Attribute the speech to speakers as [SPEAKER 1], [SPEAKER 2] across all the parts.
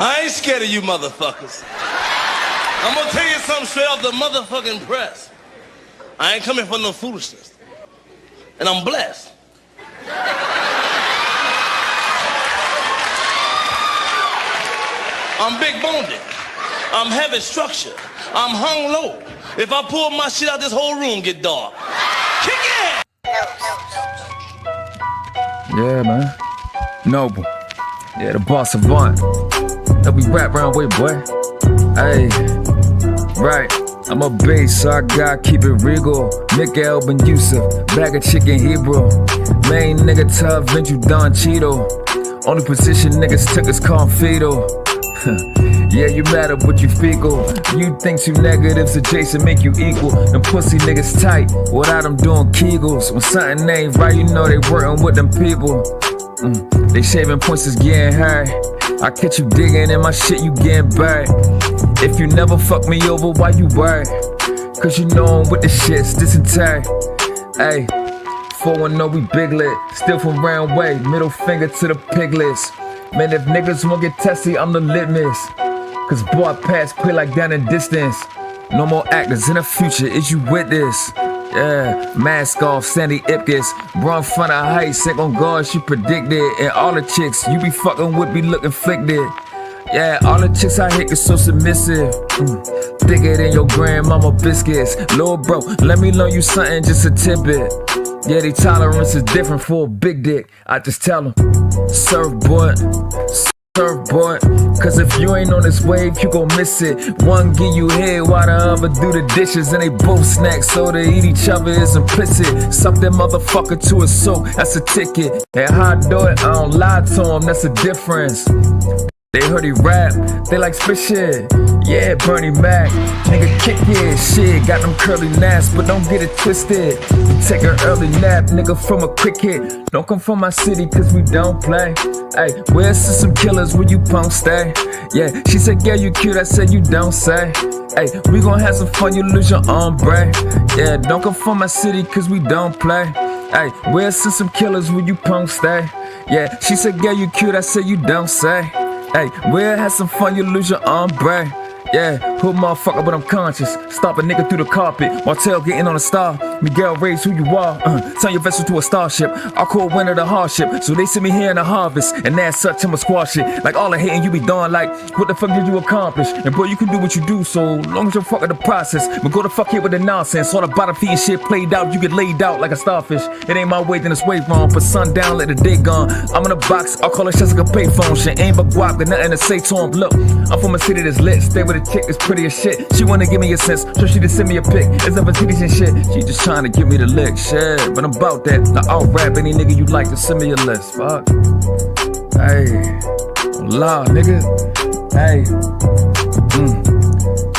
[SPEAKER 1] I ain't scared of you motherfuckers. I'm gonna tell you something straight off the motherfucking press. I ain't coming for no foolishness. And I'm blessed. I'm big boned. I'm heavy structured. I'm hung low. If I pull my shit out, this whole room get dark. Kick it!
[SPEAKER 2] Yeah, man. Noble. Yeah, the boss savant. That we rap round with, boy. Hey, right. I'm a bass, so I gotta keep it regal. Mikael Ben Yusuf, bag of chicken Hebrew. Main nigga tough, Venture Don Cheeto. Only position niggas took is confidal. Yeah, you matter but you fecal. You think two negatives adjacent make you equal. Them pussy niggas tight, without them doing kegels. When something ain't right, you know they working with them people. They shaving points is getting high. I catch you digging in my shit, you getting buried. If you never fuck me over, why you worried? Cause you know I'm with the shits, this entire. Ayy, 410 we big lit. Still from round way, middle finger to the piglets. Man, if niggas won't get testy, I'm the litmus. Cause boy, I pass play like down in distance. No more actors in the future, is you with this? Yeah, mask off, Sandy Ipkiss. Bro in front of heights, ain't gon' guard, she predicted. And all the chicks you be fucking with be looking flicked. Yeah, all the chicks I hit is so submissive. Thicker than your grandmama biscuits. Lil' bro, let me learn you something, just a tidbit. Yeah, the tolerance is different for a big dick. I just tell them, surfboard, surfboard. Cause if you ain't on this wave, you gon' miss it. One give you head while the other do the dishes. And they both snack, so to eat each other is implicit. Suck that motherfucker to a soak, that's a ticket. And how I do it, I don't lie to them, that's the difference. They heard he rap, they like spit shit. Yeah, Bernie Mac, nigga kick it. Shit, got them curly naps, but don't get it twisted. You take an early nap, nigga from a quick hit. Don't come from my city, cause we don't play. Ay, where's some killers where you punk stay? Yeah, she said, girl, you cute, I said, you don't say. Ay, we gon' have some fun, you lose your ombre. Yeah, don't come from my city, cause we don't play. Ay, where's some killers where you punk stay? Yeah, she said, girl, you cute, I said, you don't say. Hey, we'll have some fun, you lose your ombre. Yeah, hood motherfucker, but I'm conscious. Stop a nigga through the carpet while tailgating on a star. Miguel raise who you are. Turn your vessel to a starship. I'll call winter the hardship. So they send me here in the harvest. And as such, I'ma squash it. Like all the hating, you be done like, what the fuck did you accomplish? And boy, you can do what you do, so long as you're fucking the process. But go to fuck here with the nonsense. All the bottom feeding shit played out, you get laid out like a starfish. It ain't my way, then it's way wrong. Put sun down, let the day gone. I'm in a box, I'll call it just like a payphone. Shit ain't but guap, got nothing to say to him. Look, I'm from a city that's lit. Stay with a chick that's pretty as shit. She wanna give me a sense, so she just send me a pic. It's up a titties and shit. She just trying to give me the lick, shit. But I'm about that. Now I'll rap any nigga you like to send me a list. Fuck. Hey, law, nigga. Hey.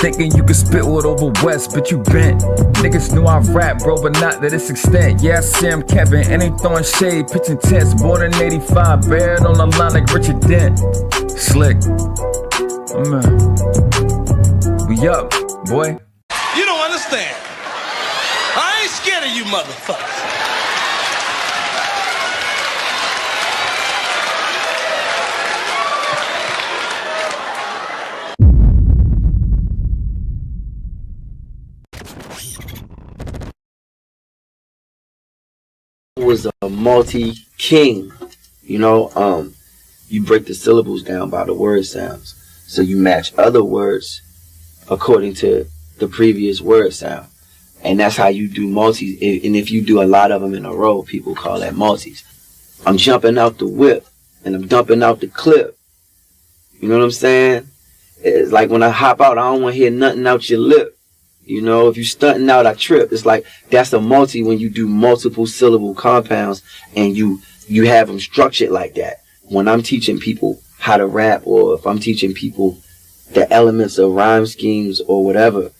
[SPEAKER 2] Thinking you could spit with over West, but you bent. Niggas knew I rap, bro, but not to this extent. Yeah, I see him Kevin, and ain't throwing shade, pitching tents. Born in 85, buried on the line like Richard Dent. Slick. We up, boy.
[SPEAKER 1] You don't understand. I ain't scared of you motherfuckers.
[SPEAKER 3] Was a multi-king, you know. You break the syllables down by the word sounds, so you match other words according to the previous word sound, and that's how you do multis. And if you do a lot of them in a row, people call that multis. I'm jumping out the whip and I'm dumping out the clip. You know what I'm saying? It's like when I hop out, I don't want to hear nothing out your lip. You know, if you stunting out, I trip. It's like that's a multi when you do multiple syllable compounds and you have them structured like that. When I'm teaching people how to rap, or if I'm teaching people the elements of rhyme schemes or whatever,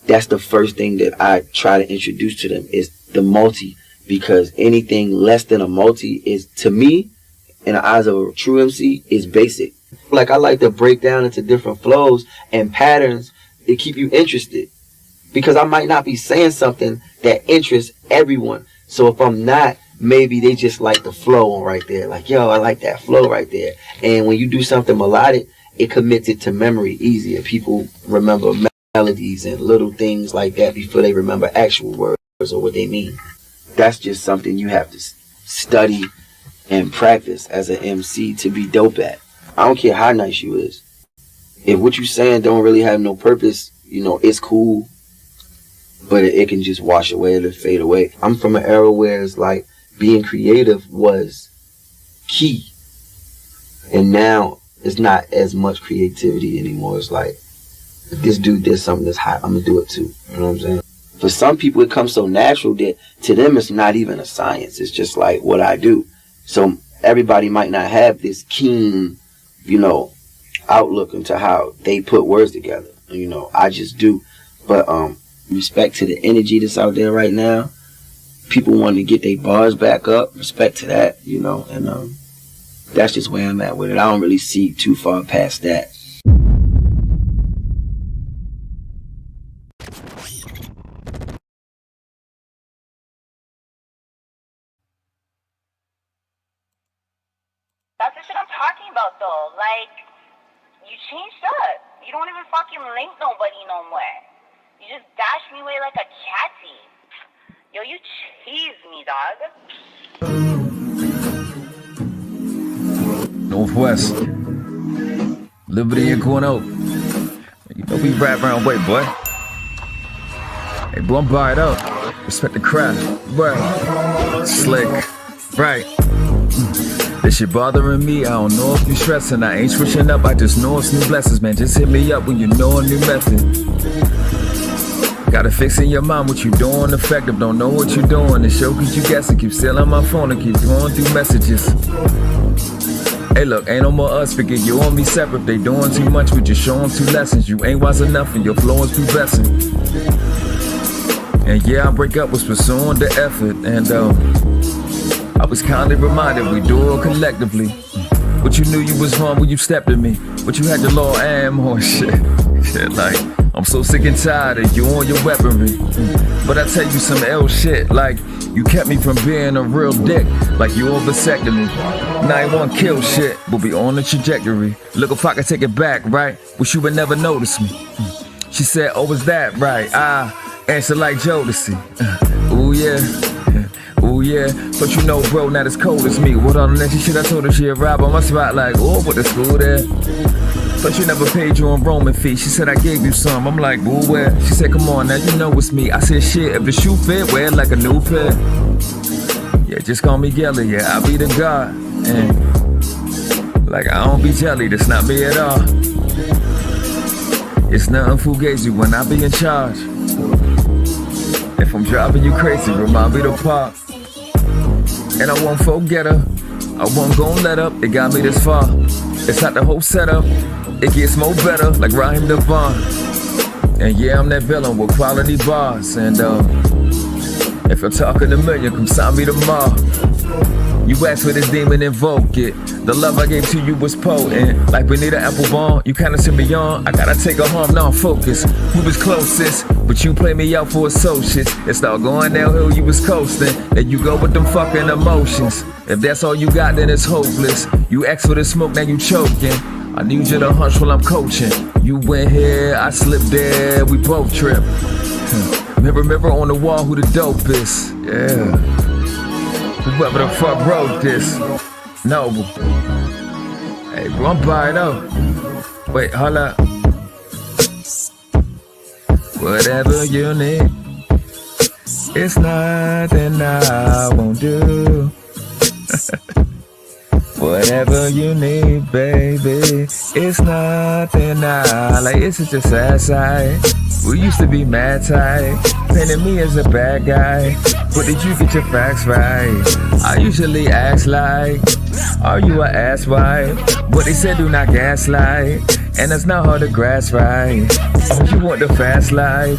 [SPEAKER 3] that's the first thing that I try to introduce to them is the multi, because anything less than a multi is, to me, in the eyes of a true MC, is basic. Like I like to break down into different flows and patterns to keep you interested. Because I might not be saying something that interests everyone. So if I'm not maybe they just like the flow right there. Like, yo, I like that flow right there. And when you do something melodic, it commits it to memory easier. People remember melodies and little things like that before they remember actual words or what they mean. That's just something you have to study and practice as an MC to be dope at. I don't care how nice you is. If what you saying don't really have no purpose, you know, it's cool, but it can just wash away, it'll fade away. I'm from an era where it's like being creative was key. And now it's not as much creativity anymore. It's like, if this dude did something that's hot, I'm gonna do it too. You know what I'm saying? For some people, it comes so natural that to them it's not even a science. It's just like what I do. So everybody might not have this keen, you know, outlook into how they put words together. You know, I just do. But respect to the energy that's out there right now. People wanting to get their bars back up. Respect to that, you know. And that's just where I'm at with it. I don't really see too far past that.
[SPEAKER 4] That's the shit I'm talking about, though. Like, you changed up. You don't even fucking link nobody no more. You just dash me away like a catty. Yo, you cheese me, dog.
[SPEAKER 2] Northwest. Liberty and going out. You know we rap around way, boy. Hey, boy, I'm barred up. Respect the craft. Right. Slick. Right. This shit bothering me, I don't know if you stressing. I ain't switching up, I just know it's new blessings, man. Just hit me up when you know a new method. Gotta fix in your mind what you doing effective. Don't know what you doing, the show keeps you guessing. Keep stealing my phone and keep going through messages. Hey look, ain't no more us, figure you and me separate. They doing too much, we just showing 2 lessons. You ain't wise enough and your flow is progressing. And yeah, I break up was pursuing the effort. And I was kindly reminded we do it collectively. But you knew you was wrong when you stepped at me. But you had your little ammo shit. Shit like, I'm so sick and tired of you on your weaponry. But I tell you some L shit, like you kept me from being a real dick. Like you on vasectomy. Now I want kill shit, but we on the trajectory. Look if I can take it back, right? Wish you would never notice me. She said, oh, is that right? I answer like Jodeci. Ooh yeah. Ooh yeah, but you know bro, not as cold as me. What all the next shit I told her she'd ride on my spot like, oh, what the school there? But you never paid your enrollment fee. She said I gave you some. I'm like, boo, where? She said, come on now, you know it's me. I said, shit, if the shoe fit, wear it like a new pair. Yeah, just call me Gelly, yeah, I be the god. And like I don't be jelly, that's not me at all. It's nothing fugazi when I be in charge. If I'm driving you crazy, remind me to pop. And I won't forget her, I won't gon' let up, it got me this far. It's not the whole setup, it gets more better, like Raheem Devon. And yeah, I'm that villain with quality bars. And if you're talking a million, come sign me tomorrow. You asked for this demon, invoke it. The love I gave to you was potent. Like Benita Applebone, you kinda sent me on. I gotta take her home, now I'm focused. We was closest, but you play me out for associates. It started going downhill, you was coasting. Then you go with them fucking emotions. If that's all you got, then it's hopeless. You asked for the smoke, now you choking. I need you to hunch while I'm coaching. You went here, I slipped there, we both trip. Mirror, mirror on the wall, who the dopest? Yeah. Whoever the fuck wrote this. Noble. Hey, bro, I'm buying up. Wait, hold up. Whatever you need, it's nothing I won't do. Whatever you need, baby, it's nothing I like. It's just a sad side. We used to be mad tight, painting me as a bad guy. But did you get your facts right? I usually ask like, are you an ass wife? But they said do not gaslight, and it's not hard to grasp right. Oh, you want the fast life?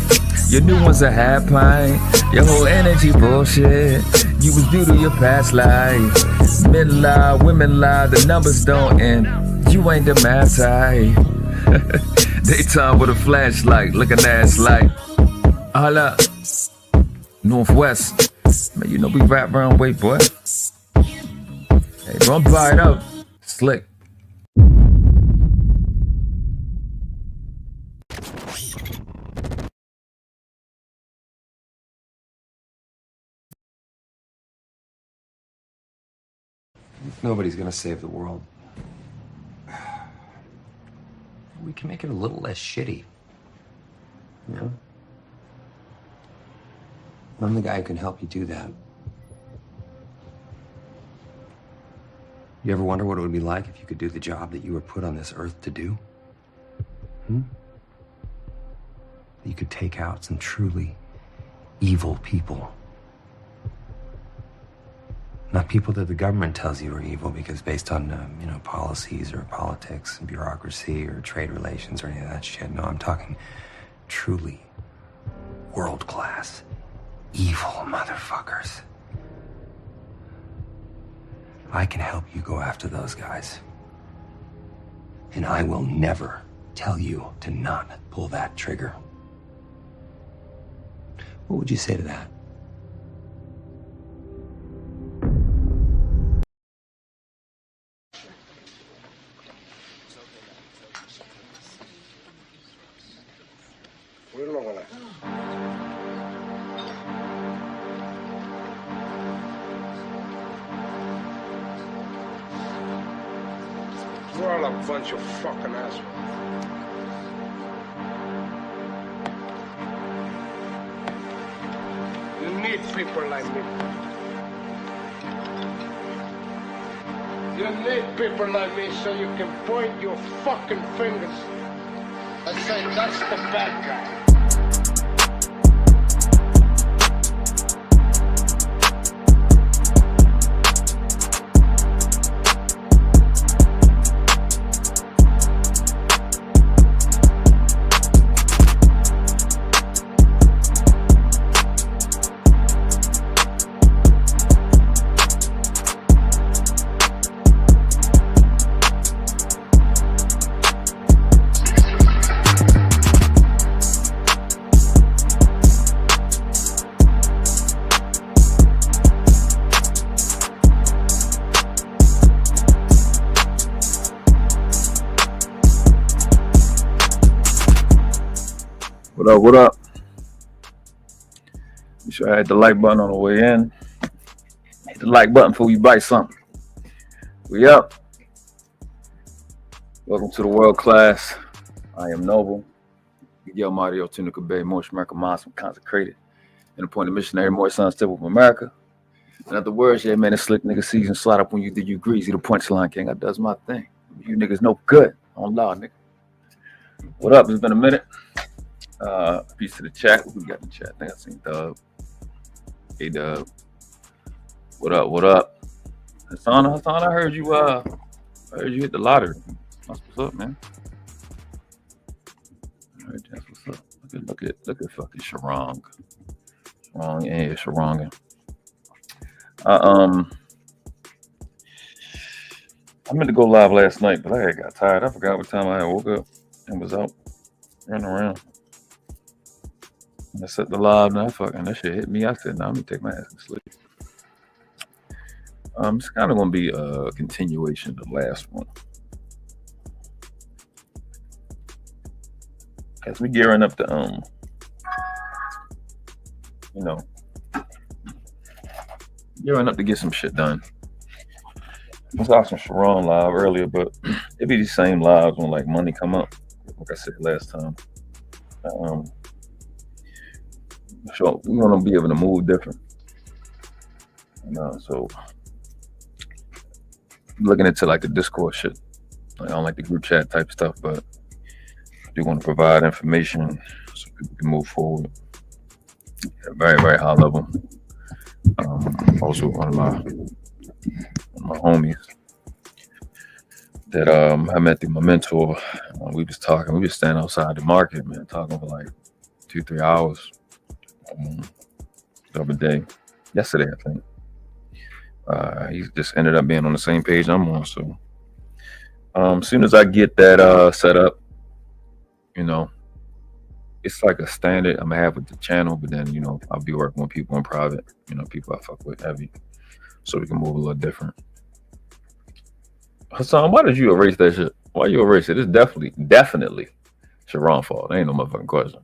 [SPEAKER 2] Your new one's a half pint. Your whole energy bullshit. You was due to your past life. Men lie, women lie, the numbers don't end. You ain't the mad type. Daytime with a flashlight, looking ass like. Holla. Northwest. Man, you know we rap round way, boy. Hey, don't buy it up. Slick.
[SPEAKER 5] Nobody's gonna save the world. We can make it a little less shitty. You know? I'm the guy who can help you do that. You ever wonder what it would be like if you could do the job that you were put on this earth to do? You could take out some truly evil people. Not people that the government tells you are evil because based on, policies or politics and bureaucracy or trade relations or any of that shit. No, I'm talking truly world-class evil motherfuckers. I can help you go after those guys. And I will never tell you to not pull that trigger. What would you say to that?
[SPEAKER 6] We're all a bunch of fucking assholes. You need people like me. You need people like me so you can point your fucking fingers and say, that's the bad guy.
[SPEAKER 2] What up? Be sure I hit the like button on the way in. Hit the like button before you bite something. We up. Welcome to the world class. I am Noble. Miguel Mario Tunica Bay, Motion America Muslim, consecrated and appointed missionary, more sons, temple of America. In other words, yeah, man, this slick nigga season slide up when you do you greasy, the punchline king. I does my thing. You niggas no good. On law, nigga. What up? It's been a minute. Peace to the chat. What we got in the chat? I think I seen Dub. Hey Dub. What up? What up? Hassan, I heard you hit the lottery. That's what's up, man. All right, that's what's up. Look at fucking Sharong. Sharong. I meant to go live last night, but I got tired. I forgot what time I had woke up and was out running around. I set the live and that shit hit me. I said, nah, let me take my ass to sleep. It's kind of gonna be a continuation of the last one. As we gearing up to gearing up to get some shit done. I saw some Sharon live earlier, but it be the same lives when like money come up. Like I said last time. So we want to be able to move different. So looking into like the Discord shit. I don't like the group chat type stuff, but I do want to provide information so people can move forward at a very, very high level. Also one of my homies that I met through my mentor. We was standing outside the market, man, talking for like 2-3 hours. The other day, yesterday, I think. He just ended up being on the same page I'm on. So, as soon as I get that set up, it's like a standard I'm gonna have with the channel, but then I'll be working with people in private, people I fuck with heavy, so we can move a little different. Hassan, why did you erase that shit? Why you erase it? It's definitely Sharon's fault. Ain't no motherfucking question.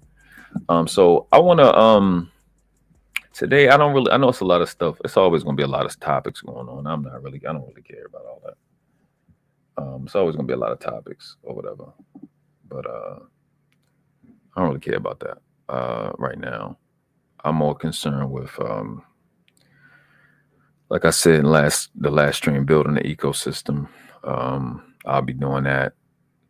[SPEAKER 2] So I wanna today I know it's a lot of stuff. It's always gonna be a lot of topics going on. I don't really care about all that. It's always gonna be a lot of topics or whatever. But I don't really care about that right now. I'm more concerned with like I said in the last stream, building the ecosystem. I'll be doing that.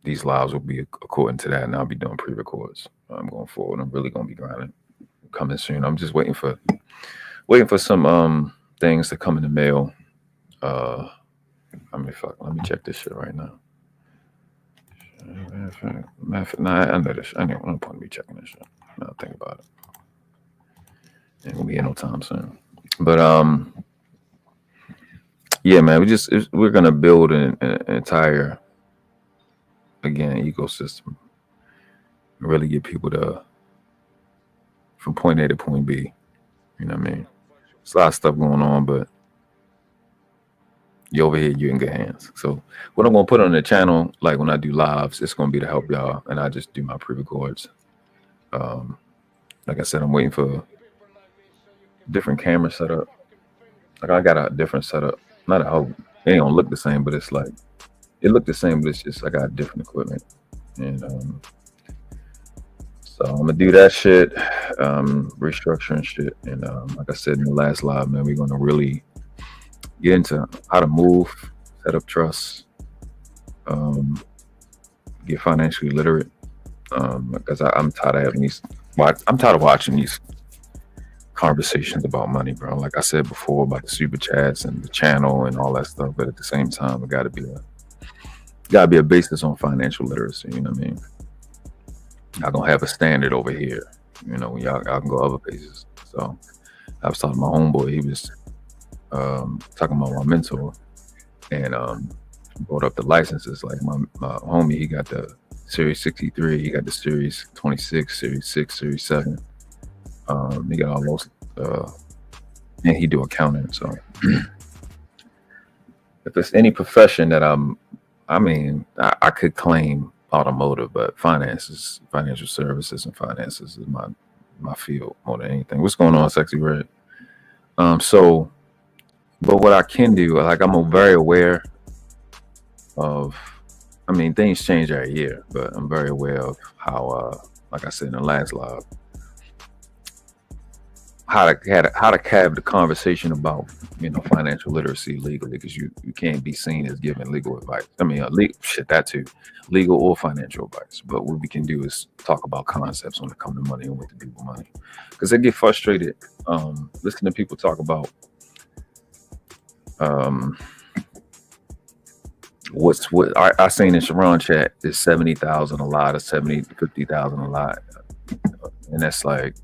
[SPEAKER 2] These lives will be according to that, and I'll be doing pre-records. I'm going forward. I'm really gonna be grinding coming soon. I'm just waiting for some things to come in the mail. Let me check this shit right now. I know this. I ain't no point in me checking this shit. Now think about it. Ain't gonna be here no time soon. But yeah, man, we're gonna build an entire ecosystem. Really get people from point A to point B. You know what I mean? There's a lot of stuff going on, but you over here, you're in good hands. So what I'm gonna put on the channel, like when I do lives, it's gonna be to help y'all, and I just do my pre-records. Like I said, I'm waiting for different camera setup. Like I got a different setup. Not a whole, it ain't gonna look the same, but it's like it looked the same, but it's just I got different equipment, and so I'm gonna do that shit, restructuring shit, and like I said in the last live, man, we're gonna really get into how to move, set up trust, get financially literate, because I'm tired of having I'm tired of watching these conversations about money, bro. Like I said before about the super chats and the channel and all that stuff, but at the same time, it gotta be a basis on financial literacy. You know what I mean? Y'all gonna have a standard over here. When y'all can go other places. So I was talking to my homeboy. He was talking about my mentor, and brought up the licenses. Like my homie, he got the Series 63, he got the Series 26, Series 6, Series 7. He got all those, and he do accounting. So if there's any profession that I could claim automotive, but financial services and finances is my field more than anything. What's going on, Sexy Red? But what I can do, like I'm very aware of, things change every year, but I'm very aware of how, like I said in the last live, how to have the conversation about financial literacy legally, because you can't be seen as giving legal advice. Legal or financial advice. But what we can do is talk about concepts when it comes to money and what to do with money, because I get frustrated listening to people talk about what I seen in Sharon chat is 70,000 a lot, or 50,000 a lot, and that's like,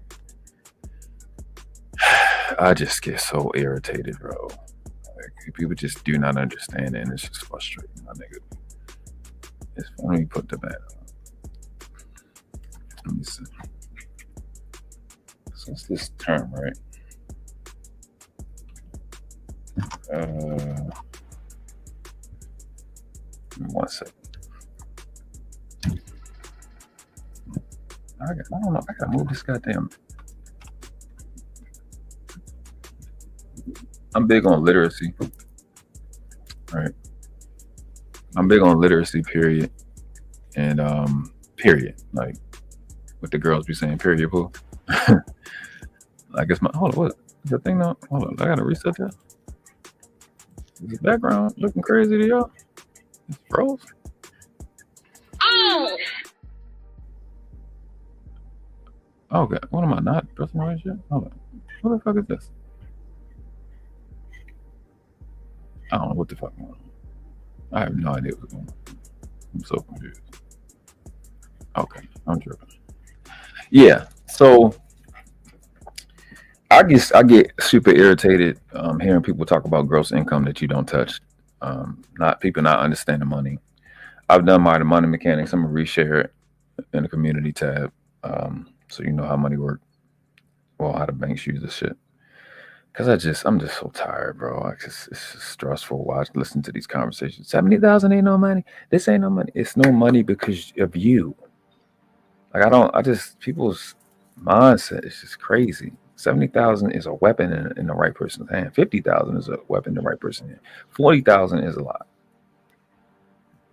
[SPEAKER 2] I just get so irritated, bro. Like, people just do not understand it, and it's just frustrating, my nigga. Let me put the bat on. Let me see. So it's this term, right? 1 second. I don't know. I gotta move this goddamn. I'm big on literacy, right? I'm big on literacy, period. And period. Like what the girls be saying, period, boo. I guess hold on, what is that thing now? Hold on, I gotta reset that. Is the background looking crazy to y'all? It's froze. Oh. Okay, what am I not pressing the right shit? Hold on. What the fuck is this? I don't know what the fuck going on. I have no idea what's going on. I'm so confused. Okay, I'm tripping. Yeah, so I get super irritated hearing people talk about gross income that you don't touch. People not understanding money. I've done my money mechanics. I'm gonna reshare it in the community tab. so you know how money work. Well, how the banks use this shit. Cause I'm just so tired, bro. It's just stressful watching, listen to these conversations. 70,000 ain't no money. This ain't no money. It's no money because of you. Like people's mindset is just crazy. 70,000 is a weapon in the right person's hand. 50,000 is a weapon in the right person's hand. 40,000 is a lot.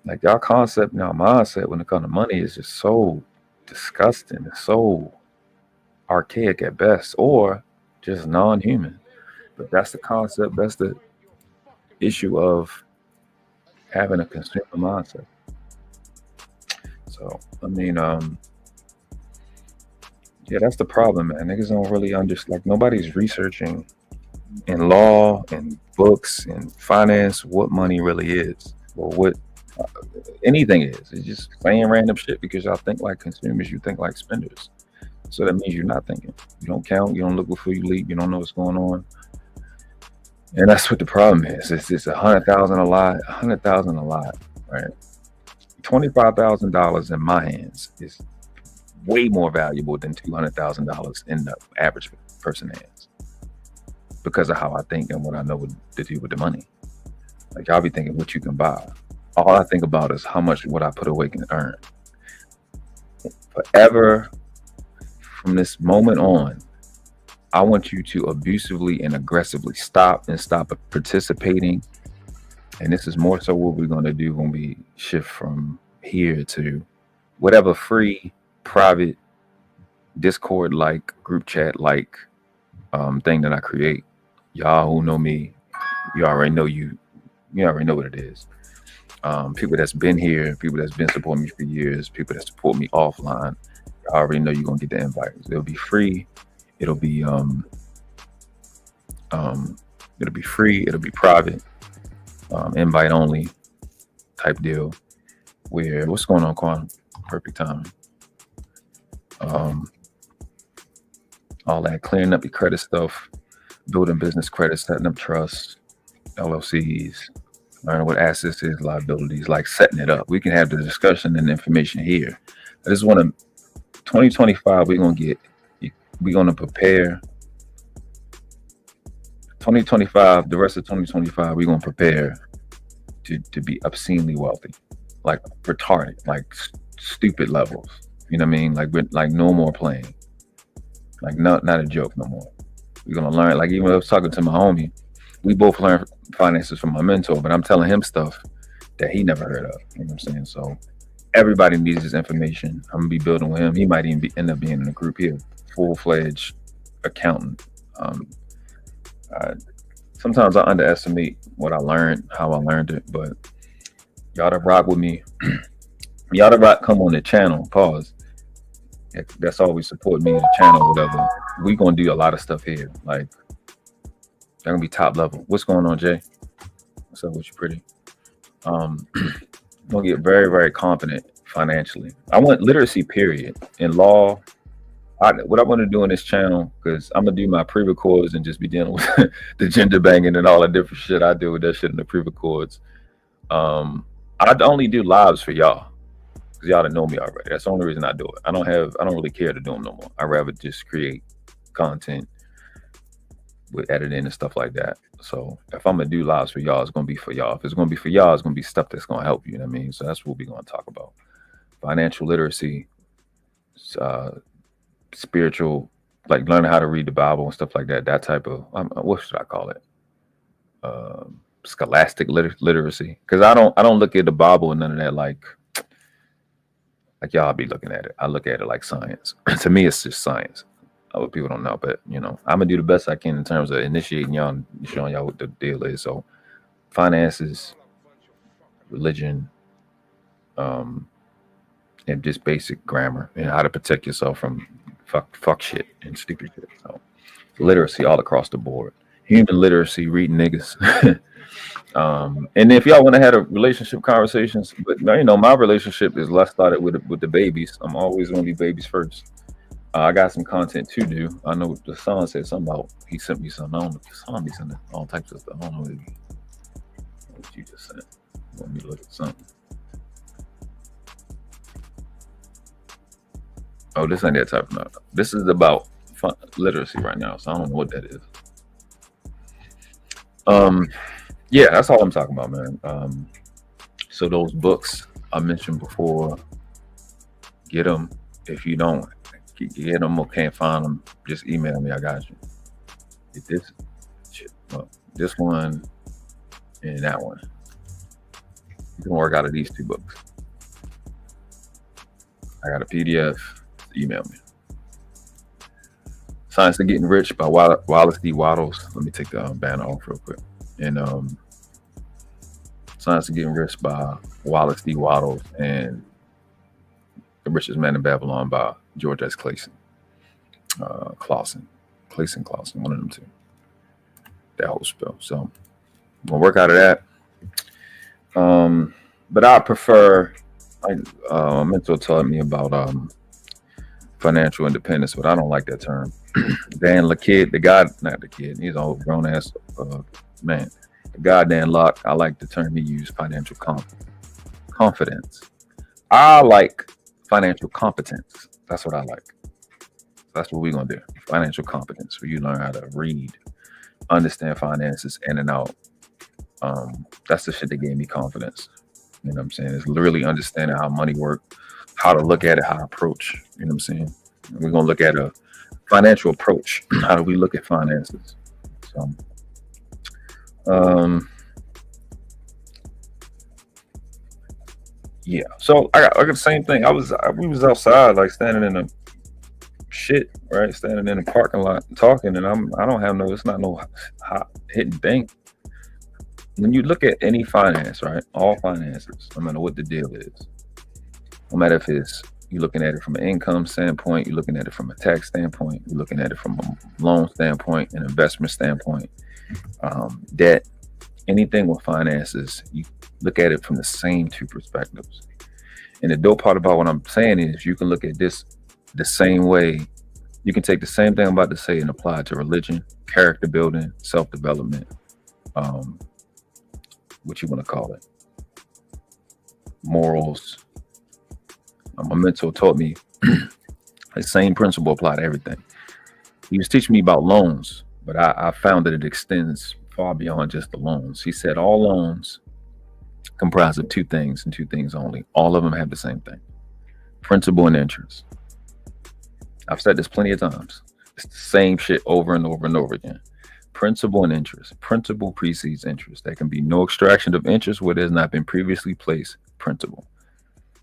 [SPEAKER 2] Like y'all concept, y'all mindset when it comes to money is just so disgusting. It's so archaic at best, or just non-human. But that's the concept. That's the issue of having a consumer mindset. So I mean, yeah, that's the problem, man. Niggas don't really understand. Like nobody's researching in law and books and finance what money really is, or what anything is. It's just saying random shit because y'all think like consumers, you think like spenders. So that means you're not thinking. You don't count. You don't look before you leap. You don't know what's going on. And that's what the problem is. It's 100,000 a lot, 100,000 a lot, right? $25,000 in my hands is way more valuable than $200,000 in the average person hands, because of how I think and what I know to do with the money. Like y'all be thinking what you can buy. All I think about is how much what I put away can earn. Forever, from this moment on, I want you to abusively and aggressively stop participating. And this is more so what we're going to do when we shift from here to whatever free, private, Discord-like, group chat-like thing that I create. Y'all who know me, you already know what it is. People that's been here, people that's been supporting me for years, people that support me offline, you already know you're going to get the invites. It'll be free. It'll be free. It'll be private, invite only type deal. Where what's going on, Quan? Perfect timing. All that clearing up your credit stuff, building business credit, setting up trusts, LLCs, learning what assets is, liabilities, like setting it up. We can have the discussion and information here. I just want to 2025. We're gonna prepare 2025, the rest of 2025, we're gonna prepare to be obscenely wealthy, like retarded, like stupid levels. You know what I mean? Like no more playing, like not a joke no more. We're gonna learn. Like even I was talking to my homie, we both learned finances from my mentor, but I'm telling him stuff that he never heard of. You know what I'm saying? So everybody needs this information. I'm gonna be building with him. He might even end up being in a group here. Full-fledged accountant. Sometimes I underestimate what I learned, how I learned it, but y'all that rock with me, y'all that rock come on the channel, pause. That's always support me in the channel, whatever. We gonna do a lot of stuff here. Like they're gonna be top level. What's going on, Jay? What's up with you, pretty? I'm gonna get very, very confident financially. I want literacy, period, in law. What I want to do on this channel, because I'm gonna do my pre-records and just be dealing with the gender banging and all the different shit I do with that shit in the pre-records. I only do lives for y'all because y'all done know me already. That's the only reason I do it. I don't really care to do them no more. I'd rather just create content with editing and stuff like that. So if I'm gonna do lives for y'all, it's gonna be for y'all. If it's gonna be for y'all, it's gonna be stuff that's gonna help you. You know what I mean? So that's what we're gonna talk about: financial literacy, spiritual, like learning how to read the Bible and stuff like that. That type of what should I call it? Scholastic literacy. Because I don't look at the Bible and none of that like y'all be looking at it. I look at it like science. To me, it's just science. Other people don't know, but you know, I'm gonna do the best I can in terms of initiating y'all and showing y'all what the deal is. So, finances, religion, and just basic grammar and how to protect yourself from fuck shit and stupid shit. So, literacy all across the board. Human literacy, reading niggas. And if y'all want to have a relationship conversations, but you know, my relationship is less started with the babies. I'm always gonna be babies first. I got some content to do. I know the son said something about, he sent me something. I don't know if the son be sending all types of stuff. I don't know what you just sent. Want me to look at something. Oh, this ain't that type of no. This is about literacy right now, so I don't know what that is. Yeah, that's all I'm talking about, man. So those books I mentioned before, get them. If you don't get them or can't find them, just email me. I got you. Get this shit. Well, this one and that one. You can work out of these 2 books. I got a PDF. Email me. Science of Getting Rich by Wallace D. Wattles. Let me take the banner off real quick. And Science of Getting Rich by Wallace D. Wattles and The Richest Man in Babylon by George S. Clason. Clausen, one of them 2. That whole spell. So we'll work out of that. But I prefer, like mentor taught me about financial independence, but I don't like that term. Dan LaKid, not the kid, he's an old grown ass man. The goddamn Locke, I like the term he used, financial confidence. I like financial competence. That's what I like. That's what we're gonna do. Financial competence, where you learn how to read, understand finances in and out. That's the shit that gave me confidence. You know what I'm saying? It's literally understanding how money works, how to look at it, how to approach. You know what I'm saying? We're gonna look at a financial approach. How do we look at finances? So, yeah. So I got the same thing. We was outside, like standing in the shit, right? Standing in the parking lot talking, and I don't have no. It's not no hot hitting thing. When you look at any finance, right? All finances, no matter what the deal is, no matter if it's you're looking at it from an income standpoint, you're looking at it from a tax standpoint, you're looking at it from a loan standpoint, an investment standpoint, debt, anything with finances, you look at it from the same 2 perspectives. And the dope part about what I'm saying is you can look at this the same way. You can take the same thing I'm about to say and apply it to religion, character building, self-development, what you want to call it, morals. My mentor taught me the same principle apply to everything. He was teaching me about loans, but I found that it extends far beyond just the loans. He said all loans comprise of 2 things and 2 things only. All of them have the same thing: principal and interest. I've said this plenty of times. It's the same shit over and over and over again. Principal and interest. Principal precedes interest. There can be no extraction of interest where there's not been previously placed principal.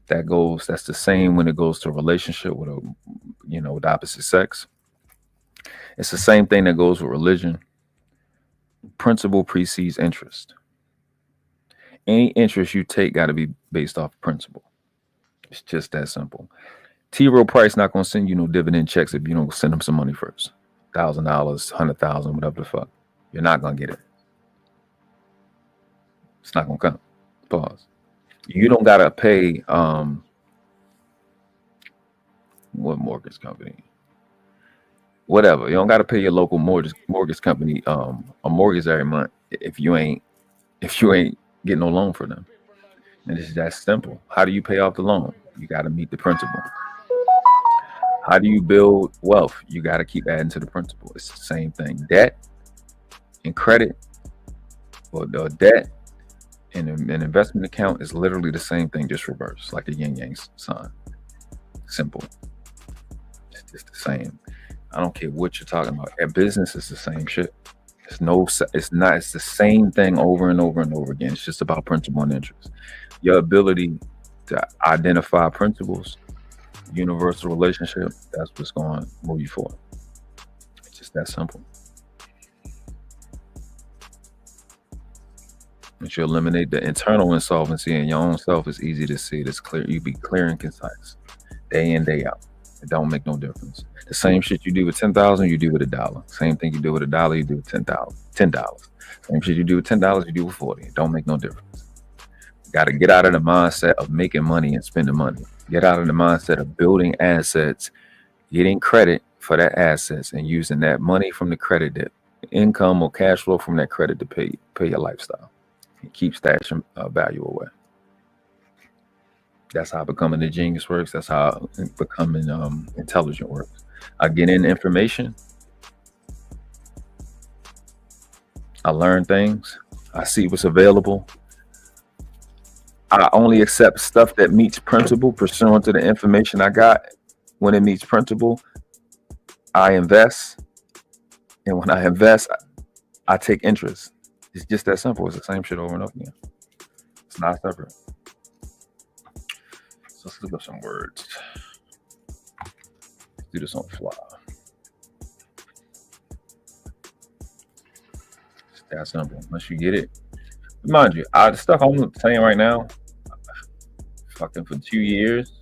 [SPEAKER 2] That's the same when it goes to a relationship with with the opposite sex. It's the same thing that goes with religion. Principle precedes interest. Any interest you take got to be based off principle. It's just that simple. T. Rowe Price not gonna send you no dividend checks if you don't send him some money first. $1,000, $100,000, whatever the fuck. You're not gonna get it. It's not gonna come. Pause. You don't gotta pay what mortgage company? Whatever. You don't gotta pay your local mortgage company a mortgage every month if you ain't getting no loan for them. And it's that simple. How do you pay off the loan? You gotta meet the principal. How do you build wealth? You gotta keep adding to the principal. It's the same thing. Debt and credit, or debt and an investment account is literally the same thing, just reversed, like a yin-yang sign. Simple. It's just the same. I don't care what you're talking about. At business, it's the same shit. It's the same thing over and over and over again. It's just about principle and interest. Your ability to identify principles, universal relationship, that's what's going to move you forward. It's just that simple. Once you eliminate the internal insolvency in your own self, it's easy to see. It's clear. You be clear and concise, day in, day out. It don't make no difference. The same shit you do with 10,000, you do with $1. Same thing you do with $1, you do with $10. Same shit you do with $10, you do with 40. It don't make no difference. You got to get out of the mindset of making money and spending money. Get out of the mindset of building assets, getting credit for that assets, and using that money from the credit, that income or cash flow from that credit to pay your lifestyle. And keep stashing value away. That's how becoming a genius works. That's how becoming intelligent works. I get in information. I learn things. I see what's available. I only accept stuff that meets principle pursuant to the information I got. When it meets principle, I invest. And when I invest, I take interest. It's just that simple. It's the same shit over and over again. It's not separate. So let's look up some words. Let's do this on the fly. It's that simple. Once you get it. Mind you, the stuff I'm saying right now, fucking for 2 years.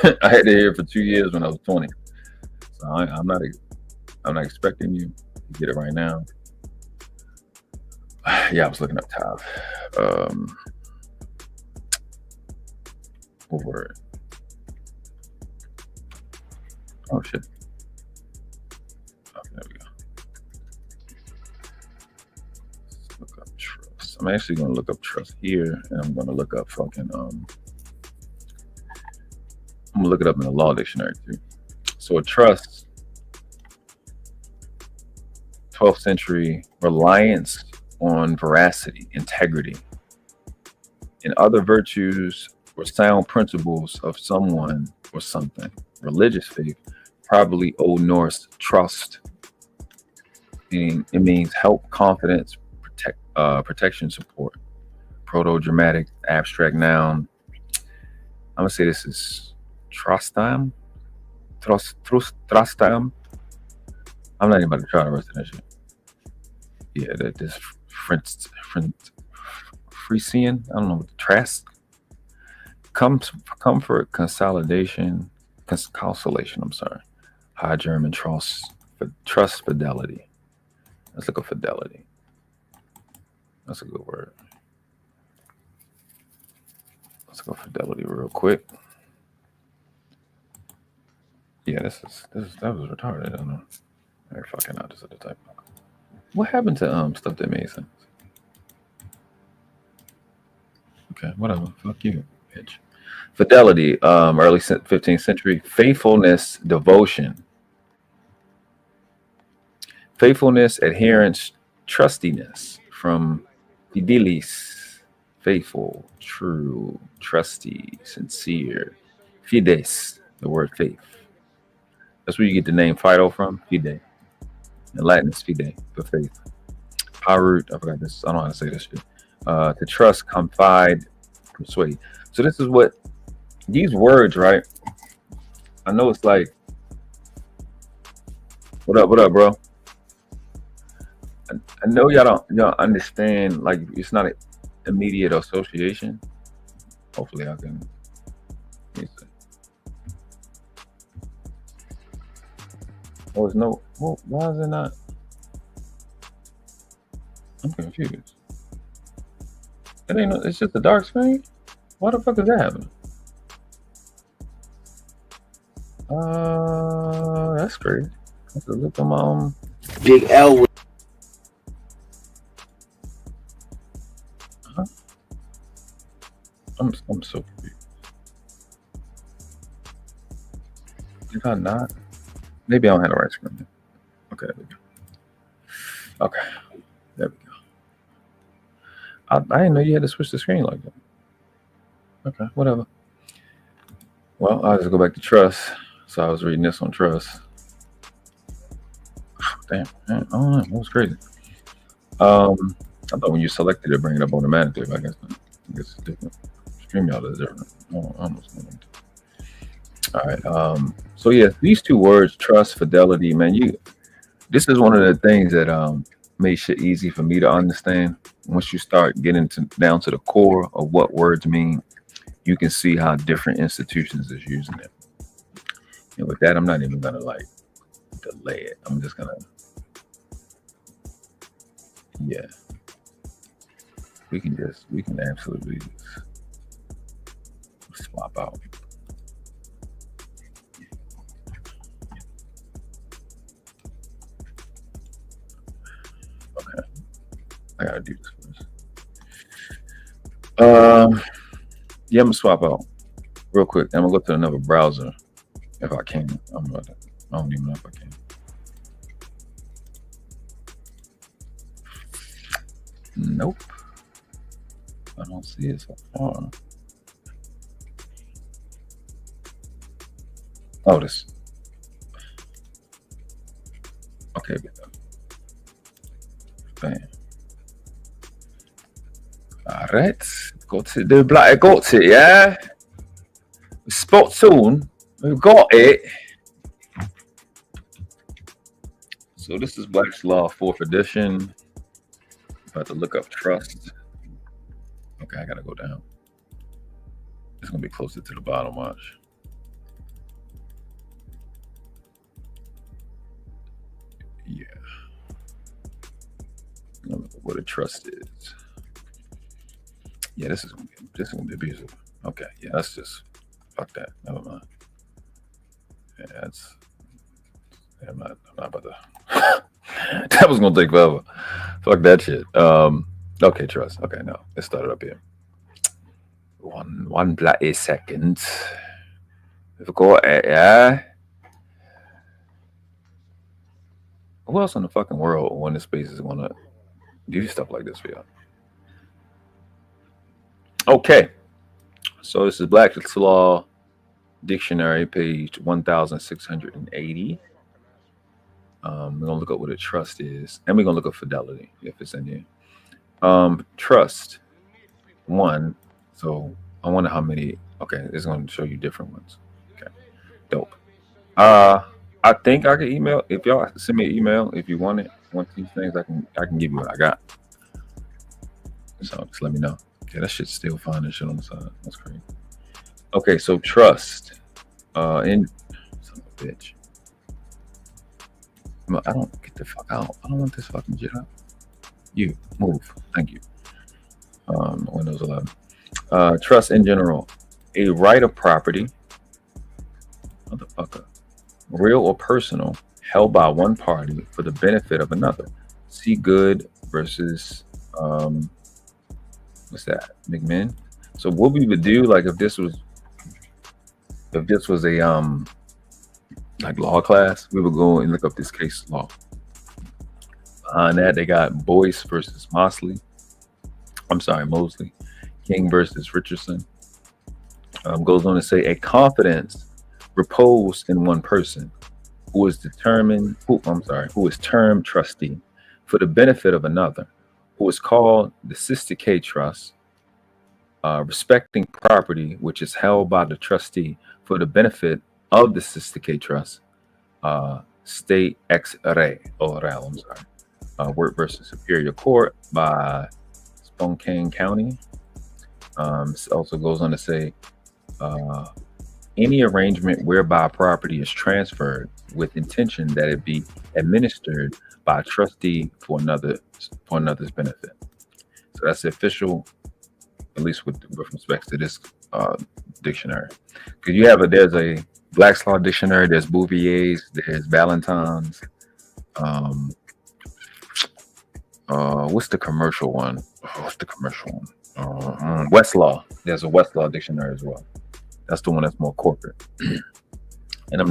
[SPEAKER 2] I had to hear it for 2 years when I was 20. So I'm not expecting you to get it right now. Yeah, I was looking up Tav. What word? Oh shit. Oh, there we go. Let's look up trust. I'm actually gonna look up trust here, and I'm gonna look up fucking I'm gonna look it up in the law dictionary too. So a trust, 12th century, reliance on veracity, integrity, and other virtues or sound principles of someone or something. Religious faith, probably Old Norse trust. It means help, confidence, protection, support. Proto-Germanic, abstract noun. I'm gonna say this is trastam. Trastam. I'm not even about to try the rest of that shit. Yeah, that this Frisian. I don't know what the trask. Comfort, consolation. I'm sorry. High German trust, fidelity. Let's look at fidelity. That's a good word. Let's go fidelity real quick. Yeah, that was retarded. I don't know. Very fucking out. Just at the type. What happened to stuff that made sense? Okay, whatever. Fuck you, bitch. Fidelity, early 15th century. Faithfulness, devotion. Faithfulness, adherence, trustiness. From fidelis, faithful, true, trusty, sincere. Fides, the word faith. That's where you get the name Fido from. Fide. In Latin, it's fide, for faith. Parut, I forgot this. I don't know how to say this shit. To trust, confide, persuade. So this is what these words, right? I know it's like, what up, bro? I know y'all don't understand. Like, it's not an immediate association. Hopefully, I can. Let me see. Oh, it's no. Well, why is it not? I'm confused. It ain't. It's just a dark screen. Why the fuck is that happening? That's crazy. I have to look at my
[SPEAKER 3] Big L.
[SPEAKER 2] Huh? I'm so confused. Did I not? Maybe I don't have the right screen. Okay, there we go. Okay, there we go. I didn't know you had to switch the screen like that. Okay, whatever. Well, I'll just go back to trust. So I was reading this on trust. Damn, I don't know. That was crazy. I thought when you selected it, bring it up automatically. I guess it's different. StreamYard is different. Oh, I almost know. All right. So yeah, these two words, trust, fidelity, man. This is one of the things that made shit easy for me to understand. Once you start getting down to the core of what words mean, you can see how different institutions is using it. And with that, I'm not even gonna like delay it. I'm just gonna, yeah. We can absolutely swap out. Okay, I gotta do this first. Yeah, I'm gonna swap out. real quick. I'm gonna go to another browser if I can. I don't even know if I can. Nope. I don't see it so far. Oh, this. Okay. Bam. All right. Got it. The black. Got it. Yeah. Spot on. We've got it. So this is Black's Law 4th edition. About to look up trust. Okay, I gotta go down. It's gonna be closer to the bottom. Watch. Yeah. Look what a trust is. Yeah, this is gonna be abusive. Okay, yeah, let's just fuck that. Never mind. Yeah, that's. I'm not about to. That was gonna take forever. Fuck that shit. Okay, trust. Okay, no, let's start it up here. One bloody second. We've got it, yeah. Who else in the fucking world when this space is gonna do stuff like this for y'all? Okay, so this is Black's Law Dictionary, page 1680. We're gonna look up what a trust is, and we're gonna look up fidelity if it's in here. Trust, one. So I wonder how many. Okay, it's gonna show you different ones. Okay, dope. I think I can email if y'all send me an email if you want it. Want these things, I can give you what I got. So just let me know. Yeah, that shit's still fine and shit on the side. That's crazy. Okay, so trust. In son of a bitch. I don't get the fuck out. I don't want this fucking shit out. You move. Thank you. Windows 11. Trust in general. A right of property. Motherfucker. Real or personal, held by one party for the benefit of another. See good versus what's that? McMahon. So what we would do, like if this was a like law class, we would go and look up this case law. Behind that, they got Boyce versus Mosley. Mosley. King versus Richardson. Goes on to say a confidence reposed in one person who is termed trustee for the benefit of another, who is called the Sisticate Trust, respecting property which is held by the trustee for the benefit of the Sisticate Trust, state ex re, Wirt versus Superior Court by Spokane County. Also goes on to say any arrangement whereby property is transferred with intention that it be administered by a trustee for another's benefit. So that's the official, at least with respect to this dictionary. Because there's a Black's Law dictionary, there's Bouvier's, there's Valentine's. What's the commercial one? Westlaw. There's a Westlaw dictionary as well. That's the one that's more corporate. And I'm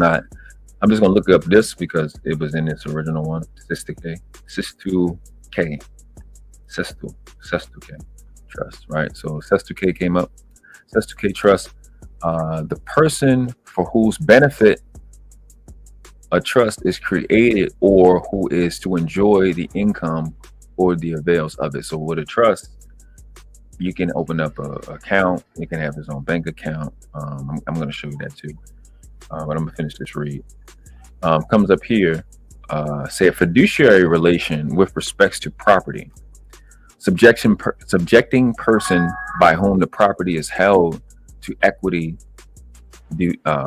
[SPEAKER 2] just gonna look up this because it was in its original one. Sestu K Trust, right? So Sestu K came up. Sestu K Trust, the person for whose benefit a trust is created or who is to enjoy the income or the avails of it. So with a trust, you can open up a account. You can have his own bank account. I'm going to show you that too. But I'm going to finish this read. Comes up here, say a fiduciary relation with respects to property. Subjecting person by whom the property is held to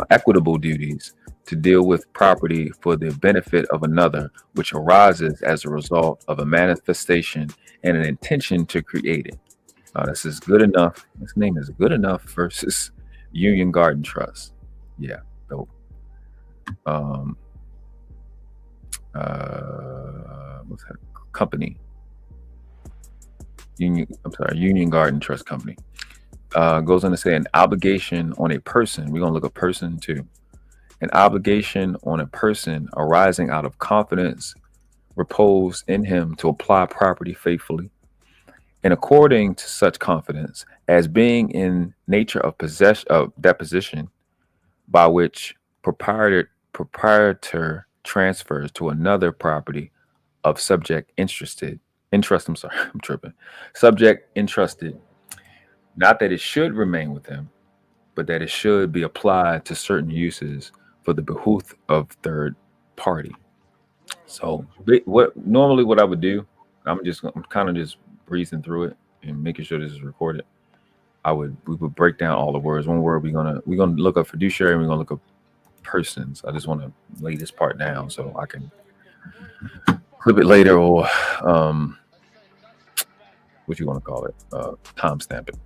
[SPEAKER 2] equitable duties to deal with property for the benefit of another, which arises as a result of a manifestation and an intention to create it. This is good enough. This name is good enough versus Union Garden Trust. Yeah, dope. What's that company? Union Garden Trust Company. goes on to say an obligation on a person. We're going to look at person too. An obligation on a person arising out of confidence reposed in him to apply property faithfully and according to such confidence as being in nature of possession of deposition by which proprietor transfers to another property of subject interest. I'm sorry, I'm tripping. Subject entrusted, not that it should remain with him, but that it should be applied to certain uses for the behoof of third party. So what I would do, I'm kind of just breezing through it and making sure this is recorded. We would break down all the words. One word we're gonna look up fiduciary and we're gonna look up persons. I just want to lay this part down so I can clip it later or what you want to call it, timestamp it,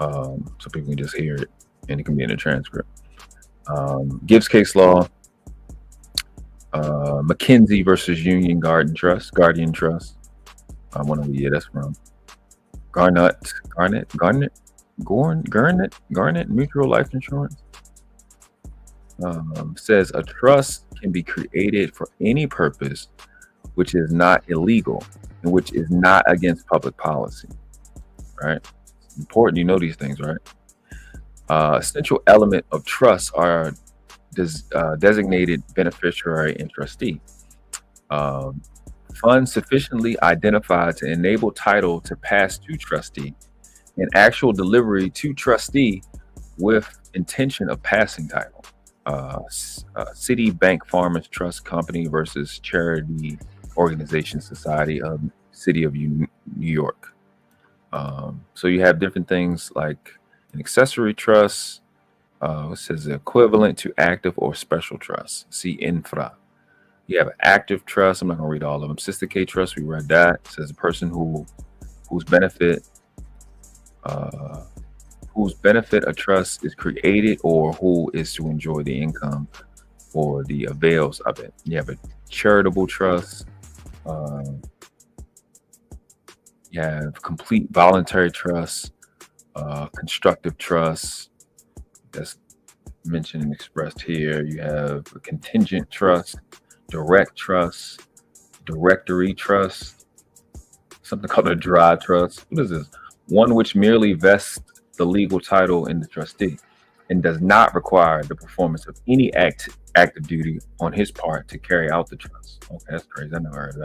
[SPEAKER 2] so people can just hear it and it can be in the transcript. Gibbs case law, McKinsey versus Union Guardian Trust. I want to read that's from Garnett Mutual Life Insurance. Says a trust can be created for any purpose which is not illegal and which is not against public policy. Right? It's important you know these things, right? Essential element of trusts are designated beneficiary and trustee. Funds sufficiently identified to enable title to pass to trustee and actual delivery to trustee with intention of passing title. City Bank Farmers Trust Company versus Charity Organization Society of City of New York. So you have different things like an accessory trust. It says equivalent to active or special trust. See infra. You have an active trust. I'm not going to read all of them. Sister K trust, we read that. It says a person whose benefit a trust is created or who is to enjoy the income or the avails of it. You have a charitable trust. You have complete voluntary trust, constructive trust. That's mentioned and expressed here. You have a contingent trust, direct trust, directory trust, something called a dry trust. What is this? One which merely vests the legal title in the trustee and does not require the performance of any active duty on his part to carry out the trust. Okay, that's crazy. I never heard of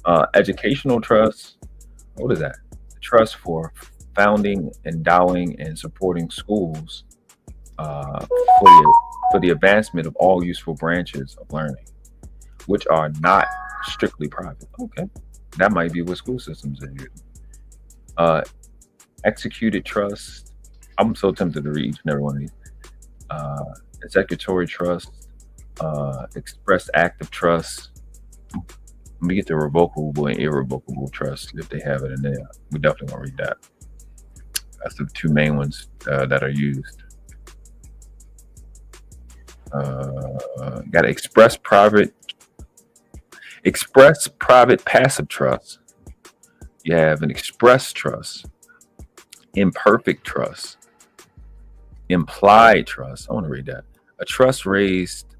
[SPEAKER 2] that. Educational trust. What is that? Trust for founding, endowing, and supporting schools for the advancement of all useful branches of learning, which are not strictly private. Okay, that might be what school systems are using. Executed trust. I'm so tempted to read each and every one of these. Executory trust, express active trust. Let me get the revocable and irrevocable trust if they have it in there. We definitely want to read that. That's the two main ones that are used. Got to express private passive trust. You have an express trust, imperfect trust, implied trust. I want to read that. A trust raised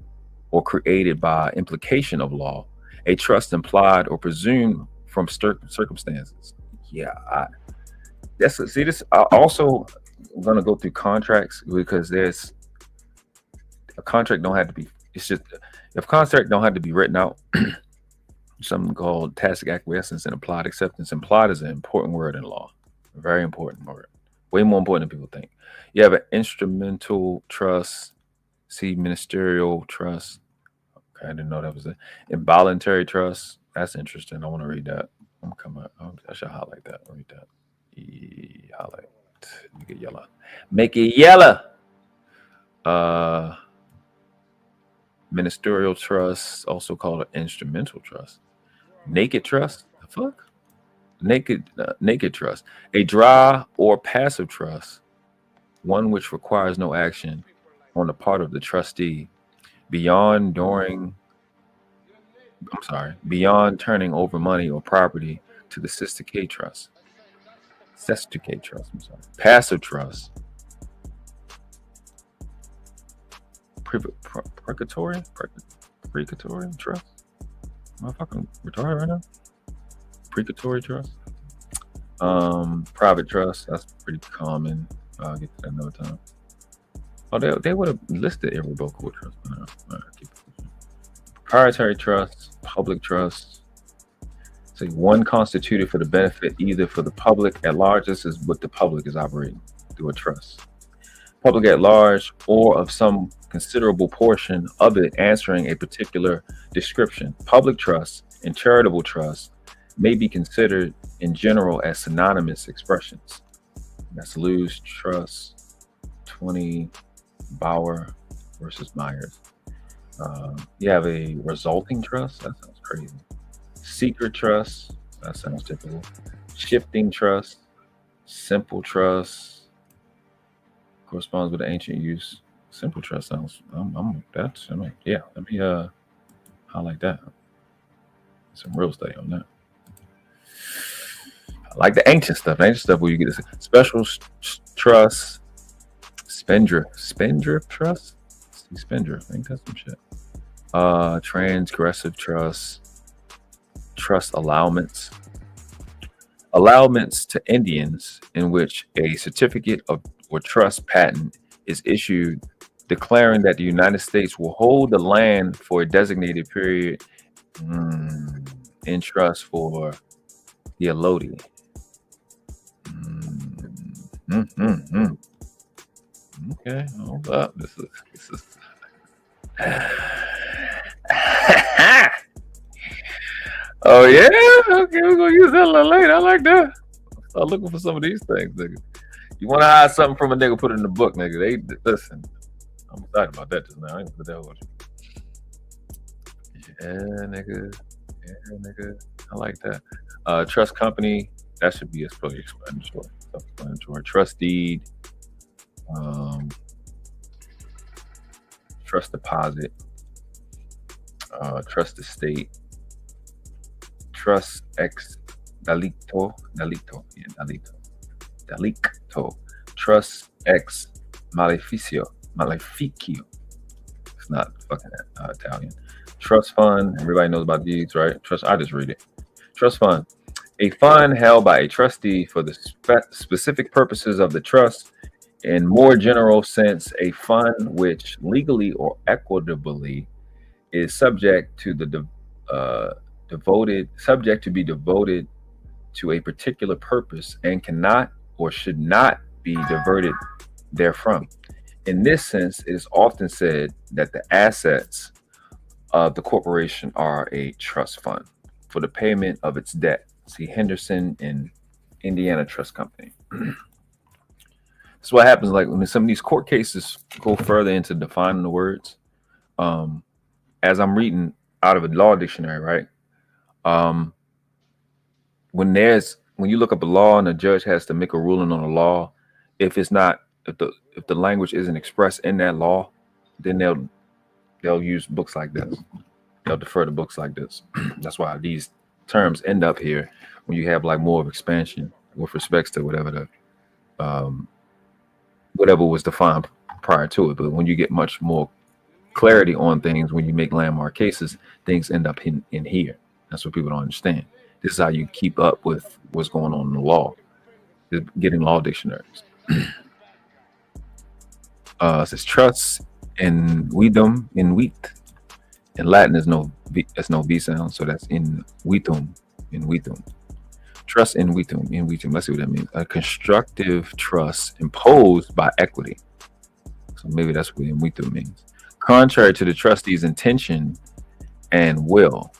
[SPEAKER 2] or created by implication of law. A trust implied or presumed from circumstances. Yeah, this. I also going to go through contracts because there's a contract don't have to be. It's just if contract don't have to be written out. Something called tacit acquiescence and implied acceptance. Implied is an important word in law, a very important word, way more important than people think. You have an instrumental trust, see ministerial trust. Okay, I didn't know that was it. Involuntary trust. That's interesting. I want to read that. I'm coming. I should highlight that. Read that. Highlight. Make it yellow. Make it yellow. Ministerial trust, also called an instrumental trust. Naked trust. The fuck? Naked trust. A dry or passive trust, one which requires no action on the part of the trustee beyond turning over money or property to the Sister K trust.
[SPEAKER 7] Sesticate trust. I'm sorry. Passive trust. Precatory trust. Am I fucking retarded right now? Precatory trust. Private trust. That's pretty common. I'll get to that another time. Oh, they would have listed irrevocable trust. No, proprietary trust, public trust. So one constituted for the benefit either for the public at large. This is what the public is operating through a trust. Public at large, or of some considerable portion of it answering a particular description. Public trust and charitable trust may be considered in general as synonymous expressions. That's Lewis Trust 20 Bauer versus Myers. You have a resulting trust. That sounds crazy. Secret trust. That sounds typical. Shifting trust. Simple trust. Corresponds with the ancient use. Simple trust sounds. Yeah. Let me highlight that. Some real estate on that. I like the ancient stuff. The ancient stuff where you get this special trust. Spendthrift trust. Spendthrift. I think that's some shit. Transgressive trust. Trust allowments. Allowments to Indians in which a certificate of or trust patent is issued declaring that the United States will hold the land for a designated period in trust for the allotee. Okay, hold up. This is oh yeah, okay, we're gonna use that a little later. I like that. Start looking for some of these things, nigga. You want to hide something from a nigga, put it in the book, nigga. They listen. I'm excited about that just now. I ain't put that with you. Yeah, nigga. I like that. Trust company. That should be self-explanatory. Trust deed. Trust deposit. Trust estate. Trust ex delicto. Trust ex maleficio. It's not fucking Italian. Trust fund. Everybody knows about these, right? Trust. I just read it. Trust fund. A fund held by a trustee for the specific purposes of the trust. In more general sense, a fund which legally or equitably is subject to be devoted to a particular purpose and cannot or should not be diverted therefrom. In this sense, it is often said that the assets of the corporation are a trust fund for the payment of its debt. See Henderson and Indiana Trust Company. That's what happens like when some of these court cases go further into defining the words. As I'm reading out of a law dictionary, right? When you look up a law and a judge has to make a ruling on a law, if the language isn't expressed in that law, then they'll use books like this. They'll defer to books like this. That's why these terms end up here when you have like more of expansion with respects to whatever was defined prior to it. But when you get much more clarity on things, when you make landmark cases, things end up in here. That's what people don't understand. This is how you keep up with what's going on in the law, is getting law dictionaries. It says trust in vidum in wheat. In Latin, there's no V sound, so that's in vitum. Trust in vitum. Let's see what that means. A constructive trust imposed by equity. So maybe that's what in vitum means. Contrary to the trustee's intention and will.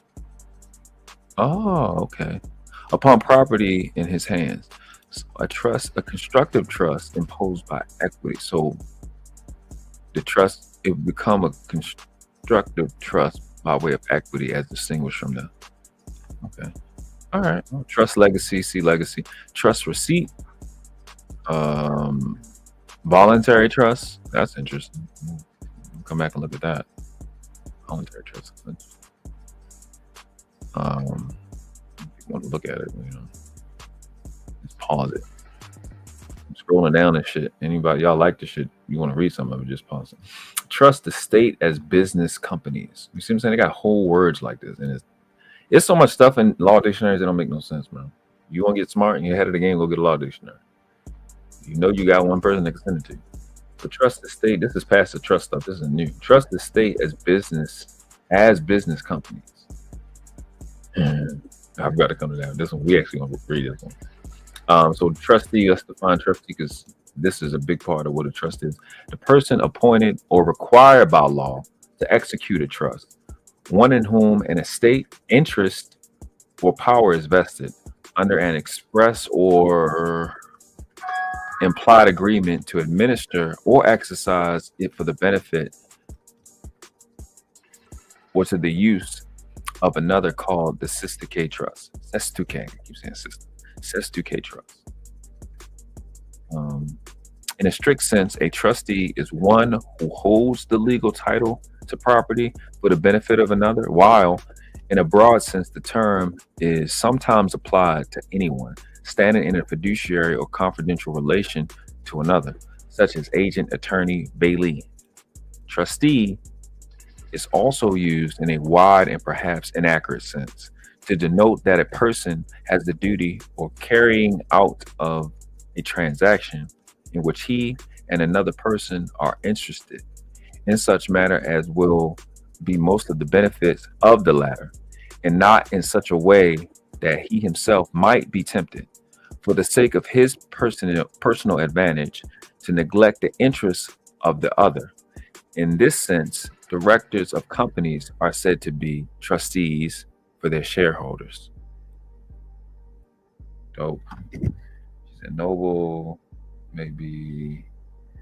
[SPEAKER 7] Oh, okay. Upon property in his hands. So a constructive trust imposed by equity. So the trust, it would become a constructive trust by way of equity as distinguished from the. Okay. All right. Well, trust legacy, see legacy. Trust receipt. Voluntary trust. That's interesting. Come back and look at that. Voluntary trust. If you want to look at it, just pause it. scrolling down and shit. Anybody, y'all like the shit? You want to read some of it? Just pause it. Trust the state as business companies. You see what I'm saying? They got whole words like this, and it's so much stuff in law dictionaries that don't make no sense, man. You want to get smart and you're ahead of the game, go get a law dictionary. You know you got one person that can send it to you. But trust the state. This is past the trust stuff. This is new. Trust the state as business companies. I've got to come to that. This one we actually gonna read this one. So trustee, let's define trustee because this is a big part of what a trust is. The person appointed or required by law to execute a trust, one in whom an estate, interest, or power is vested under an express or implied agreement to administer or exercise it for the benefit or to the use of another, called the Sister K Trust. That's 2K. I keep saying sister. Says 2K Trust. In a strict sense, a trustee is one who holds the legal title to property for the benefit of another, while in a broad sense, the term is sometimes applied to anyone standing in a fiduciary or confidential relation to another, such as agent, attorney, bailee. Trustee is also used in a wide and perhaps inaccurate sense to denote that a person has the duty or carrying out of a transaction in which he and another person are interested in such manner as will be most of the benefits of the latter, and not in such a way that he himself might be tempted, for the sake of his personal advantage, to neglect the interests of the other. In this sense, directors of companies are said to be trustees for their shareholders. Dope. She said Noble, maybe.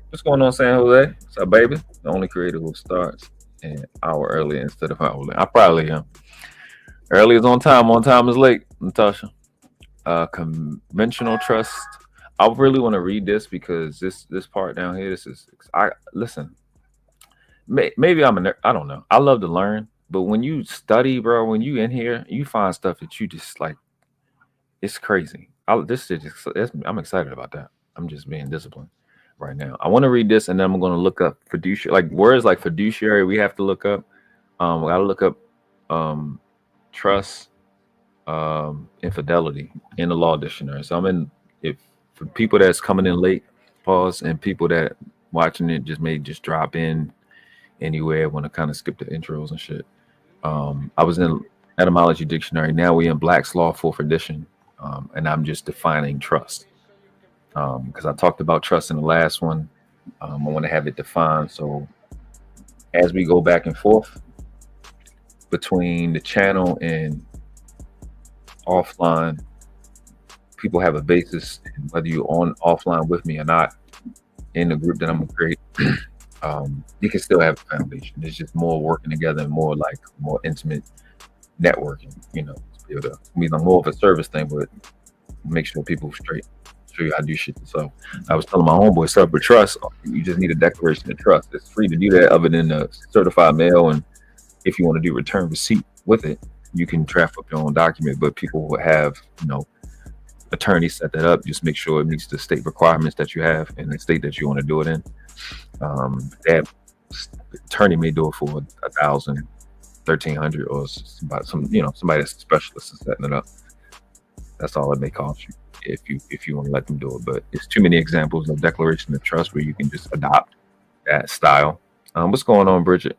[SPEAKER 7] What's going on, San Jose? What's up, baby? The only creator who starts an hour early instead of hour late. I probably am. Early is on time is late, Natasha. Conventional trust. I really want to read this because this part down here, listen. Maybe I'm a nerd. I don't know. I love to learn, but when you study, bro, when you in here, you find stuff that you just like. It's crazy. I'm excited about that. I'm just being disciplined right now. I want to read this, and then I'm going to look up fiduciary, like words like fiduciary. We have to look up. We got to look up trust, infidelity in the law dictionary. So for people that's coming in late, pause, and people that watching it may drop in anywhere, want to kind of skip the intros and shit. I was in etymology dictionary. Now we in Black's Law 4th edition, and I'm just defining trust because I talked about trust in the last one. I want to have it defined. So as we go back and forth between the channel and offline, people have a basis, and whether you're on offline with me or not in the group that I'm gonna create, you can still have a foundation. It's just more working together and more intimate networking, more of a service thing, but make sure people straight, show you how to do shit. So I was telling my homeboy, separate trust, you just need a declaration of trust. It's free to do that other than a certified mail, and if you want to do return receipt with it, you can draft up your own document, but people will have, attorneys set that up. Just make sure it meets the state requirements that you have in the state that you want to do it in. That attorney may do it for $1,000, $1,300, or somebody that's a specialist in setting it up. That's all it may cost you if you want to let them do it. But it's too many examples of declaration of trust where you can just adopt that style. What's going on, Bridget?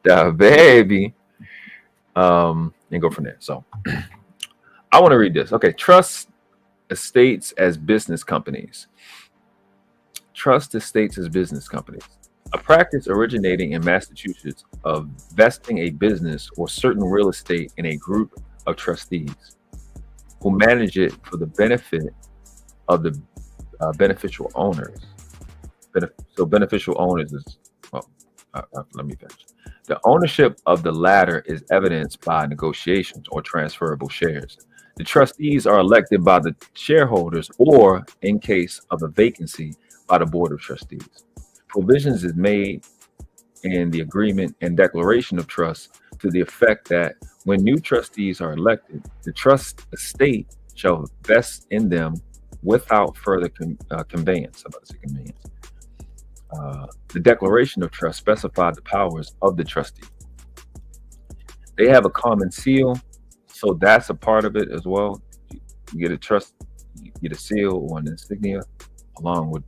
[SPEAKER 7] The baby. And go from there. So I want to read this. Okay, trust estates as business companies. Trust estates as business companies. A practice originating in Massachusetts of vesting a business or certain real estate in a group of trustees who manage it for the benefit of the beneficial owners. So beneficial owners is, let me finish. The ownership of the latter is evidenced by negotiations or transferable shares. The trustees are elected by the shareholders, or in case of a vacancy, by the board of trustees. Provisions is made in the agreement and declaration of trust to the effect that when new trustees are elected, the trust estate shall vest in them without further conveyance. I'm about to say conveyance. The declaration of trust specified the powers of the trustee. They have a common seal, so that's a part of it as well. You get a trust, you get a seal or an insignia, along with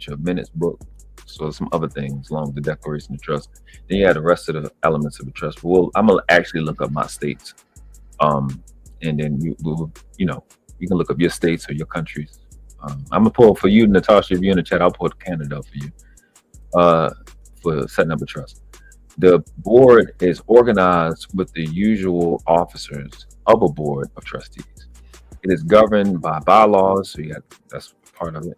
[SPEAKER 7] your minutes book. So some other things along with the declaration of trust. Then you have the rest of the elements of the trust. Well, I'm gonna actually look up my states, and then you can look up your states or your countries. I'm gonna pull for you, Natasha. If you're in the chat, I'll pull Canada up for you for setting up a trust. The board is organized with the usual officers of a board of trustees. It is governed by bylaws, so that's part of it.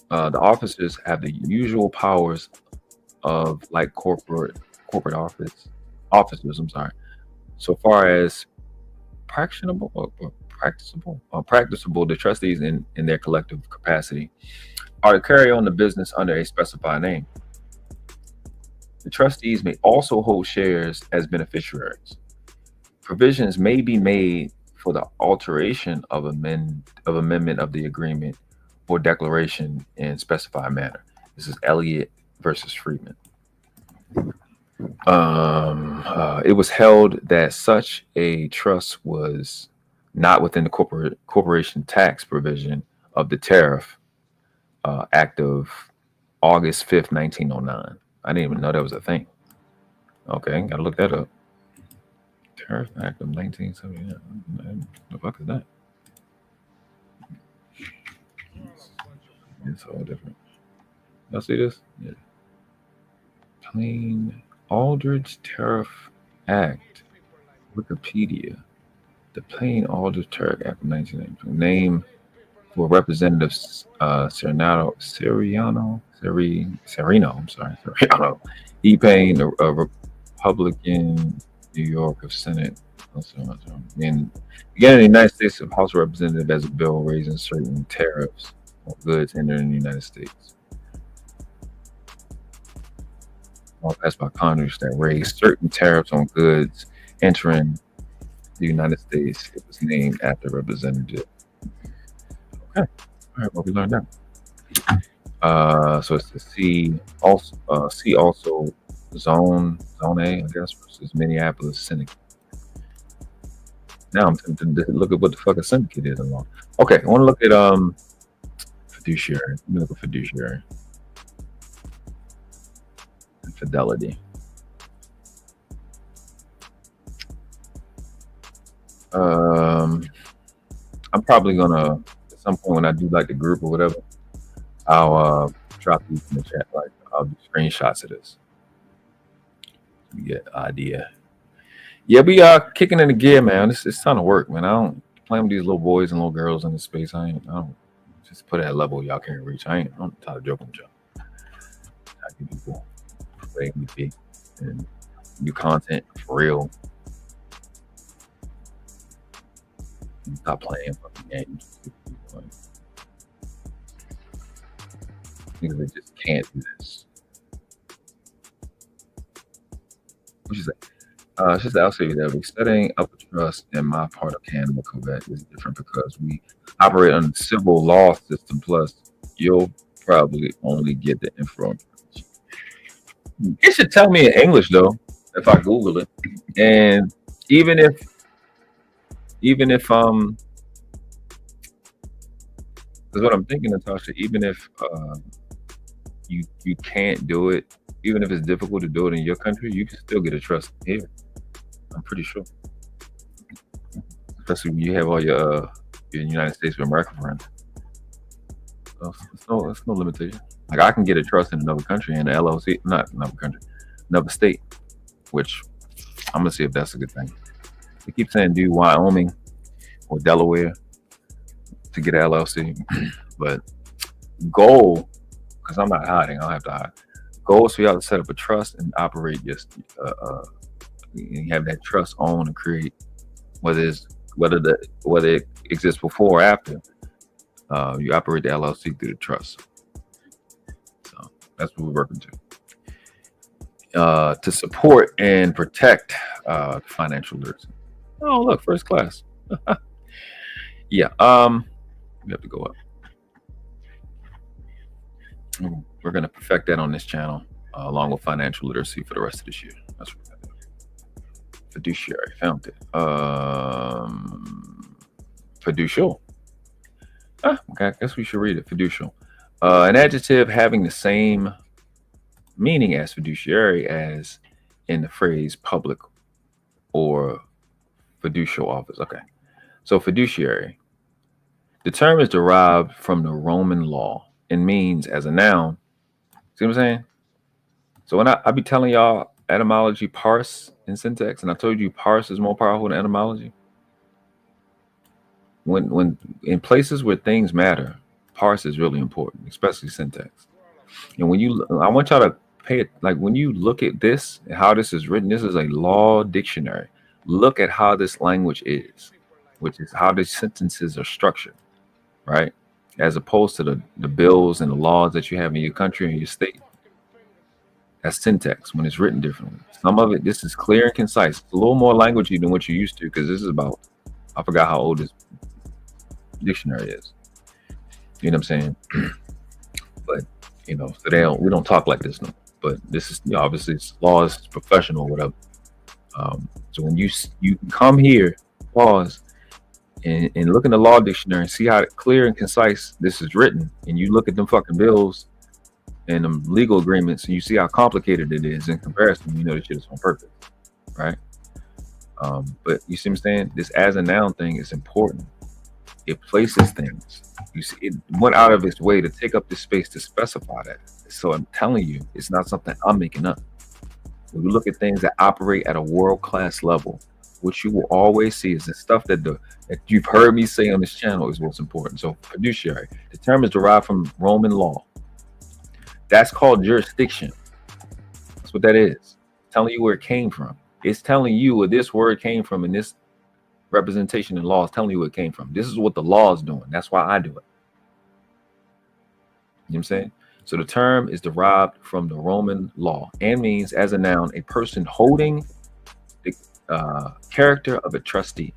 [SPEAKER 7] The officers have the usual powers of like corporate officers. I'm sorry. So far as practicable, the trustees in their collective capacity are to carry on the business under a specified name. The trustees may also hold shares as beneficiaries. Provisions may be made for the alteration of amendment of the agreement or declaration in specified manner. This is Elliott versus Freeman. It was held that such a trust was not within the corporation tax provision of the Tariff Act of August 5th, 1909. I didn't even know that was a thing. Okay, gotta look that up. Tariff Act of 1979. The fuck is that? It's all different. Y'all see this? Yeah. Plain Aldrich Tariff Act. Wikipedia. The Plain Aldrich Tariff Act of 1992. Name for Representative Serino. E. Payne, a Republican, New York of Senate. And again, in the United States of House of Representatives as a bill raising certain tariffs on goods entering the United States. All passed by Congress that raised certain tariffs on goods entering the United States. It was named after Representative. Okay. All right, well, we learned that. So it's the C also zone A, I guess, versus Minneapolis Syndicate. Now I'm tempted to look at what the fuck a syndicate is along. Okay, I want to look at fiduciary. Let me look at fiduciary. And fidelity. I'm probably gonna at some point when I do like the group or whatever, I'll drop these in the chat. Like I'll do screenshots of this. You get an idea. Yeah, we are kicking in the gear, man. It's time to work, man. I don't play with these little boys and little girls in the space. I don't just put it at a level y'all can't reach. I'm tired of joking with y'all. I give people where they be and new content for real. Stop playing fucking games. Niggas that just can't do this. What you say? It's just I'll say that setting up a trust in my part of Canada, Quebec is different because we operate on the civil law system. Plus, you'll probably only get the info. It should tell me in English though if I Google it, and even if because what I'm thinking, Natasha, even if you can't do it, even if it's difficult to do it in your country, you can still get a trust here. I'm pretty sure. Especially when you have all your United States of America friends. So it's no limitation. Like I can get a trust in another country and an LLC, not another country, another state, which I'm gonna see if that's a good thing. They keep saying do Wyoming or Delaware to get an LLC, but goal, because I'm not hiding, I don't have to hide. Goal is for y'all to set up a trust and operate just you have that trust own and create whether it exists before or after. You operate the LLC through the trust. So that's what we're working to support and protect financial literacy. Oh, look, first class. Yeah. We have to go up. We're gonna perfect that on this channel, along with financial literacy for the rest of this year. That's what we're gonna do. Fiduciary, found it. Fiducial. Okay, I guess we should read it. Fiducial. An adjective having the same meaning as fiduciary as in the phrase public or fiducial office. Okay. So fiduciary. The term is derived from the Roman law and means as a noun. See what I'm saying? So when I be telling y'all etymology, parse, and syntax, and I told you parse is more powerful than etymology. When in places where things matter, parse is really important, especially syntax. And I want y'all to pay it, like when you look at this and how this is written, this is a law dictionary. Look at how this language is, which is how the sentences are structured, right? As opposed to the bills and the laws that you have in your country and your state. That's syntax when it's written differently. Some of it, this is clear and concise. It's a little more languagey than what you're used to, because this is about, I forgot how old this dictionary is. You know what I'm saying? But so we don't talk like this no. But this is obviously it's law is professional, whatever. So when you come here, pause, and look in the law dictionary and see how clear and concise this is written, and you look at them fucking bills and them legal agreements, and you see how complicated it is in comparison, you know this shit is on purpose, right? But you see what I'm saying? This as a noun thing is important. It places things. You see, it went out of its way to take up this space to specify that. So I'm telling you, it's not something I'm making up. When you look at things that operate at a world-class level, what you will always see is the stuff that you've heard me say on this channel is what's important. So fiduciary, the term is derived from Roman law. That's called jurisdiction. That's what that is. Telling you where it came from. It's telling you where this word came from, and this representation in law is telling you where it came from. This is what the law is doing. That's why I do it. You know what I'm saying? So the term is derived from the Roman law and means as a noun, a person holding the character of a trustee.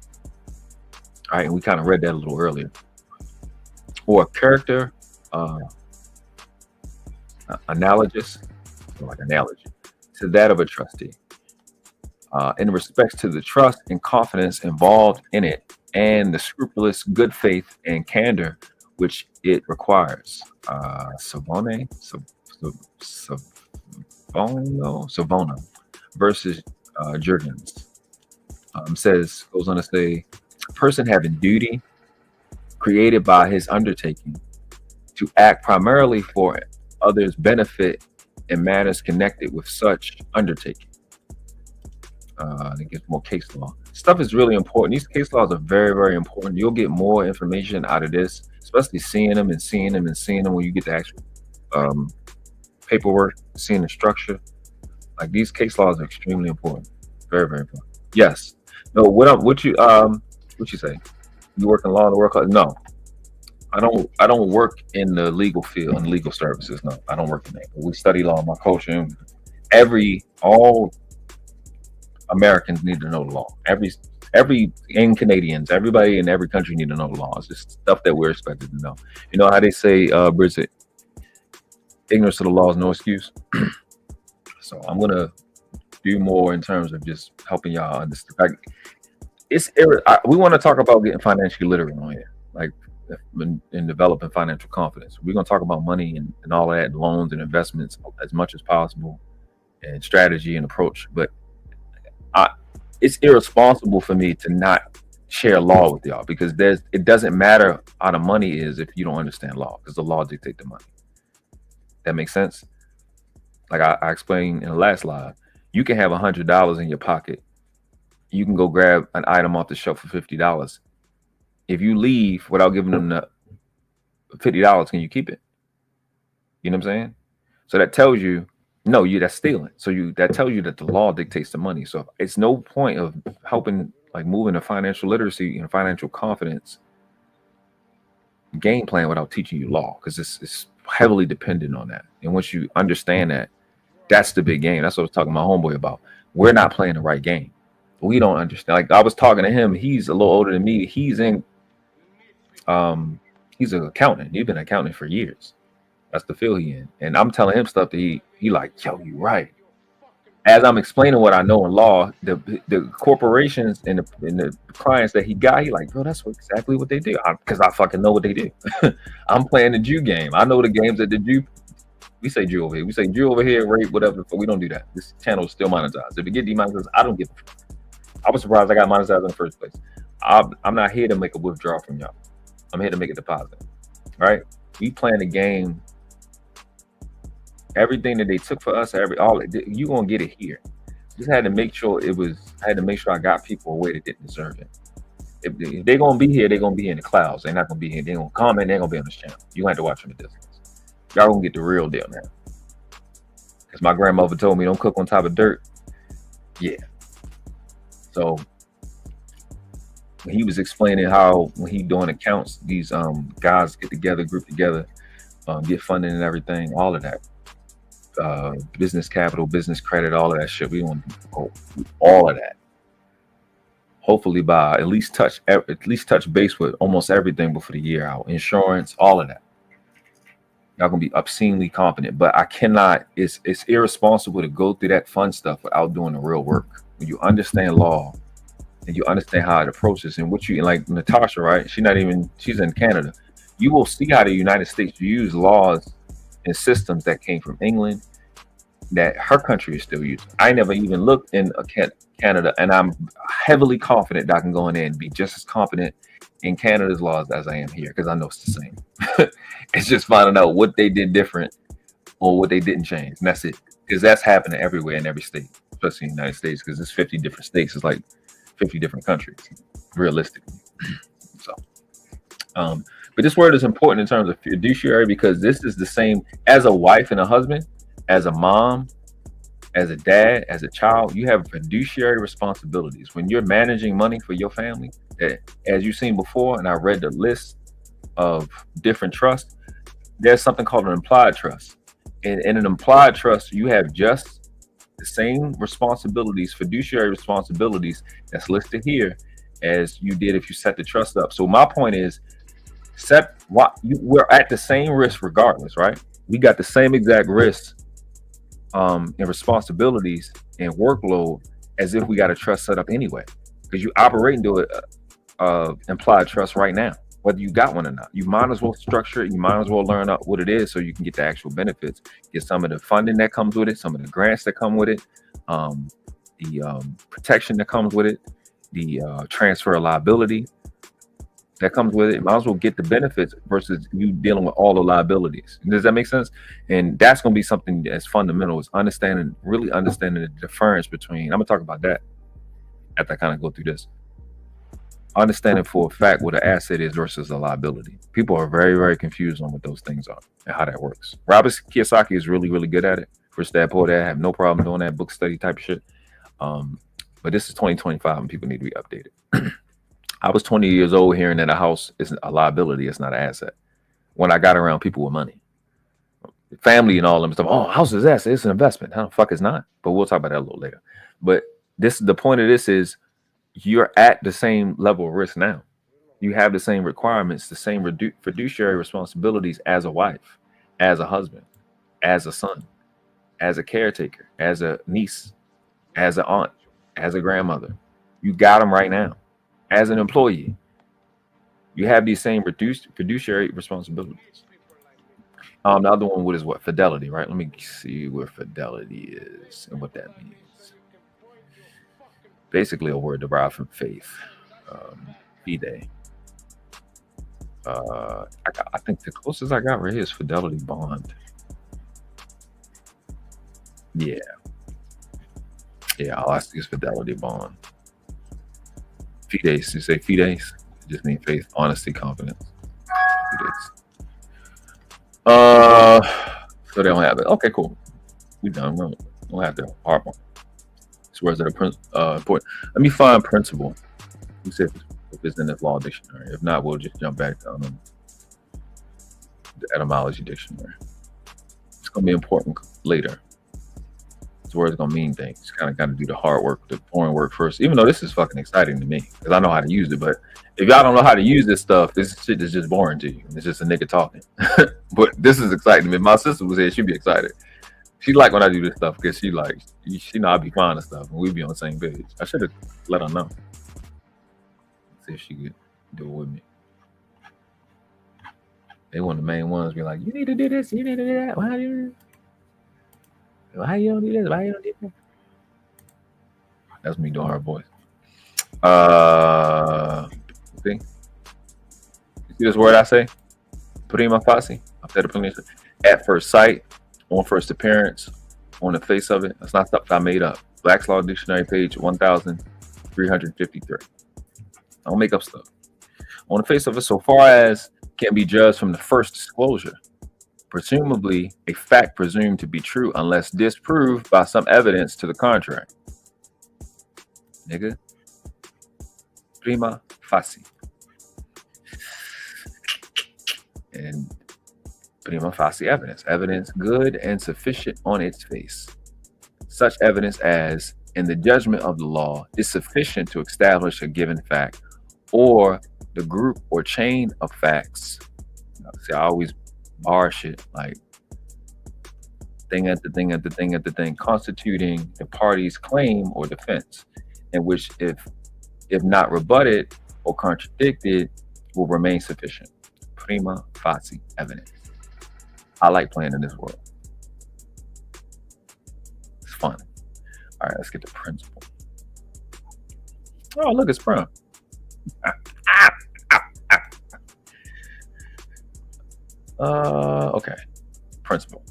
[SPEAKER 7] All right, and we kind of read that a little earlier. Or a character analogous, like analogy, to that of a trustee. In respects to the trust and confidence involved in it, and the scrupulous good faith and candor which it requires. Savona versus Jurgens goes on to say, a person having duty created by his undertaking to act primarily for others' benefit in matters connected with such undertaking. I think it's more case law. Stuff is really important. These case laws are very, very important. You'll get more information out of this, especially seeing them when you get the actual paperwork, seeing the structure. Like these case laws are extremely important. Very, very important. Yes. No, what you say? You work in law and the work? No. I don't work in the legal field and legal services. No, I don't work in that. But we study law. My culture, all Americans need to know the law. And Canadians, everybody in every country need to know the law. It's just stuff that we're expected to know. You know how they say, Bridget, ignorance of the law is no excuse. So I'm gonna do more in terms of just helping y'all understand. We want to talk about getting financially literate on here, like in developing financial confidence. We're gonna talk about money and all that, and loans and investments as much as possible, and strategy and approach. But it's irresponsible for me to not share law with y'all, because it doesn't matter how the money is if you don't understand law, because the law dictates the money. That makes sense? Like I explained in the last live, you can have $100 in your pocket. You can go grab an item off the shelf for $50. If you leave without giving them the $50, can you keep it? You know what I'm saying? So that tells you, no, that's stealing. So that tells you that the law dictates the money. So it's no point of helping, like moving to financial literacy and financial confidence game plan without teaching you law, because it's heavily dependent on that. And once you understand that, that's the big game. That's what I was talking to my homeboy about. We're not playing the right game. We don't understand. Like I was talking to him, he's a little older than me. He's in He's an accountant. He's been an accountant for years. That's the field he in. And I'm telling him stuff that he like, yo, you right. As I'm explaining what I know in law, the corporations and the clients that he got, he like, bro, that's exactly what they do. Because I fucking know what they do. I'm playing the Jew game. I know the games that the Jew. We say Jew over here. We say Jew over here, rape, whatever. But we don't do that. This channel is still monetized. If it get demonetized, I don't give a fuck. I was surprised I got monetized in the first place. I'm not here to make a withdrawal from y'all. I'm here to make a deposit. Right? We playing the game. Everything that they took for us, you gonna get it here. Just had to make sure I had to make sure I got people away that didn't deserve it. If they're gonna be here, they're gonna be in the clouds. They're not gonna be here. They're gonna comment. They're gonna be on this channel. You gonna have to watch them at distance. Y'all gonna get the real deal now. Because my grandmother told me, don't cook on top of dirt. Yeah. So when he was explaining how when he doing accounts, these guys get together, group together, get funding and everything, all of that. Business capital, business credit, all of that shit. We want to go through all of that. Hopefully by at least touch base with almost everything before the year out. Insurance, all of that. Y'all gonna be obscenely competent, but I cannot. It's irresponsible to go through that fun stuff without doing the real work. When you understand law and you understand how it approaches and what you like Natasha, right? She's in Canada. You will see how the United States use laws and systems that came from England that her country is still using. I never even looked in Canada, and I'm heavily confident that I can go in there and be just as competent in Canada's laws as I am here because I know it's the same. It's just finding out what they did different or what they didn't change, and that's it. Because that's happening everywhere in every state, especially in the United States, because there's 50 different states. It's like 50 different countries, realistically. So, but this word is important in terms of fiduciary because this is the same as a wife and a husband, as a mom, as a dad, as a child. You have fiduciary responsibilities when you're managing money for your family. As you've seen before, and I read the list of different trusts, there's something called an implied trust. And in an implied trust, you have just the same responsibilities, fiduciary responsibilities that's listed here as you did if you set the trust up. So my point is, we're at the same risk regardless, right? We got the same exact risks and responsibilities and workload as if we got a trust set up anyway, because you operate into a implied trust right now, whether you got one or not. You might as well structure it. You might as well learn out what it is so you can get the actual benefits, get some of the funding that comes with it, some of the grants that come with it, the protection that comes with it, the transfer of liability that comes with it. You might as well get the benefits versus you dealing with all the liabilities. Does that make sense? And that's going to be something that's fundamental, is really understanding the difference between, I'm going to talk about that after I kind of go through this. Understanding for a fact what an asset is versus a liability. People are very, very confused on what those things are and how that works. Robert Kiyosaki is really, really good at it. For Dad Poor Dad, I have no problem doing that book study type of shit. But this is 2025 and people need to be updated. I was 20 years old hearing that a house isn't a liability, it's not an asset. When I got around people with money, family and all them stuff, oh, house is an asset, it's an investment. How the fuck is not? But we'll talk about that a little later. But the point of this is you're at the same level of risk now. You have the same requirements, the same fiduciary responsibilities as a wife, as a husband, as a son, as a caretaker, as a niece, as an aunt, as a grandmother. You got them right now. As an employee, you have these same fiduciary responsibilities. The other one is what? Fidelity, right? Let me see where fidelity is and what that means. Basically a word derived from faith. Fide. I think the closest I got right here is fidelity bond. Yeah, I'll ask this fidelity bond. Fides, you say fides? It just means faith, honesty, confidence. Fides. So they don't have it. Okay, cool. We done. We don't have to harp on. These words that are important. Let me find principle. You said if it's in this law dictionary. If not, we'll just jump back to the etymology dictionary. It's gonna be important later. This word's gonna mean things. You kind of got to do the hard work, the foreign work first. Even though this is fucking exciting to me because I know how to use it. But if y'all don't know how to use this stuff, this shit is just boring to you. It's just a nigga talking. But this is exciting to me. My sister was here; she'd be excited. She like when I do this stuff because she know I be finding stuff and we be on the same page. I should have let her know. See if she could do it with me. They one of the main ones be like, you need to do this, you need to do that. Why do you do this? Why you don't do this? Why you don't do that? That's me doing her voice. See? You see this word I say? Prima facie. At first sight, on first appearance, on the face of it. That's not stuff I made up. Black's Law Dictionary, page 1353. I don't make up stuff. On the face of it, so far as can be judged from the first disclosure, presumably a fact presumed to be true unless disproved by some evidence to the contrary. Nigga. Prima facie. And prima facie evidence. Evidence good and sufficient on its face. Such evidence as, in the judgment of the law, is sufficient to establish a given fact or the group or chain of facts. See, I always bar shit like thing at the thing at the thing at the thing, constituting the party's claim or defense, in which if not rebutted or contradicted, will remain sufficient. Prima facie evidence. I like playing in this world. It's fun. All right, let's get the principle. Oh, look, it's prom. Okay. Principle.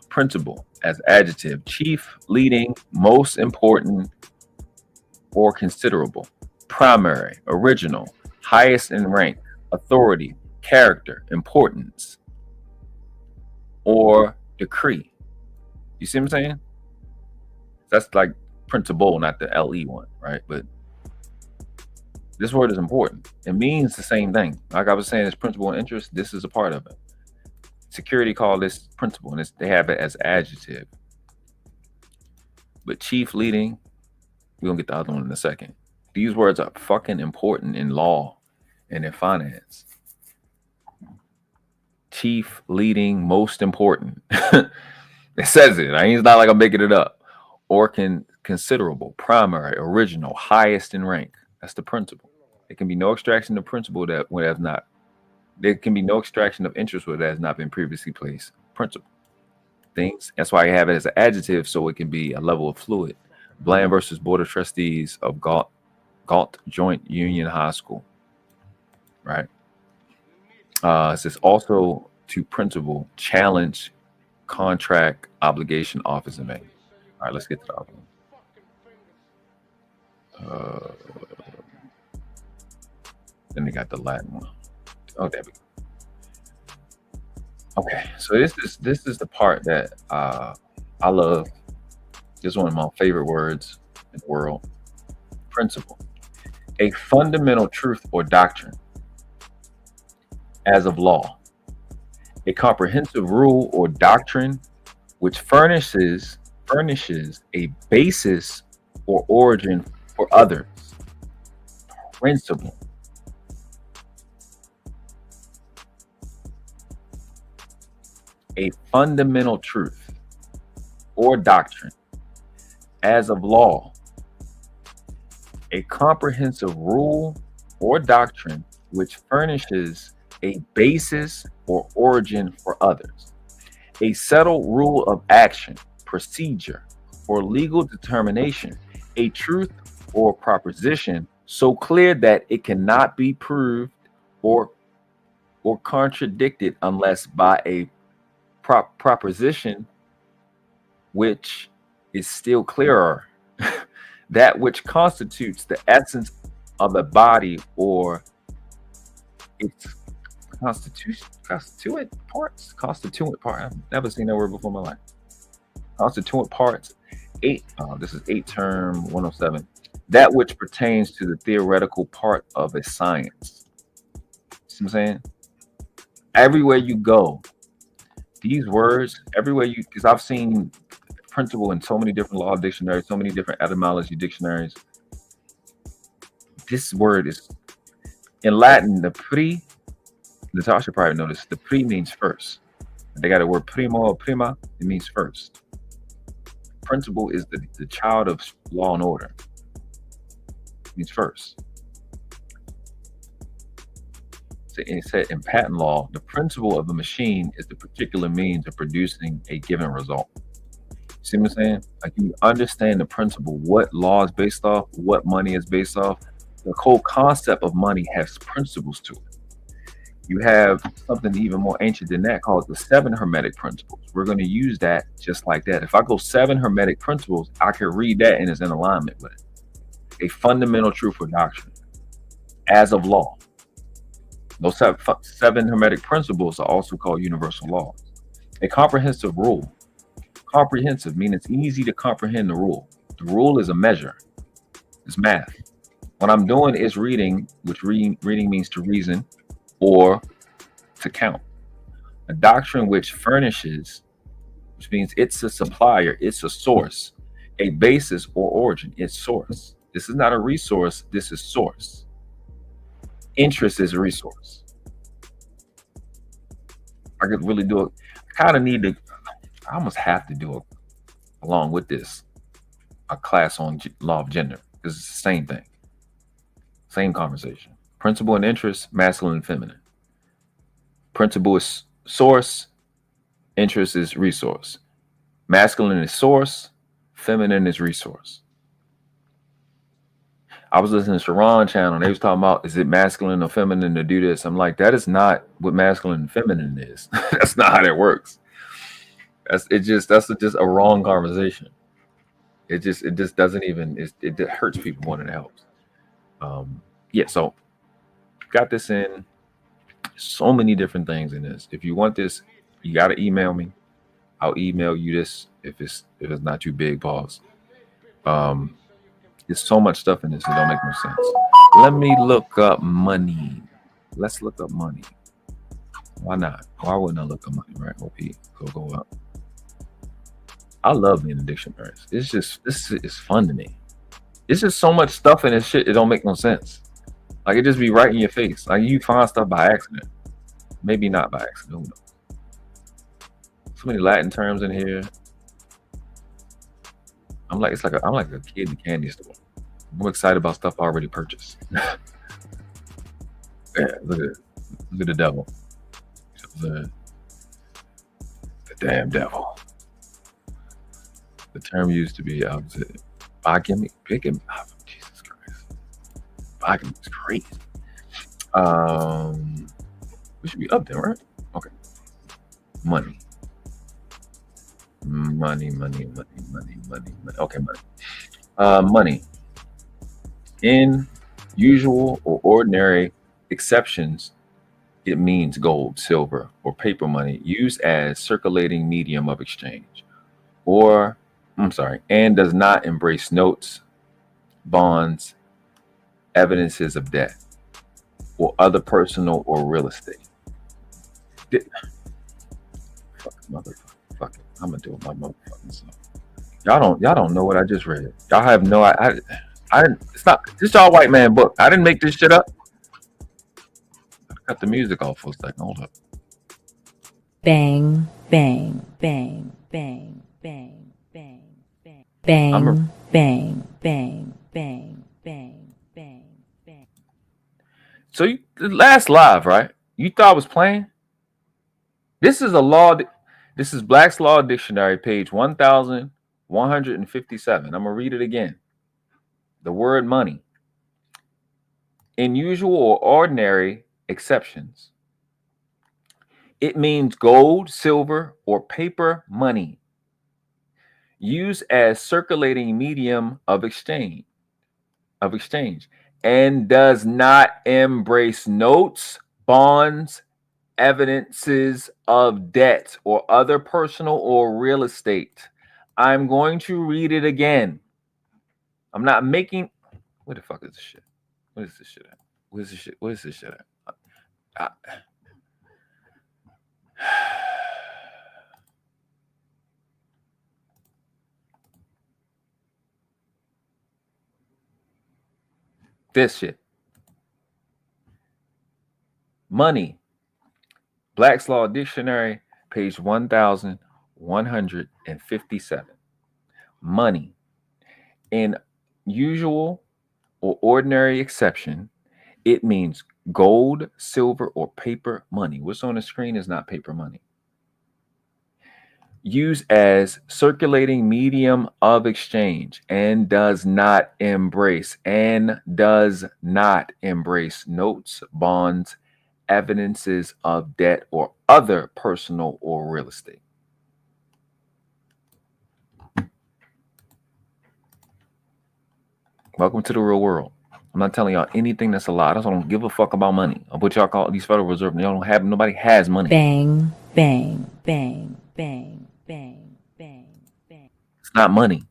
[SPEAKER 7] Principle as adjective: chief, leading, most important, or considerable, primary, original, highest in rank, authority, character, importance, or decree. You see what I'm saying? That's like principle, not the LE one, right? But this word is important. It means the same thing. Like I was saying, it's principle and interest. This is a part of it. Security call this principle, and they have it as adjective. But chief, leading, we're going to get the other one in a second. These words are fucking important in law and in finance. Chief, leading, most important. It says it. It's not like I'm making it up. Or considerable, primary, original, highest in rank. That's the principle. There can be no extraction of principle where that's not. There can be no extraction of interest where that has not been previously placed. Principle. Things. That's why I have it as an adjective, so it can be a level of fluid. Bland versus Board of Trustees of Galt Joint Union High School. Right. It says also to principle, challenge, contract, obligation, office, and main. All right, let's get to the other one. Then they got the Latin one. Oh, there we go. Okay, so this is the part that I love. This is one of my favorite words in the world. Principle. A fundamental truth or doctrine as of law. A comprehensive rule or doctrine which furnishes a basis or origin for others. Principle. A fundamental truth or doctrine as of law. A comprehensive rule or doctrine which furnishes a basis or origin for others. A settled rule of action, procedure, or legal determination. A truth or proposition so clear that it cannot be proved or contradicted unless by a proposition which is still clearer. That which constitutes the essence of a body or its constituent parts. I've never seen that word before in my life. Constituent parts. This is 8 term 107. That which pertains to the theoretical part of a science. See what I'm saying? Everywhere you go, These words, everywhere you, because I've seen principle in so many different law dictionaries, so many different etymology dictionaries. This word is in Latin, the pri, Natasha probably noticed, the pri means first. They got a word primo or prima, it means first. Principle is the child of law and order. It means first. So it said in patent law, the principle of the machine is the particular means of producing a given result. See what I'm saying? Like, you understand the principle, what law is based off, what money is based off. The whole concept of money has principles to it. You have something even more ancient than that called the 7 Hermetic Principles. We're going to use that just like that. If I go 7 Hermetic Principles, I can read that and it's in alignment with it. A fundamental truth or doctrine as of law. Those 7 Hermetic Principles are also called universal laws. A comprehensive rule. Comprehensive means it's easy to comprehend the rule. The rule is a measure. It's math. What I'm doing is reading, which reading means to reason or to count. A doctrine which furnishes, which means it's a supplier, it's a source, a basis or origin, it's source. This is not a resource, this is source. Interest is a resource. I could really do it. I kind of need to, I almost have to do it along with this, a class on law of gender, because it's the same thing. Same conversation. Principle and interest, masculine and feminine. Principle is source, interest is resource. Masculine is source, feminine is resource. I was listening to Sharon channel and they was talking about, is it masculine or feminine to do this? I'm like, that is not what masculine and feminine is. That's not how that works. That's just a wrong conversation. It just doesn't even, it hurts people more than it helps. Yeah, so got this in. So many different things in this. If you want this, you got to email me. I'll email you this if it's not too big, pause. There's so much stuff in this, it don't make no sense. Let me look up money. Let's look up money. Why not? Why wouldn't I look up money, right? OP, go up. I love being in dictionaries. This is fun to me. It's just so much stuff in this shit, it don't make no sense. Like, it just be right in your face. Like, you find stuff by accident. Maybe not by accident. Who knows? So many Latin terms in here. I'm like a kid in the candy store. I'm excited about stuff I already purchased. Yeah, look at the devil. The damn devil. The term used to be opposite. Bigamy. Oh, Jesus Christ. Bigamy is crazy. We should be up there, right? Okay. Money. Okay, money. Money. In usual or ordinary exceptions, it means gold, silver, or paper money used as circulating medium of exchange. And does not embrace notes, bonds, evidences of debt, or other personal or real estate. Fuck it. I'm gonna do it my motherfucking self. Y'all don't know what I just read. Y'all have no it's not this y'all white man book. I didn't make this shit up. Cut the music off for a second. Hold up.
[SPEAKER 8] Bang, bang, bang, bang, bang, bang, bang, bang, bang, bang, bang, bang, bang, bang.
[SPEAKER 7] So the last live, right? You thought I was playing? This is this is Black's Law Dictionary, page 1157. I'm gonna read it again. The word money. In usual or ordinary exceptions, it means gold, silver, or paper money used as circulating medium of exchange, and does not embrace notes, bonds, evidences of debt, or other personal or real estate. I'm going to read it again. I'm not making. Where the fuck is this shit? What is this shit at? What is this shit at? This shit. Money. Black's Law Dictionary, page 1157. Money. In usual or ordinary exception, it means gold, silver, or paper money. What's on the screen is not paper money. Used as circulating medium of exchange and does not embrace notes, bonds, evidences of debt, or other personal or real estate. Welcome to the real world. I'm not telling y'all anything that's a lie. I don't give a fuck about money. What y'all call these Federal Reserve. Y'all don't have, nobody has money.
[SPEAKER 8] Bang, bang, bang, bang, bang, bang, bang.
[SPEAKER 7] It's not money.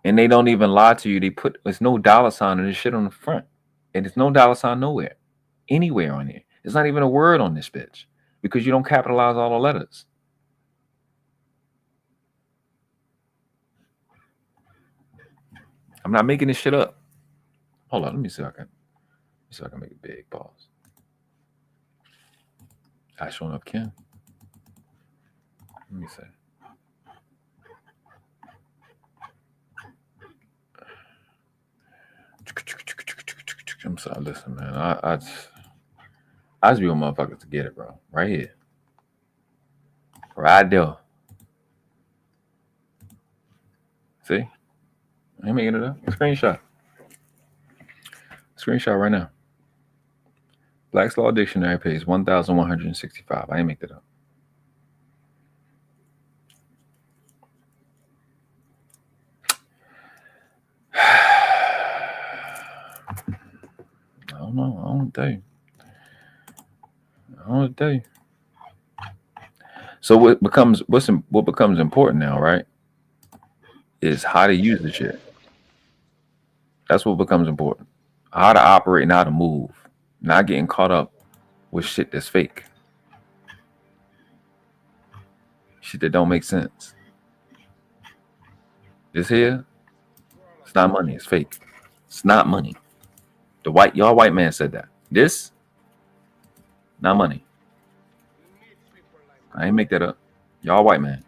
[SPEAKER 7] And they don't even lie to you. There's no dollar sign and this shit on the front. And there's no dollar sign nowhere. Anywhere on here. There's not even a word on this bitch. Because you don't capitalize all the letters. I'm not making this shit up. Hold on, let me see if I can make it big. Pause. I showing up, Ken. Let me see. I'm sorry, listen, man. I just be with motherfuckers to get it, bro. Right here. Right there. See? I ain't making it up. Screenshot. Screenshot right now. Black's Law Dictionary, page 1165. I ain't make that up. I don't know. I don't tell you. So what becomes important now, right? Is how to use the shit. That's what becomes important. How to operate and how to move. Not getting caught up with shit that's fake. Shit that don't make sense. This here, it's not money, it's fake. It's not money. Y'all white man said that. This, not money. I ain't make that up. Y'all white man.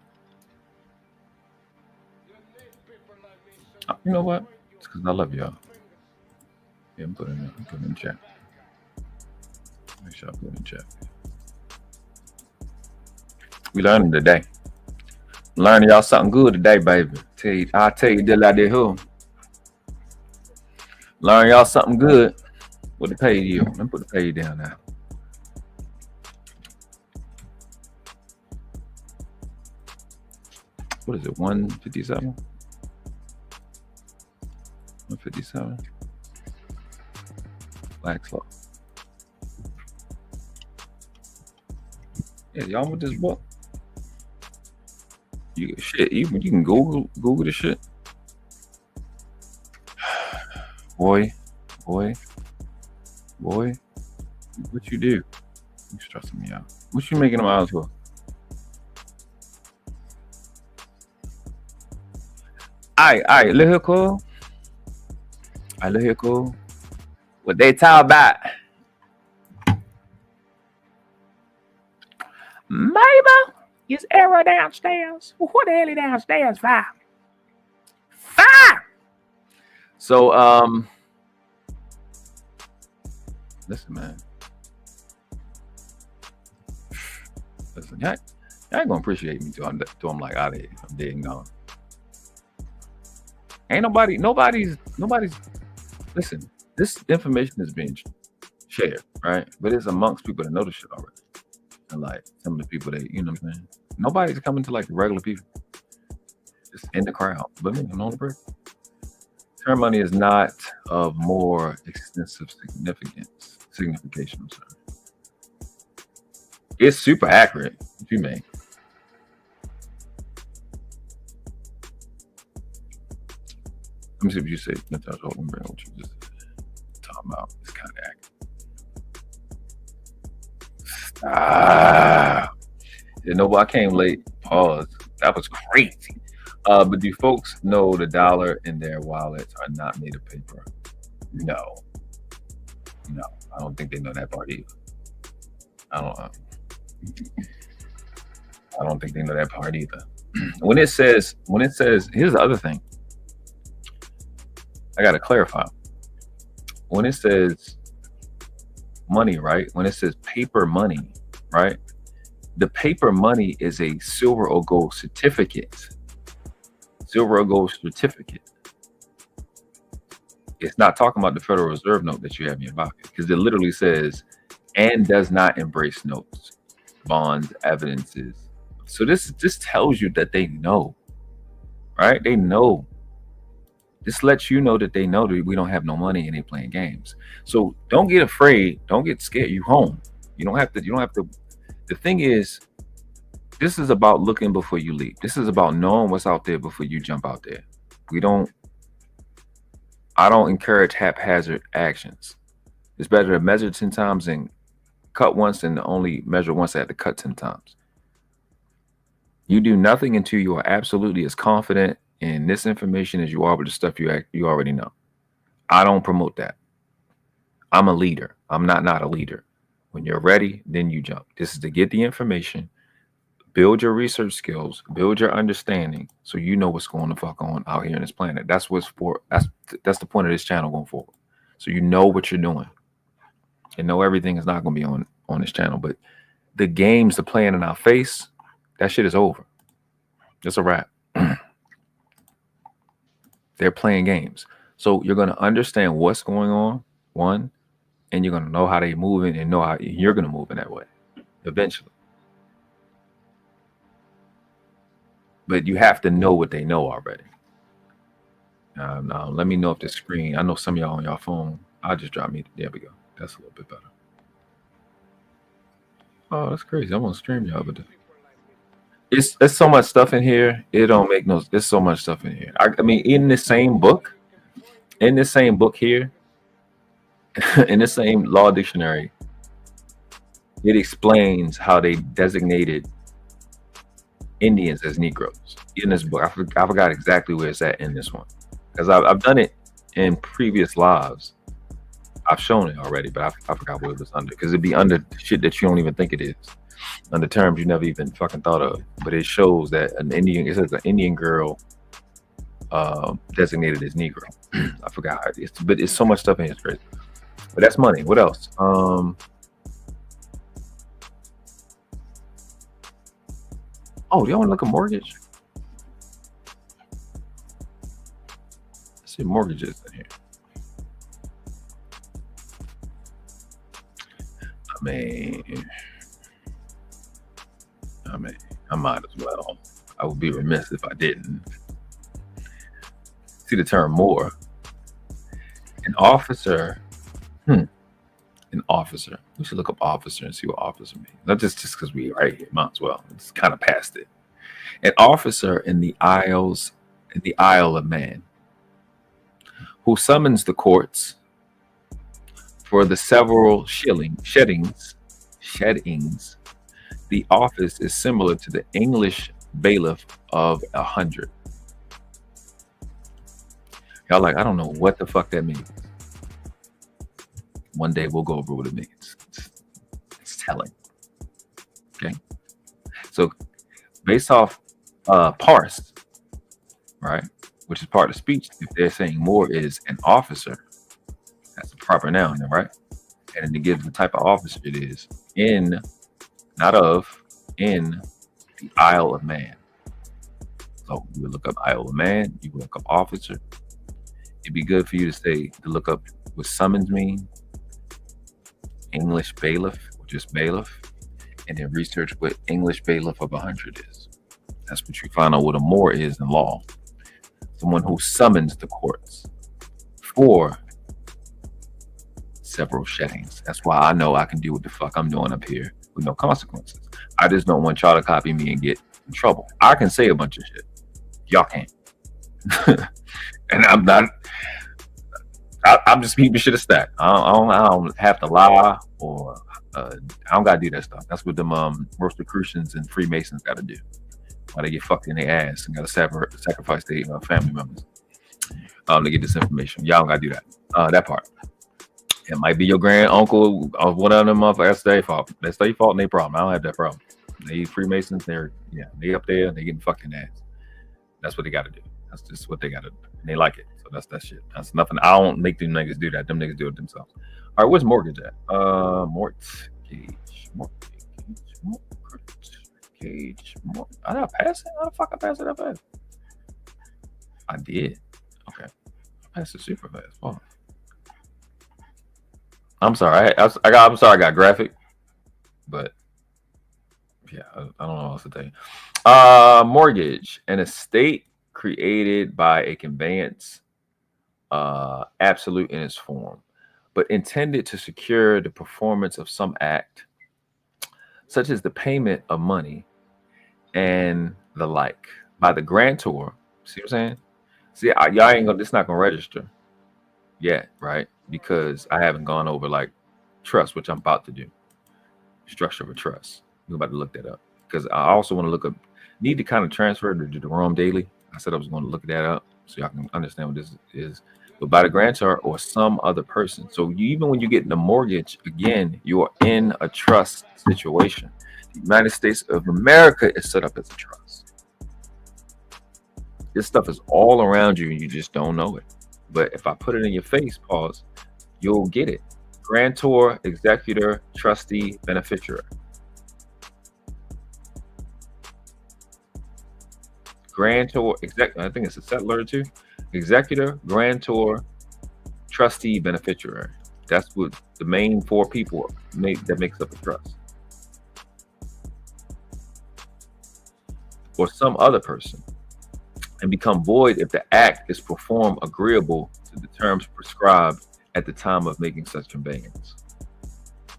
[SPEAKER 7] You know what? It's because I love y'all. Yeah, I'm putting it in chat. Make sure I put it in chat. We learning today. Learning y'all something good today, baby. I'll tell you that I did who. Learn y'all something good. What the page you? Let me put the page down now. What is it? 157? 157. Black's Law. Yeah, y'all with this book. You can Google this shit. Boy, what you do? You stressing me out. What you making them out for? Alright, look here, cool. Look here, cool. What they talk about? Mabel, is Arrow downstairs? What the hell is downstairs for? Fire! So, listen, man. Listen, y'all ain't gonna appreciate me till I'm like out of here. I'm dead and gone. Ain't nobody's. Listen, this information is being shared, right? But it's amongst people that know the shit already. And like some of the people that, you know what I'm saying? Nobody's coming to like the regular people. Just in the crowd. But me, I'm on the break. Term money is not of more extensive signification. I'm sorry. It's super accurate, if you may. Let me see what you say. Natasha, hold on, what you just talking about. It's kind of accurate. You know, I came late. Pause. That was crazy. But do folks know the dollar in their wallets are not made of paper? No, I don't think they know that part either. I don't think they know that part either. When it says, here's the other thing. I gotta clarify. When it says money, right? When it says paper money, right? The paper money is a silver or gold certificate. Silver or gold certificate. It's not talking about the Federal Reserve note that you have in your pocket, because it literally says, and does not embrace notes, bonds, evidences. So this tells you that they know, right? They know. This lets you know that they know that we don't have no money and they playing games. So don't get afraid. Don't get scared. You home. You don't have to. The thing is, this is about looking before you leap. This is about knowing what's out there before you jump out there. I don't encourage haphazard actions. It's better to measure 10 times and cut once than to only measure once and have to cut 10 times. You do nothing until you are absolutely as confident in this information as you are with the stuff you already know. I don't promote that. I'm a leader. I'm not a leader. When you're ready, then you jump. This is to get the information, build your research skills, build your understanding, so you know what's going to fuck on out here in this planet. That's what's for. That's the point of this channel going forward. So you know what you're doing, and know everything is not going to be on this channel. But the games they're playing in our face, that shit is over. It's a wrap. They're playing games. So you're going to understand what's going on, one, and you're going to know how they're moving and know how you're going to move in that way eventually. But you have to know what they know already. Now, let me know if the screen, I know some of y'all on your phone, I'll just drop me. There we go. That's a little bit better. Oh, that's crazy. I'm on stream y'all, but it's so much stuff in here. It don't make no. There's so much stuff in here. I mean, in this same book here, in the same law dictionary, it explains how they designated Indians as Negroes. In this book, I forgot exactly where it's at in this one, because I've done it in previous lives. I've shown it already, but I forgot what it was under, because it'd be under shit that you don't even think it is, under terms you never even fucking thought of. But it shows that it says an Indian girl designated as Negro. I forgot how it is, but it's so much stuff in here, it's crazy. But that's money. What else? Oh, do y'all want to look at mortgage? Let's see mortgages in here. I mean, I might as well. I would be remiss if I didn't. See the term more. An officer. An officer. We should look up officer and see what officer means. Not just because we right here. Might as well. It's kind of past it. An officer in the Isle of Man, who summons the courts for the several sheddings. The office is similar to the English bailiff of 100. Y'all like, I don't know what the fuck that means. One day we'll go over what it means. It's telling. Okay. So based off parse, right, which is part of speech, if they're saying more is an officer, that's the proper noun, right? And then it gives the type of officer it is in, not of, in the Isle of Man. So you would look up Isle of Man, you would look up officer. It'd be good for you to look up what summons mean, English bailiff, or just bailiff, and then research what English bailiff of 100 is. That's what you find out what a more is in law. Someone who summons the courts for several sheddings. That's why I know I can do what the fuck I'm doing up here with no consequences. I just don't want y'all to copy me and get in trouble. I can say a bunch of shit. Y'all can't. And I'm just keeping shit a stack. I don't have to lie, or I don't gotta do that stuff. That's what them Rosicrucians and Freemasons gotta do. Why they get fucked in their ass and gotta sacrifice their family members. to get this information. Y'all don't gotta do that. That part. It might be your grand uncle or one of them motherfuckers. That's their fault. That's their fault and their problem. I don't have that problem. They Freemasons. They up there. They getting fucking ass. That's what they got to do. That's just what they got to do. And they like it. So that's that shit. That's nothing. I don't make them niggas do that. Them niggas do it themselves. All right, where's mortgage at? Mortgage. I did I pass it? How the fuck I passed it that fast? I did. Okay. I passed it super fast. Oh. I'm sorry. I'm sorry I got graphic. But yeah, I don't know what else to tell you. Mortgage, an estate created by a conveyance, absolute in its form, but intended to secure the performance of some act, such as the payment of money and the like, by the grantor. See what I'm saying? See, y'all ain't gonna. This not gonna register yet, right? Because I haven't gone over like trust, which I'm about to do. Structure of a trust. We're about to look that up because I also want to look up. Need to kind of transfer to Jerome Daily. I said I was going to look that up so y'all can understand what this is. But by the grantor or some other person. So even when you get in a mortgage, again, you are in a trust situation. The United States of America is set up as a trust. This stuff is all around you and you just don't know it. But if I put it in your face, pause, you'll get it. Grantor, executor, trustee, beneficiary. Grantor, I think it's a settler too. Executor, grantor, trustee, beneficiary. That's what the main four people that makes up a trust. Or some other person, and become void if the act is performed agreeable to the terms prescribed at the time of making such conveyance.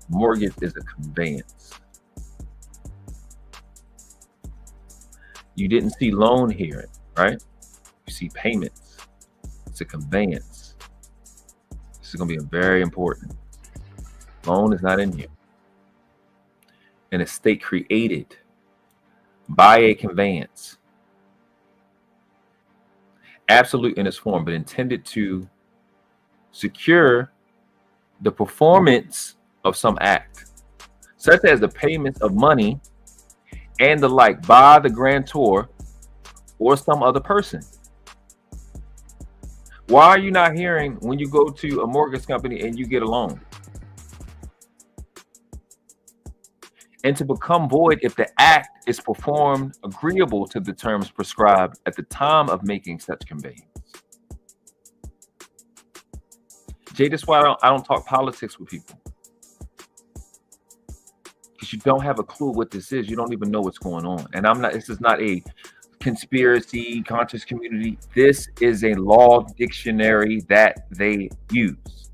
[SPEAKER 7] Mortgage is a conveyance. You didn't see loan here, right? You see payments. It's a conveyance. This is going to be very important. Loan is not in here. An estate created by a conveyance. Absolute in its form, but intended to secure the performance of some act, such as the payment of money and the like by the grantor or some other person. Why are you not hearing when you go to a mortgage company and you get a loan? And to become void if the act is performed agreeable to the terms prescribed at the time of making such conveyance. Jay, that's why I don't talk politics with people. Because you don't have a clue what this is. You don't even know what's going on. And this is not a conspiracy conscious community. This is a law dictionary that they use.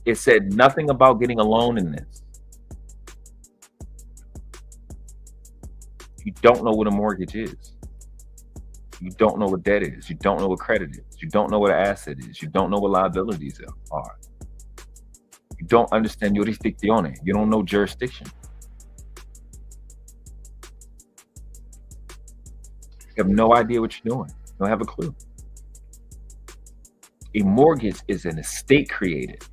[SPEAKER 7] It said nothing about getting a loan in this. You don't know what a mortgage is. You don't know what debt is. You don't know what credit is. You don't know what an asset is. You don't know what liabilities are. You don't understand jurisdicción. You don't know jurisdiction. You have no idea what you're doing. You don't have a clue. A mortgage is an estate created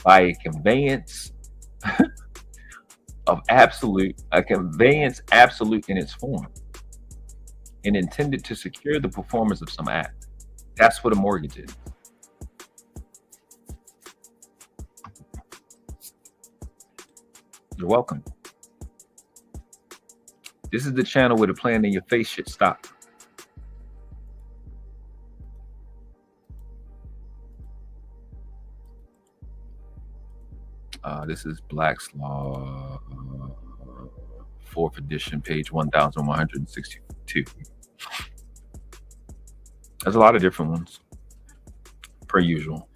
[SPEAKER 7] by a conveyance of a conveyance absolute in its form and intended to secure the performance of some act. That's what a mortgage is. You're welcome. This is the channel where the playing in your face shit stop. This is Black's Law, 4th edition, page 1162. There's a lot of different ones, per usual.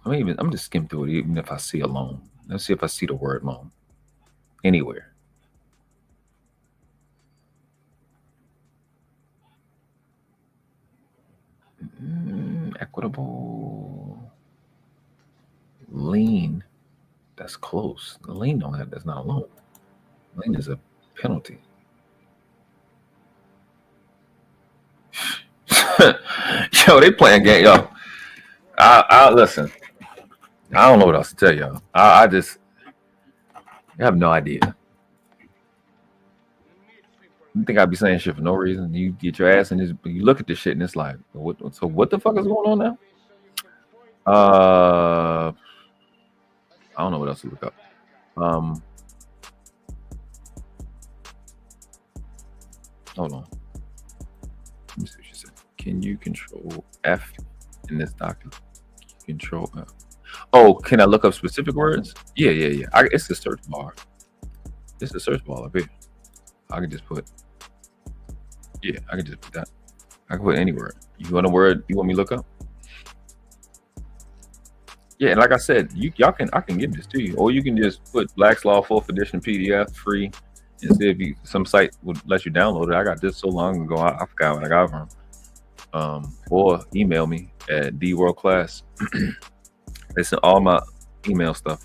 [SPEAKER 7] I'm just skim through it, even if I see a loan. Let's see if I see the word loan anywhere. Equitable lien. That's close. The lien don't have. That's not a loan. Lien is a penalty. Yo, they playing game. Yo, I listen. I don't know what else to tell y'all. I just have no idea. You think I'd be saying shit for no reason? You get your ass and you look at this shit and it's like, so what the fuck is going on now? I don't know what else to look up. Hold on. Let me see what she said. Can you control F in this document? Control F. Oh, can I look up specific words? Yeah. It's the search bar. It's the search bar up here. I can just put. Yeah, I can just put that. I can put any word. You want a word you want me to look up? Yeah, and like I said, I can give this to you, or you can just put Black's Law 4th edition PDF free, and see if some site would let you download it. I got this so long ago, I forgot what I got from. Or email me at theeworldclass. Listen, all my email stuff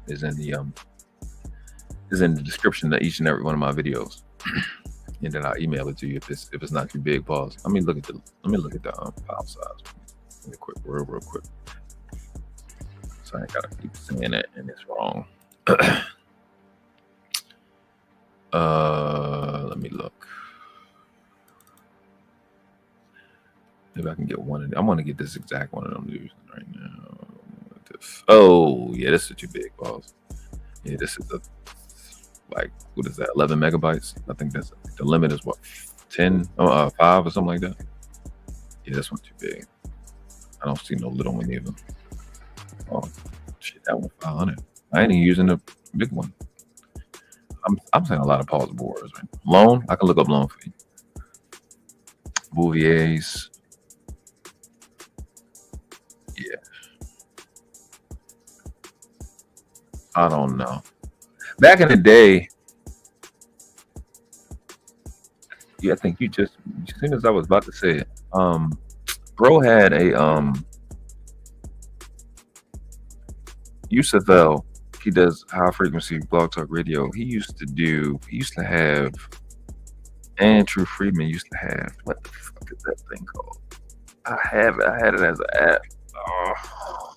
[SPEAKER 7] is in the description of each and every one of my videos, and then I'll email it to you if it's not too big. Pause. Let me look at the file size real quick. So I ain't gotta keep saying it and it's wrong. Let me look. Maybe I can get one of them. I'm gonna get this exact one of them using right now. Oh yeah, this is too big, pause. Yeah, this is what is that? 11 megabytes. I think that's the limit is what 5 or something like that. Yeah, this one's too big. I don't see no little one either. Oh shit, that one 500. I ain't even using the big one. I'm saying a lot of pausable words, right? Loan, I can look up loan for you. Bouvier's. Yeah. I don't know. Back in the day, yeah, I think you just as soon as I was about to say it, bro had a Yusuf L. He does high frequency blog talk radio. He used to have, and True Friedman used to have, what the fuck is that thing called? I had it as an app. Oh.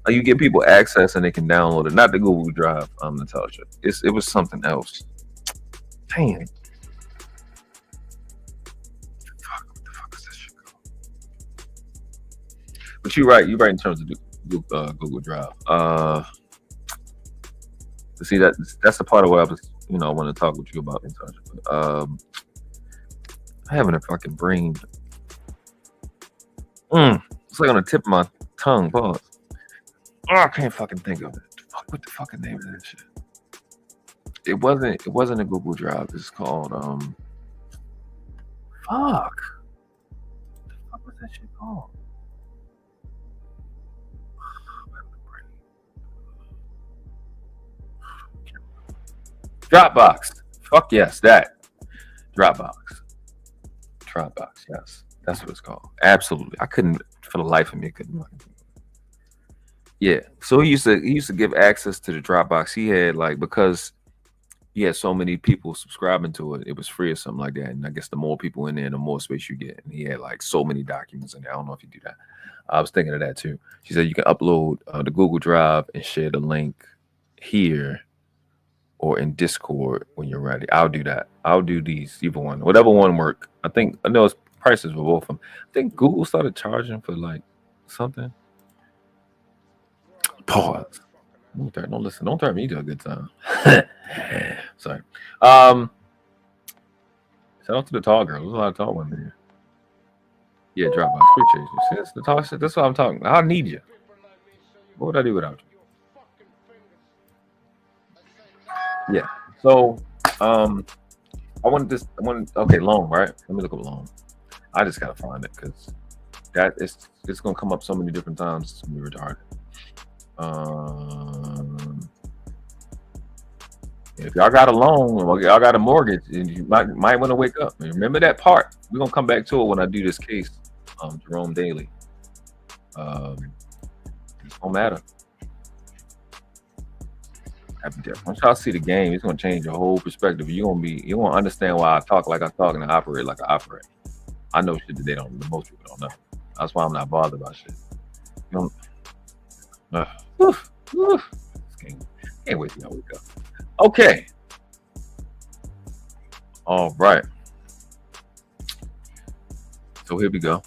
[SPEAKER 7] Like you get people access and they can download it. Not the Google Drive, Natasha. It was something else. Dang. What the fuck is this shit called? But you're right in terms of Google Drive. See that's the part of what I was, I want to talk with you about, Natasha. But, having a fucking brain. It's like on the tip of my tongue. Pause. Oh, I can't fucking think of it. What the fucking name of that shit? It wasn't a Google Drive. It's called fuck. What the fuck was that shit called? Dropbox. Fuck yes, that. Dropbox, yes. That's what it's called. Absolutely. I couldn't, for the life of me, Yeah. So he used to give access to the Dropbox. He had because he had so many people subscribing to it, it was free or something like that. And I guess the more people in there, the more space you get. And he had so many documents in there. I don't know if you do that. I was thinking of that too. She said you can upload the Google Drive and share the link here or in Discord when you're ready. I'll do that. I'll do these, either one, whatever one work. I know it's prices for both of them. I think Google started charging for something. Pause. Don't listen. Don't turn me to a good time. Sorry. Shout out to the tall girl. There's a lot of tall women here. Yeah, Dropbox. Appreciate you. See, that's the tall shit. That's what I'm talking about. I need you. What would I do without you? Yeah. So, okay, loan, right? Let me look up loan. I just gotta find it because it's gonna come up so many different times. It's gonna be retarded. If y'all got a loan or y'all got a mortgage, and you might want to wake up. Remember that part. We're gonna come back to it when I do this case, Jerome Daly. It don't matter. Once y'all see the game, it's gonna change your whole perspective. You're gonna understand why I talk like I talk and I operate like I operate. I know shit that they don't. Most people don't know. That's why I'm not bothered about shit. You don't. Can't wait till y'all wake up. Okay. All right. So here we go.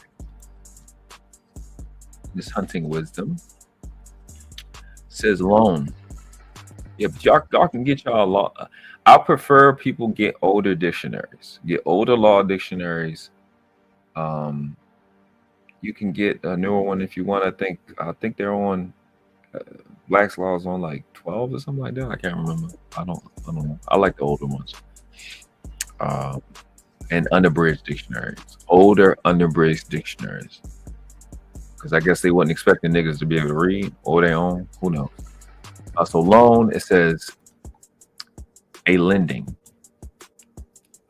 [SPEAKER 7] This hunting wisdom says loan. Yeah, but y'all can get y'all law. I prefer people get older dictionaries. Get older law dictionaries. You can get a newer one if you want. I think they're on Black's Law's on like 12 or something like that. I can't remember. I don't know. I like the older ones. And unabridged dictionaries. Older unabridged dictionaries. Because I guess they wasn't expecting niggas to be able to read or their own. Who knows? So loan, it says a lending.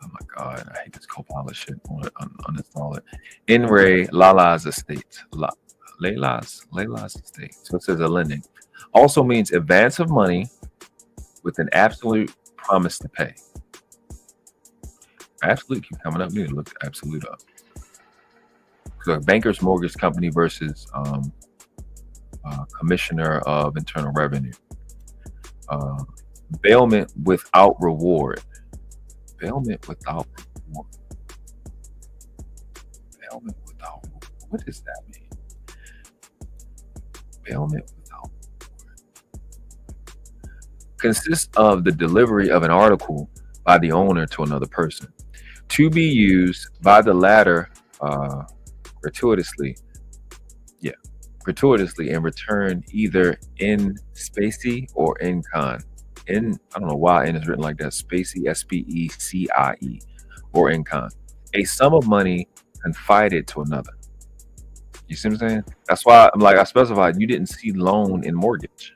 [SPEAKER 7] Oh my God, I hate this Copilot shit. I want to uninstall it. In Ray Lala's estate. Layla's estate. So it says a lending. Also means advance of money with an absolute promise to pay. Absolute keep coming up. We need to look absolute up. So a banker's mortgage company versus commissioner of internal revenue. Bailment without reward. Bailment without reward. Bailment without reward. What does that mean? Bailment without reward. Consists of the delivery of an article by the owner to another person to be used by the latter gratuitously in return either in specie or in kind. I don't know why N is written like that. Specie, SPECIE, or in kind. A sum of money confided to another. You see what I'm saying? That's why I'm like, I specified you didn't see loan in mortgage.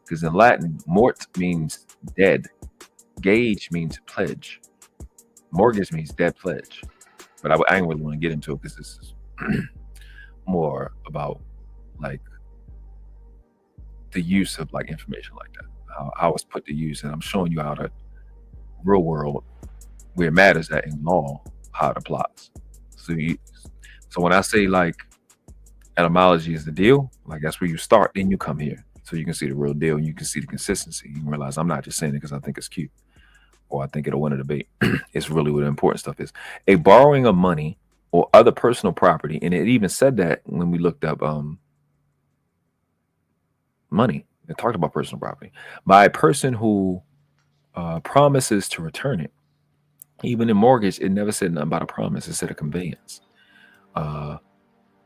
[SPEAKER 7] Because in Latin, mort means dead. Gage means pledge. Mortgage means dead pledge. But I ain't really want to get into it because this is more about like the use of like information like that. How it's put to use, and I'm showing you how the real world where it matters that in law how it applies. So when I say like etymology is the deal, like that's where you start, then you come here so you can see the real deal and you can see the consistency. You can realize I'm not just saying it because I think it's cute or I think it'll win a debate. It's really what the important stuff is. A borrowing of money or other personal property, and it even said that when we looked up money. It talked about personal property by a person who promises to return it. Even in mortgage, it never said nothing about a promise. It said a conveyance.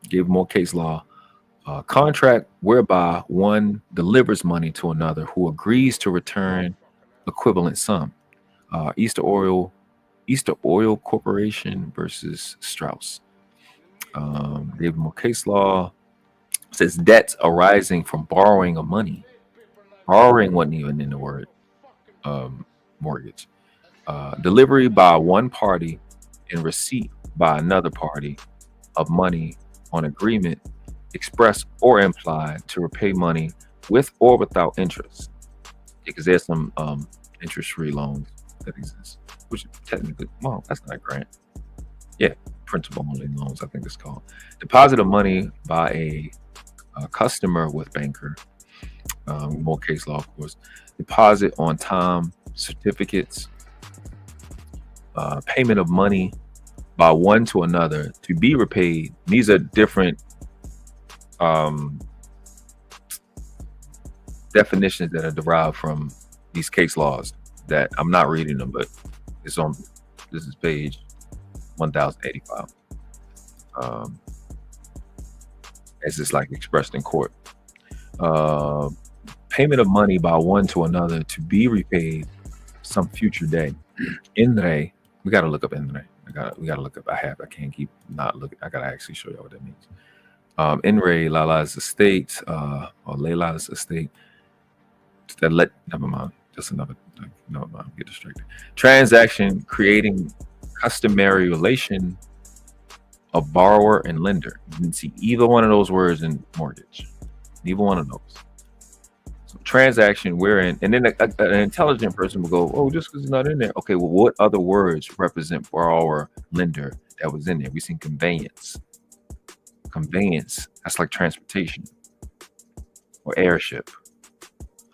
[SPEAKER 7] Give more case law. Contract whereby one delivers money to another who agrees to return equivalent sum. Easter Oil Corporation versus Strauss. Give more case law. It says debts arising from borrowing of money. Borrowing wasn't even in the word mortgage. Delivery by one party and receipt by another party of money on agreement, express or implied, to repay money with or without interest. Because there's some interest-free loans that exist, which technically, well, that's not a grant. Yeah, principal only loans, I think it's called. Deposit of money by a customer with banker. More case law, of course. Deposit on time, certificates, payment of money by one to another to be repaid. These are different definitions that are derived from these case laws that I'm not reading them, but it's on. This is page 1085. As it's like expressed in court. Payment of money by one to another to be repaid some future day. Endre, we gotta look up endre. We gotta look up. I can't keep not looking. I gotta actually show you what that means. Endre Lala's estate, or Layla's estate. Never mind. Just another. Never mind. Get distracted. Transaction creating customary relation of borrower and lender. You didn't see either one of those words in mortgage. Neither one of those. So transaction wherein, and then an intelligent person will go, oh, just because it's not in there. Okay, well, what other words represent borrower, lender that was in there. We seen conveyance. Conveyance, that's like transportation or airship,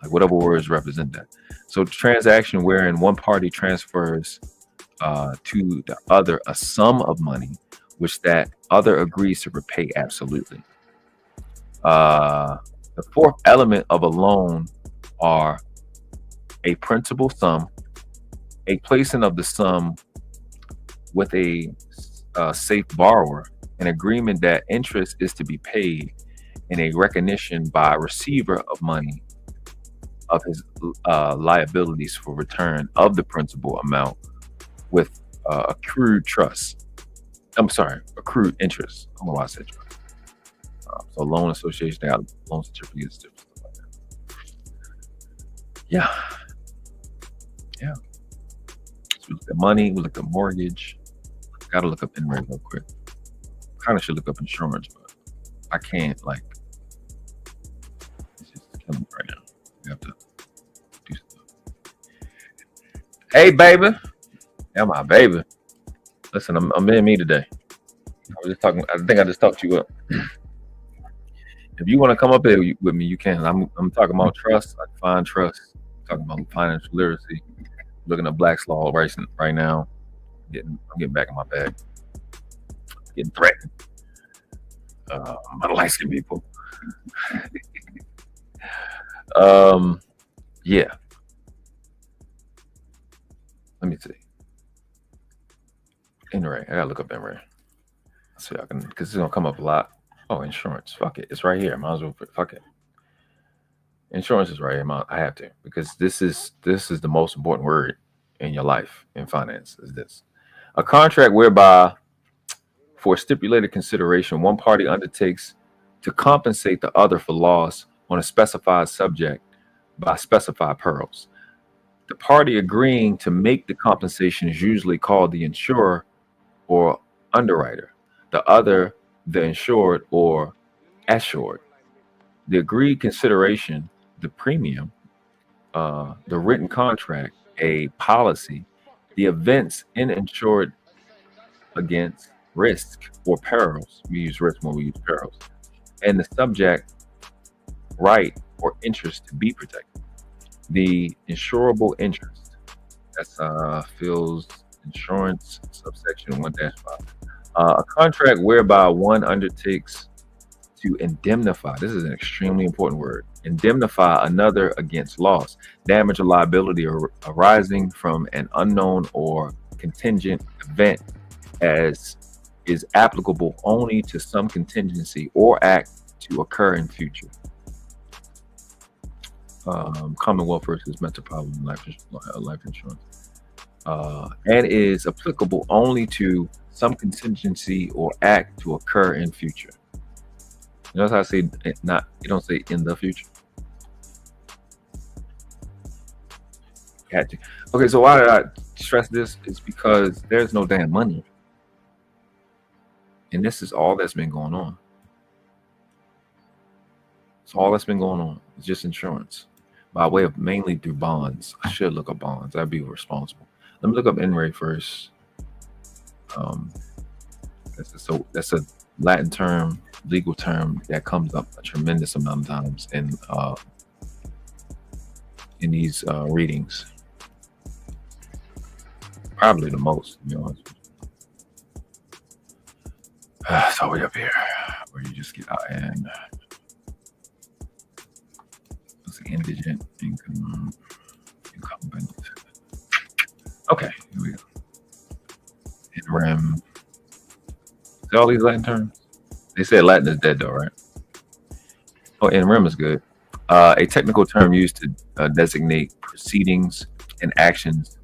[SPEAKER 7] like whatever words represent that. So transaction wherein one party transfers to the other a sum of money which that other agrees to repay absolutely. The fourth element of a loan are a principal sum, a placing of the sum with a safe borrower, an agreement that interest is to be paid, and a recognition by a receiver of money of his liabilities for return of the principal amount with accrued trust. I'm sorry, accrued interest. I don't know why I said trust. So loan association, they got loan certificates, different stuff like that. Yeah. So we look at money, we look at mortgage. Gotta look up NRA real quick. Kind of should look up insurance, but I can't, like, it's just killing me right now. We have to do stuff. Hey, baby. Yeah, my baby. Listen, I'm being me today. I was just talking, I think I just talked you up. If you want to come up here with me, you can. I'm talking about trust. I define trust. I'm talking about financial literacy. Looking at Black's Law right now. I'm getting back in my bag. Getting threatened by light-skinned people. Yeah. Let me see. NRA. I gotta look up NRA. So I can, because it's gonna come up a lot. Oh, insurance. Fuck it. It's right here. Might as well. Fuck it. Insurance is right here. I have to, because this is the most important word in your life in finance. Is this a contract whereby, for stipulated consideration, one party undertakes to compensate the other for loss on a specified subject by specified perils. The party agreeing to make the compensation is usually called the insurer or underwriter, the other the insured or assured. The agreed consideration, the premium, the written contract, a policy, the events in insured against risk or perils. We use risk when we use perils. And the subject right or interest to be protected. The insurable interest. That's Phil's insurance subsection 1-5. A contract whereby one undertakes to indemnify. This is an extremely important word. Indemnify another against loss, damage, or liability arising from an unknown or contingent event, as is applicable only to some contingency or act to occur in future. Commonwealth versus Metropolitan life insurance, and is applicable only to some contingency or act to occur in future. You notice how I say not? You don't say in the future. Gotcha. Okay, so why did I stress this? It's because there's no damn money, and this is all that's been going on. It's all that's been going on. It's just insurance, by way of mainly through bonds. I should look up bonds. I'd be responsible. Let me look up NRA first. That's a Latin term, legal term that comes up a tremendous amount of times in these readings. Probably the most, to be honest. It's all the way up here, where you just get out and indigent income benefit. Okay, here we go. NREM. See all these Latin terms? They say Latin is dead though, right? Oh, NREM is good. A technical term used to designate proceedings and actions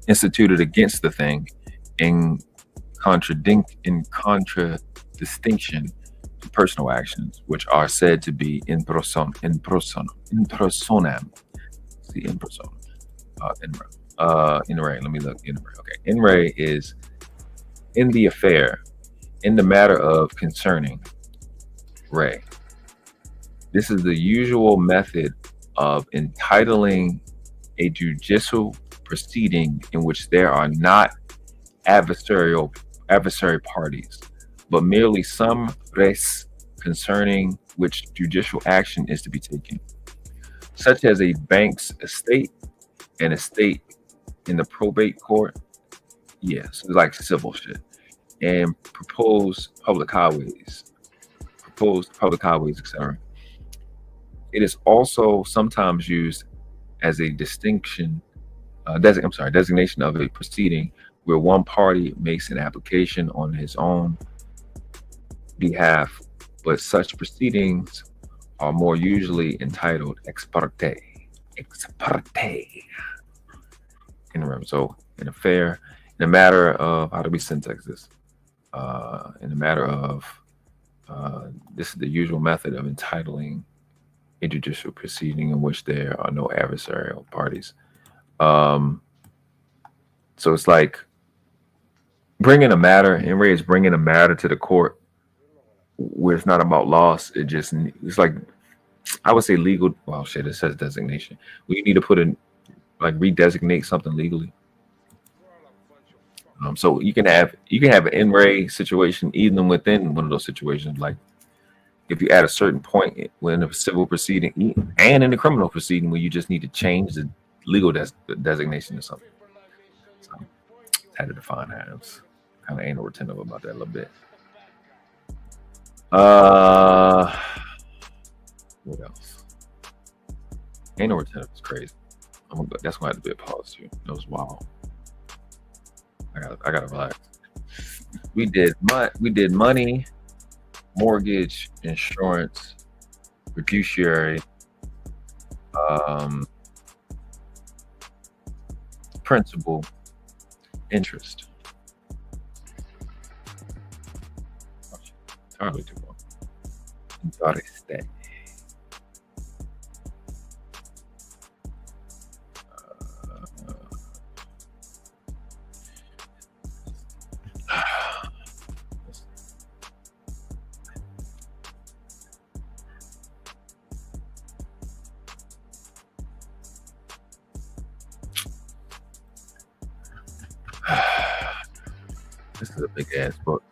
[SPEAKER 7] instituted against the thing in contradistinction to personal actions, which are said to be in personam. See, in personam. NRA. Let me look. NRA. Okay. NRA is in the affair, in the matter of concerning. Ray. This is the usual method of entitling a judicial proceeding in which there are not adversary parties, but merely some res concerning which judicial action is to be taken, such as a bank's estate, an estate in the probate court. Yeah, so it's like civil shit. And proposed public highways, etc. It is also sometimes used as a designation of a proceeding where one party makes an application on his own behalf, but such proceedings are more usually entitled ex parte. So in a matter of, how do we syntax this? In a matter of, this is the usual method of entitling a judicial proceeding in which there are no adversarial parties. So it's like bringing a matter, in ways, bringing a matter to the court where it's not about loss. It's like, I would say legal. Well, shit, it says designation. We need to put in, like, redesignate something legally. So you can have an in-ray situation even within one of those situations. Like if you add a certain point within a civil proceeding and in a criminal proceeding where you just need to change the legal designation or something. So had to define that. I was kind of anal retentive about that a little bit. What else? Anal retentive is crazy. That's gonna have to be a pause too. That was wild. I gotta relax. We did money, mortgage, insurance, fiduciary, principal, interest. Entirely too long. Intereste. This is a big ass book.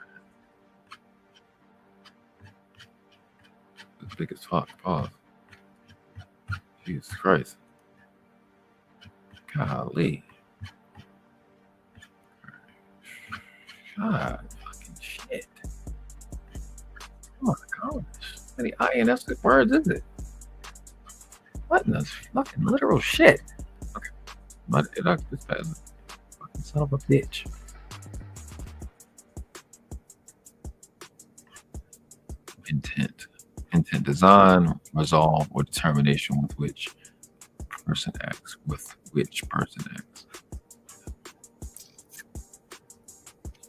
[SPEAKER 7] It's big as fuck. Pause. Jesus Christ. Golly. God fucking shit. Oh my gosh. How many INS words is it? What in the fucking literal shit? Okay. This fucking son of a bitch. Intent, design, resolve, or determination with which person acts.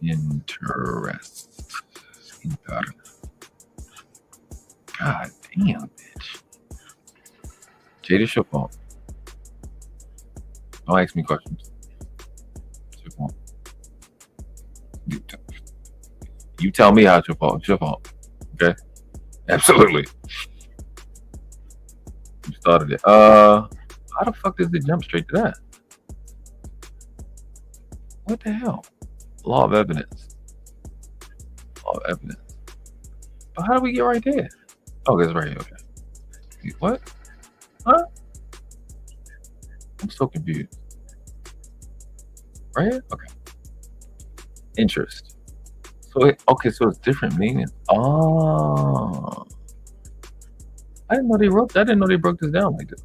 [SPEAKER 7] Interest. God damn, bitch. Jade, it's your fault. Don't ask me questions. It's your fault. You tell me how it's your fault. It's your fault. Okay? Absolutely. You started it. How the fuck does it jump straight to that? What the hell? Law of evidence. But how do we get right there? Oh, that's right here. Okay. What? Huh? I'm so confused. Right here? Okay. Interest. So it's different meaning. Oh. I didn't know they broke this down like this.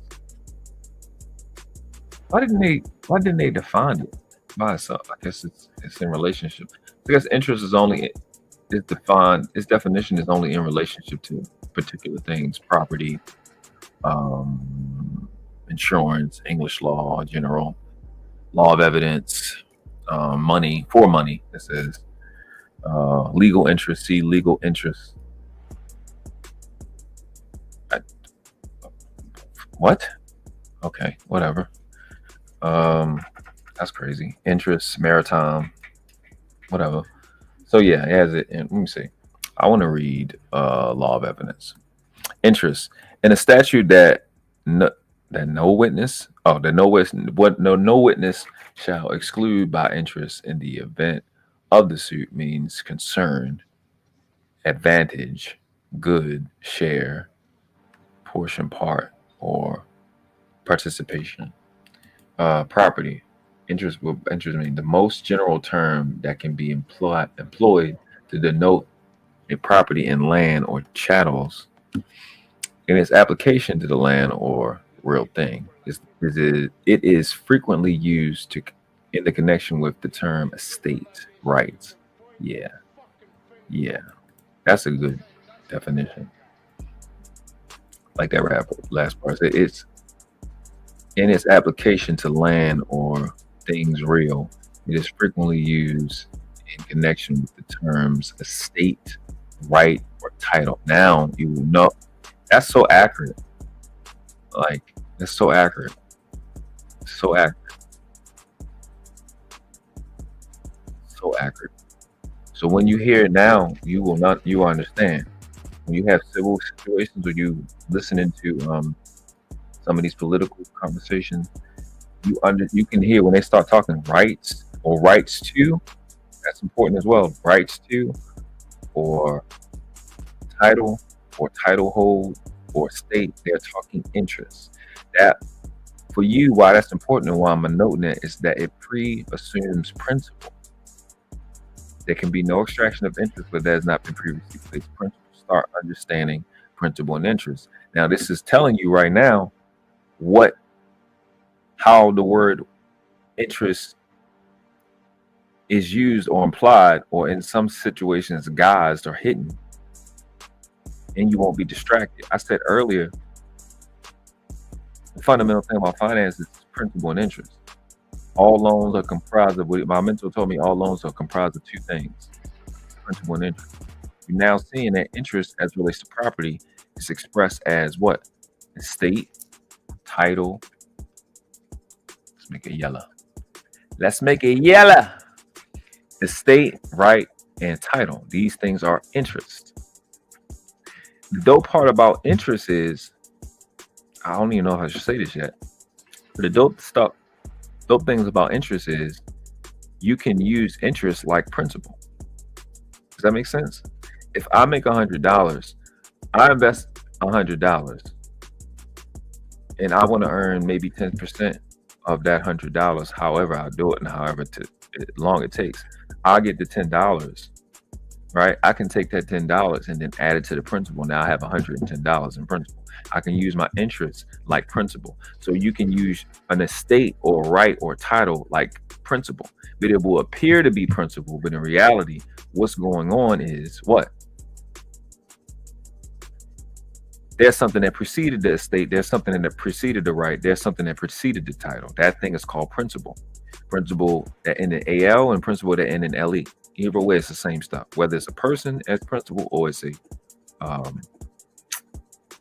[SPEAKER 7] Why didn't they define it by itself? I guess it's in relationship. I guess interest is defined, its definition is only in relationship to particular things, property, insurance, English law, general, law of evidence, money, it says. Legal interest, see legal interest. What? Okay, whatever. That's crazy. Interest, maritime, whatever. So yeah, it has it. And let me see. I want to read law of evidence. Interest in a statute that no witness Oh, the no witness, what no witness shall exclude by interest in the event of the suit means concern, advantage, good, share, portion, part, or participation. Property. Interest will interest mean the most general term that can be employed to denote a property in land or chattels in its application to the land or real thing. It is frequently used to in the connection with the term estate rights. Yeah, yeah, that's a good definition. Like that last part. It's in its application to land or things real. It is frequently used in connection with the terms estate, right, or title. Now you will know. That's so accurate. Like that's so accurate. So accurate. So accurate. So when you hear it now, you will not. You understand. When you have civil situations, or you listening to some of these political conversations, you can hear when they start talking rights or rights to. That's important as well. Rights to, or title, or title hold, or state. They're talking interests. That for you, why that's important and why I'm noting it is that it pre-assumes principle. There can be no extraction of interest where that has not been previously placed. Principle. Start understanding principle and interest. Now, this is telling you right now how the word interest is used or implied, or in some situations guised or hidden, and you won't be distracted. I said earlier, the fundamental thing about finance is principle and interest. All loans are comprised of what my mentor told me. All loans are comprised of two things: principle and interest. You're now seeing that interest, as relates to property, is expressed as what? Estate, title. Let's make it yellow. Let's make it yellow. Estate, right, and title. These things are interest. The dope part about interest is, I don't even know if I should say this yet, but the dope things about interest is you can use interest like principle. Does that make sense? If I make $100, I invest $100, and I want to earn maybe 10% of that $100. However I do it, and however long it takes, I'll get the $10. Right? I can take that $10 and then add it to the principal. Now I have $110 in principal. I can use my interest like principal. So you can use an estate or right or title like principal, but it will appear to be principal. But in reality, what's going on is what? There's something that preceded the estate. There's something that preceded the right. There's something that preceded the title. That thing is called principal. Principal that end in AL and principal that end in LE. Either way, it's the same stuff. Whether it's a person as principal or it's a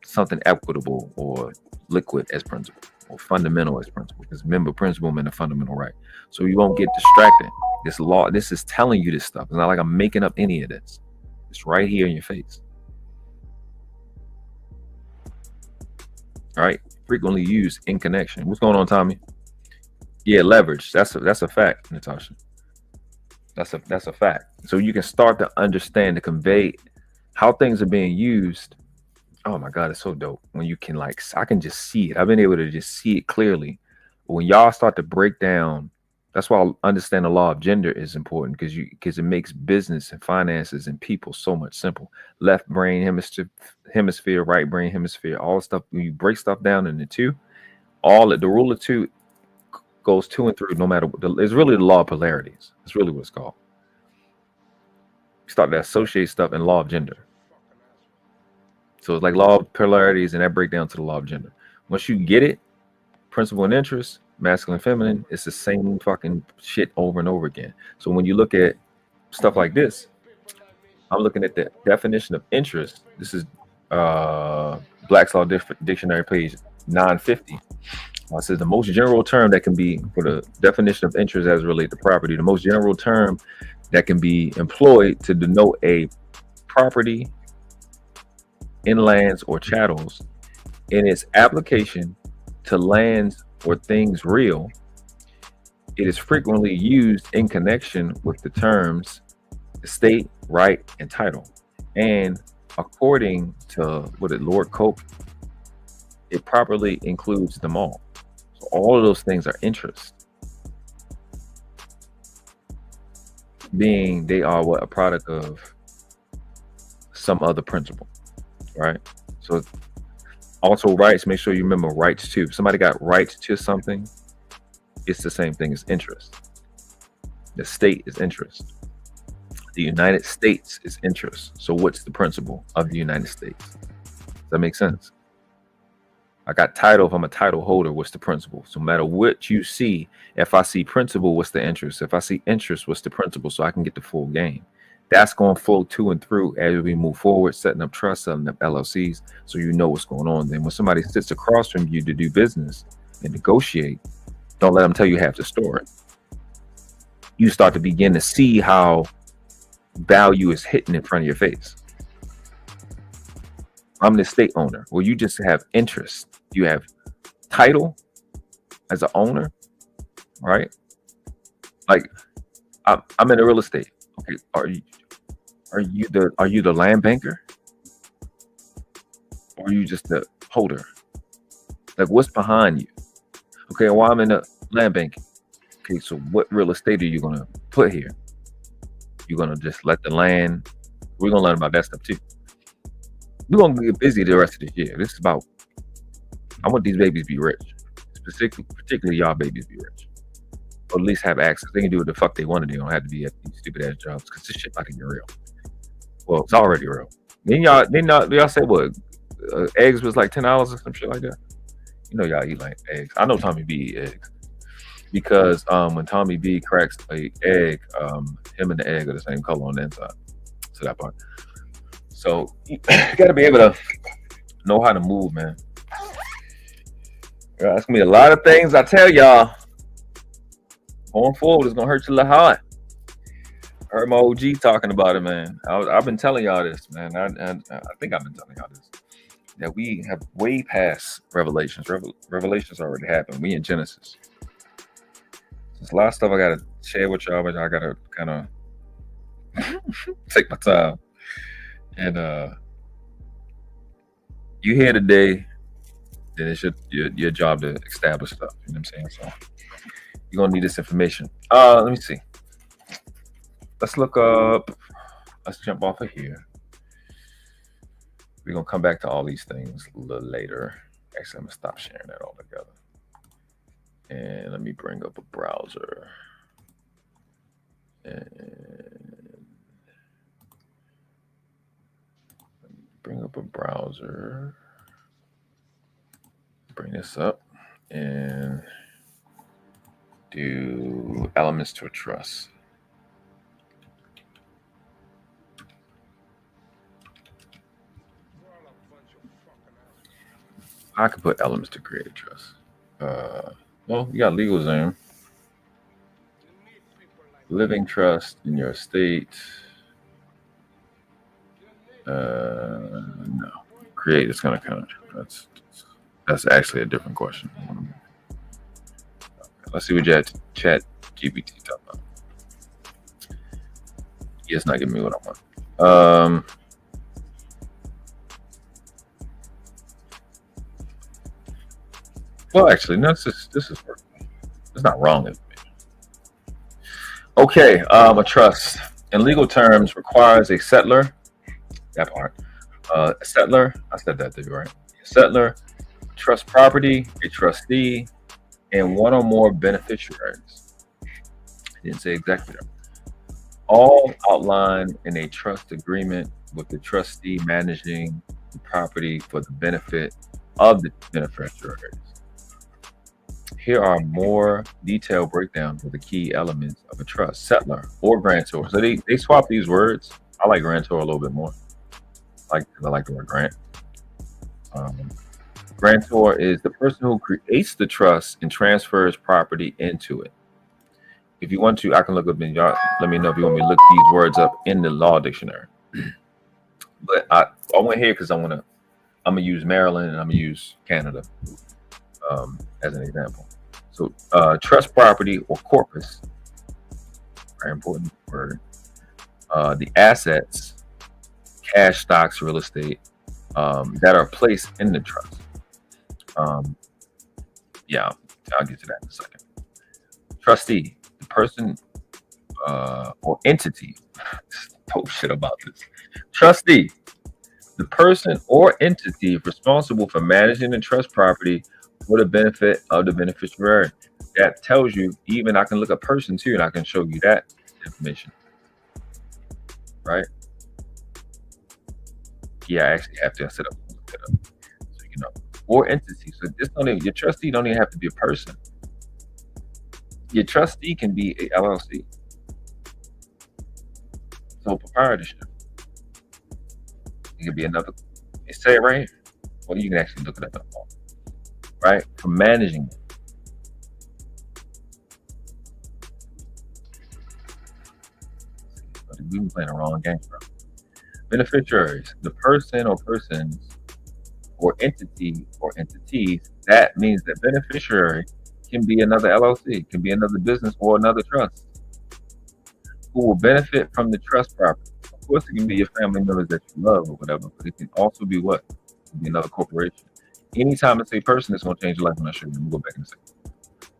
[SPEAKER 7] something equitable or liquid as principal or fundamental as principal. Because remember, principal meant a fundamental right. So you won't get distracted. This law, this is telling you this stuff. It's not like I'm making up any of this. It's right here in your face. All right, frequently used in connection. What's going on, Tommy? Yeah, leverage. That's a fact, Natasha. That's a fact. So you can start to understand, to convey how things are being used. Oh my God, it's so dope when you can I can just see it. I've been able to just see it clearly. But when y'all start to break down, that's why I understand the law of gender is important, because it makes business and finances and people so much simple. Left brain hemisphere, right brain hemisphere, all stuff. When you break stuff down into two, the rule of two goes 2 and 3, no matter what. It's really the law of polarities. That's really what it's called. You start to associate stuff in law of gender. So it's like law of polarities, and that break down to the law of gender. Once you get it, principle and interest, masculine, feminine, it's the same fucking shit over and over again. So when you look at stuff like this, I'm looking at the definition of interest. This is Black's Law Dictionary, page 950. It says the most general term that can be, for the definition of interest as related to property, the most general term that can be employed to denote a property in lands or chattels in its application to lands or things real, it is frequently used in connection with the terms estate, right, and title. And according to Lord Coke, it properly includes them all. So all of those things are interest, being they are a product of some other principle, right? So also rights, make sure you remember rights too. If somebody got rights to something, it's the same thing as interest. The state is interest. The United States is interest. So what's the principle of the United States? Does that make sense? I got title. If I'm a title holder, what's the principle? So no matter what you see, if I see principle, what's the interest? If I see interest, what's the principle? So I can get the full game. That's going to flow to and through as we move forward, setting up trusts, setting up LLCs, so you know what's going on. Then when somebody sits across from you to do business and negotiate, don't let them tell you half the story. You start to begin to see how value is hitting in front of your face. I'm the estate owner. Well, you just have interest. You have title as an owner, right? Like I'm in the real estate. Okay, are you the land banker, or are you just the holder? Like, what's behind you? Okay, well, I'm in the land banking. Okay, so what real estate are you gonna put here? You're gonna just let the land. We're gonna learn about that stuff too. We're gonna get busy the rest of this year. This is about. I want these babies to be rich, particularly y'all babies be rich, or at least have access. They can do what the fuck they want to do. They don't have to be at these stupid ass jobs because this shit about to get real. Well, it's already real. Then y'all said what? Eggs was like $10 or some shit like that. You know y'all eat like eggs. I know Tommy B eat eggs because when Tommy B cracks a egg, him and the egg are the same color on the inside. So that part. So you gotta be able to know how to move, man. That's gonna be a lot of things I tell y'all. Going forward, it's gonna hurt you a little hard. I heard my OG talking about it, man. I've been telling y'all this, man. I think I've been telling y'all this. That we have way past Revelations. Revelations already happened. We in Genesis. There's a lot of stuff I gotta share with y'all, but I gotta kind of take my time. And you here today, then it's your job to establish stuff. You know what I'm saying? So you're gonna need this information. Let me see. Let's look up. Let's jump off of here. We're gonna come back to all these things a little later. Actually, I'm gonna stop sharing that all together. And let me bring up a browser. And bring up a browser. Bring this up and do elements to a trust. I could put elements to create a trust. Well, you got legal Zoom. Living trust in your estate. No. Create is gonna kind of that's actually a different question. Let's see what chat GPT talk about. Yeah, it's not giving me what I want. Well, actually, no, this is working. It's not wrong information. Okay, a trust in legal terms requires a settlor. That part. A settlor. I said that too, right? A settlor, trust property, a trustee, and one or more beneficiaries. I didn't say executor. All outlined in a trust agreement with the trustee managing the property for the benefit of the beneficiaries. Here are more detailed breakdowns of the key elements of a trust: settlor or grantor. So they swap these words. I like grantor a little bit more. I like the word grant. Grantor is the person who creates the trust and transfers property into it. If you want to, I can look up and y'all let me know if you want me to look these words up in the law dictionary. But I went here because I'm gonna use Maryland and I'm gonna use Canada. as an example. So trust property or corpus, very important word. The assets, cash, stocks, real estate that are placed in the trust. Yeah, I'll get to that in a second. Trustee, the person or entity. Dope shit about this. Trustee, the person or entity responsible for managing the trust property for the benefit of the beneficiary. That tells you, even I can look at person too, and I can show you that information. Right? Yeah, I actually have to set up, so you know. Or entity. So this don't even, your trustee don't even have to be a person. Your trustee can be a LLC. So proprietorship. It could be another. It say it right here. Well, you can actually look it up on the phone. Right? For managing it. We've been playing the wrong game, bro. Beneficiaries, the person or persons or entity or entities. That means that beneficiary can be another LLC, can be another business or another trust who will benefit from the trust property. Of course, it can be your family members that you love or whatever, but it can also be what? It can be another corporation. Anytime it's a person, it's going to change your life. I'm not sure. Let me go back in a second.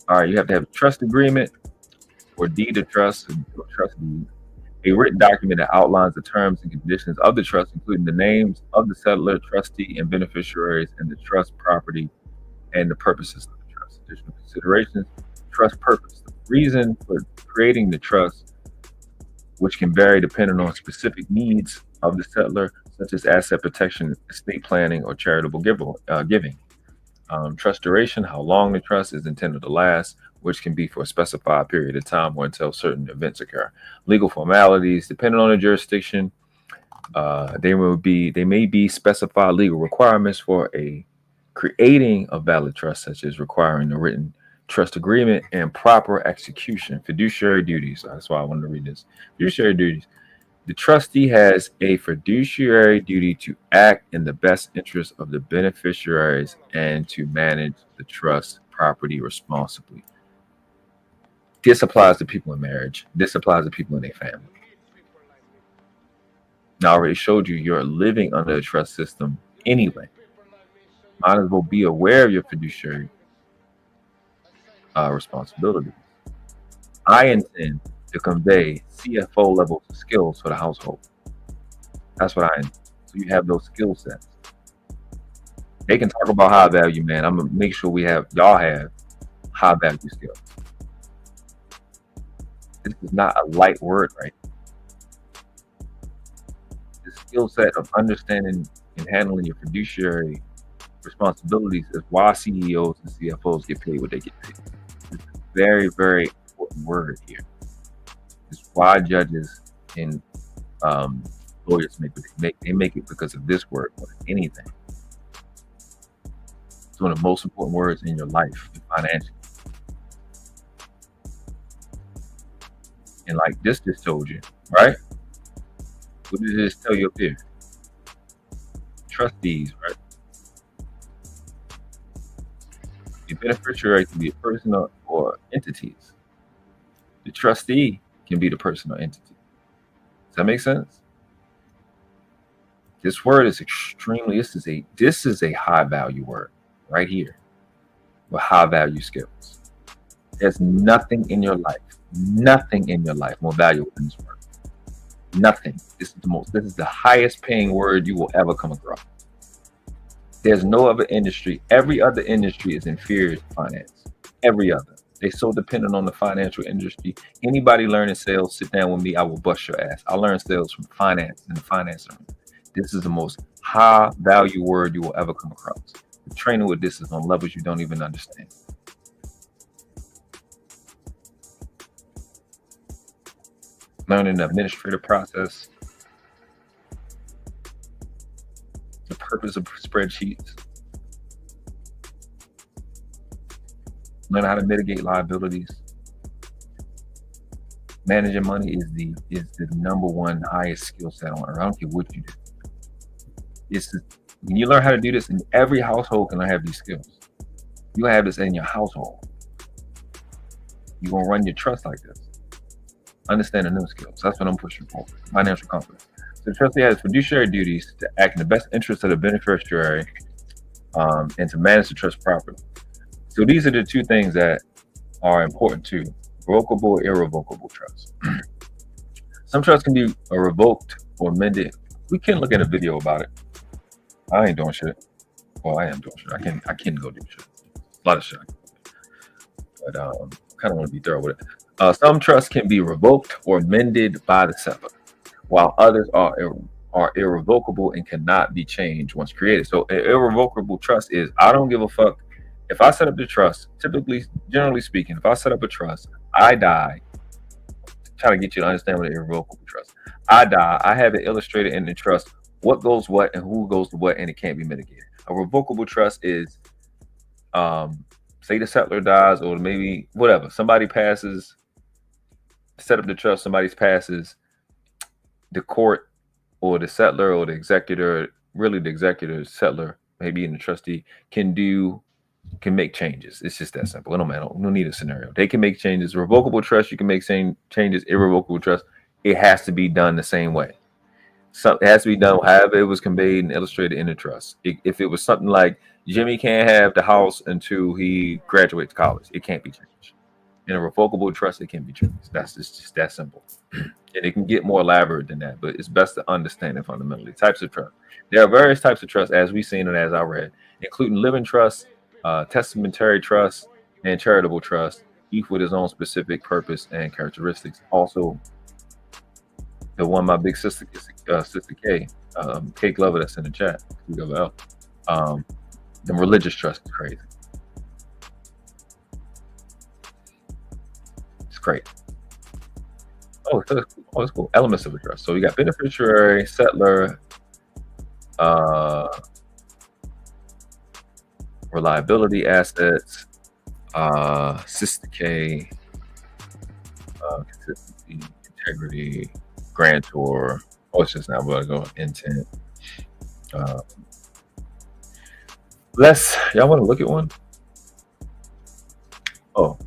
[SPEAKER 7] All right, you have to have a trust agreement or deed of trust, or trust deed, a written document that outlines the terms and conditions of the trust, including the names of the settlor, trustee, and beneficiaries, and the trust property and the purposes of the trust. Additional considerations: trust purpose, the reason for creating the trust, which can vary depending on specific needs of the settlor, such as asset protection, estate planning, or charitable giving. Trust duration, how long the trust is intended to last, which can be for a specified period of time or until certain events occur. Legal formalities, depending on the jurisdiction, there may be specified legal requirements for creating a valid trust, such as requiring a written trust agreement and proper execution. Fiduciary duties. That's why I wanted to read this. Fiduciary duties. The trustee has a fiduciary duty to act in the best interest of the beneficiaries and to manage the trust property responsibly. This applies to people in marriage. This applies to people in their family. Now, I already showed you you're living under a trust system anyway. Might as well be aware of your fiduciary responsibilities. I intend to convey CFO level skills for the household. That's what I intend. So you have those skill sets. They can talk about high value, man. I'm gonna make sure y'all have high value skills. This is not a light word, right? The skill set of understanding and handling your fiduciary responsibilities is why CEOs and CFOs get paid what they get paid. It's a very, very important word here. It's why judges and lawyers make it because of this word more than anything. It's one of the most important words in your life, financially. And like this just told you, right? What did this tell you up here? Trustees, right? The beneficiary can be a person or entities. The trustee can be the person or entity. Does that make sense? This word is this is a high value word right here with high value skills. There's nothing in your life more valuable than this word. Nothing. This is the highest paying word you will ever come across. There's no other industry. Every other industry is inferior to finance. Every other. They so dependent on the financial industry. Anybody learning sales, sit down with me, I will bust your ass. I learned sales from finance and the finance room. This is the most high value word you will ever come across. The training with this is on levels you don't even understand. Learning the administrative process, the purpose of spreadsheets, learn how to mitigate liabilities. Managing money is the number one highest skill set on earth. I don't care what you do. When you learn how to do this, in every household can have these skills. You have this in your household. You're gonna run your trust like this. Understand the new skills. That's what I'm pushing for. Financial confidence. So the trustee has fiduciary duties to act in the best interest of the beneficiary and to manage the trust properly. So these are the two things that are important to revocable, irrevocable trust. Some trusts can be revoked or amended. We can look at a video about it. I ain't doing shit. Well, I am doing shit. I can go do shit. A lot of shit. But kind of want to be thorough with it. Some trusts can be revoked or amended by the settler, while others are irrevocable and cannot be changed once created. So an irrevocable trust is, I don't give a fuck if I set up the trust. Typically, generally speaking, if I set up a trust, I die. Trying to get you to understand what an irrevocable trust. I die. I have it illustrated in the trust what goes what and who goes to what, and it can't be mitigated. A revocable trust is, say the settler dies, or maybe whatever. Somebody passes, set up the trust. Somebody passes. The court or the settler or the executor, really the executor, settler, maybe even the trustee, can make changes. It's just that simple. No need a scenario. They can make changes. Revocable trust, you can make changes. Irrevocable trust, it has to be done the same way. So it has to be done however it was conveyed and illustrated in the trust. If it was something like Jimmy can't have the house until he graduates college, it can't be changed. In a revocable trust, it can be changed. That's just that simple. And it can get more elaborate than that, but it's best to understand it fundamentally. Types of trust. There are various types of trust, as we've seen and as I read, including living trust, testamentary trust, and charitable trust, each with its own specific purpose and characteristics. Also, the one my big sister K, Kate Glover, that's in the chat, the religious trust is crazy. It's great. Oh, it's cool. Elements of a trust. So we got beneficiary, settler, reliability assets, sister K, consistency, integrity, grantor. Oh, it's just not going to go intent. Y'all want to look at one? Oh.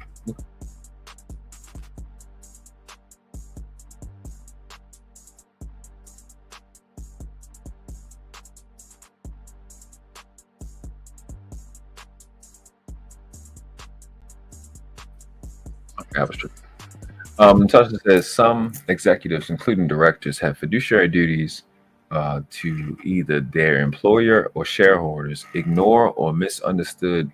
[SPEAKER 7] Natasha says some executives, including directors, have fiduciary duties to either their employer or shareholders. Ignore or misunderstood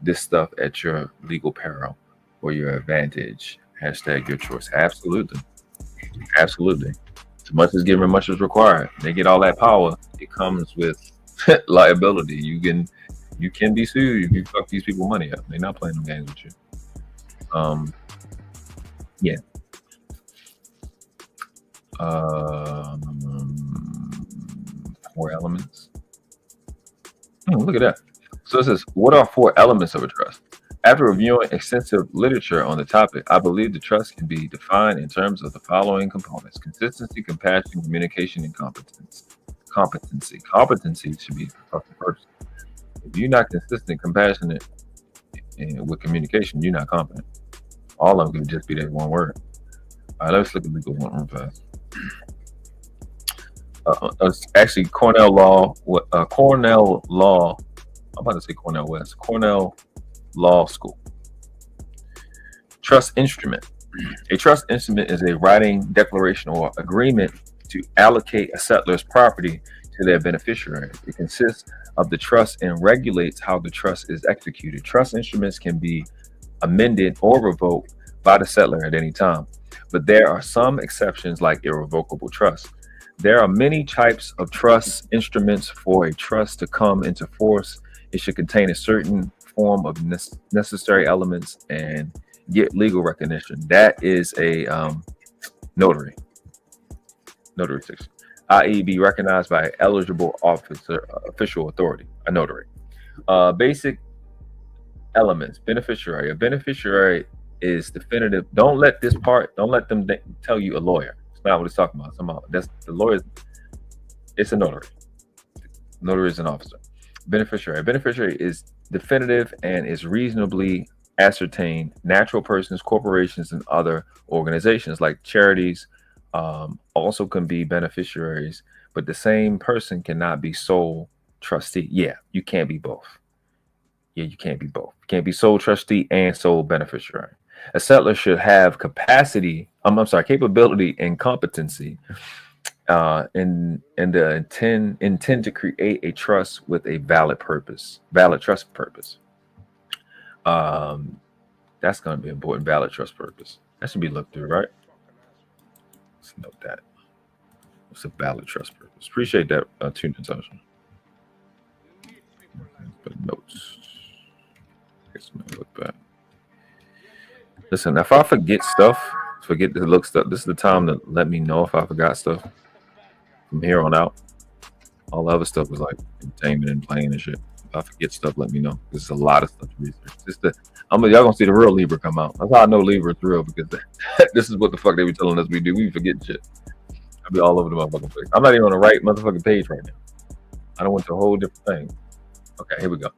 [SPEAKER 7] this stuff at your legal peril or your advantage. Hashtag your choice. Absolutely. Absolutely. As much as given, much is required. They get all that power. It comes with liability. You can be sued if you fuck these people money up. They're not playing no games with you. Yeah. Four elements. Look at that. So it says, what are four elements of a trust? After reviewing extensive literature on the topic, I believe the trust can be defined in terms of the following components: consistency, compassion, communication, and competence. Competency should be fucking first. If you're not consistent, compassionate, and with communication, you're not competent. All of them can just be that one word. All right, let's look at legal one fast. Actually, Cornell Law. I'm about to say Cornell West. Cornell Law School. Trust instrument. A trust instrument is a writing declaration or agreement to allocate a settler's property to their beneficiary. It consists of the trust and regulates how the trust is executed. Trust instruments can be amended or revoked by the settler at any time, but there are some exceptions, like irrevocable trust. There are many types of trust instruments. For a trust to come into force, it should contain a certain form of necessary elements and get legal recognition. That is a notary section, i.e. be recognized by eligible official authority, a notary. Basic elements. Beneficiary. A beneficiary is definitive. Don't let them tell you a lawyer. It's not what it's talking about. That's the lawyer. It's a notary. Notary is an officer. Beneficiary. A beneficiary is definitive and is reasonably ascertained. Natural persons, corporations, and other organizations like charities also can be beneficiaries, but the same person cannot be sole trustee. Yeah, you can't be both. Yeah, you can't be both. You can't be sole trustee and sole beneficiary. A settler should have capacity, I'm sorry, capability and competency and the intend to create a trust with a valid trust purpose. That's going to be important. Valid trust purpose. That should be looked through, right? Let's note that. What's a valid trust purpose? Appreciate that tune in, Sasha. Notes. Guess I'm gonna look back. Listen, if I forget stuff, forget to look stuff. This is the time to let me know if I forgot stuff. From here on out, all the other stuff was like entertainment and playing and shit. If I forget stuff, let me know. There's a lot of stuff to research. Y'all gonna see the real Libra come out. That's how I know Libra is real, because this is what the fuck they be telling us we do. We forget shit. I'll be all over the motherfucking place. I'm not even on the right motherfucking page right now. I done went to a whole different thing. Okay, here we go.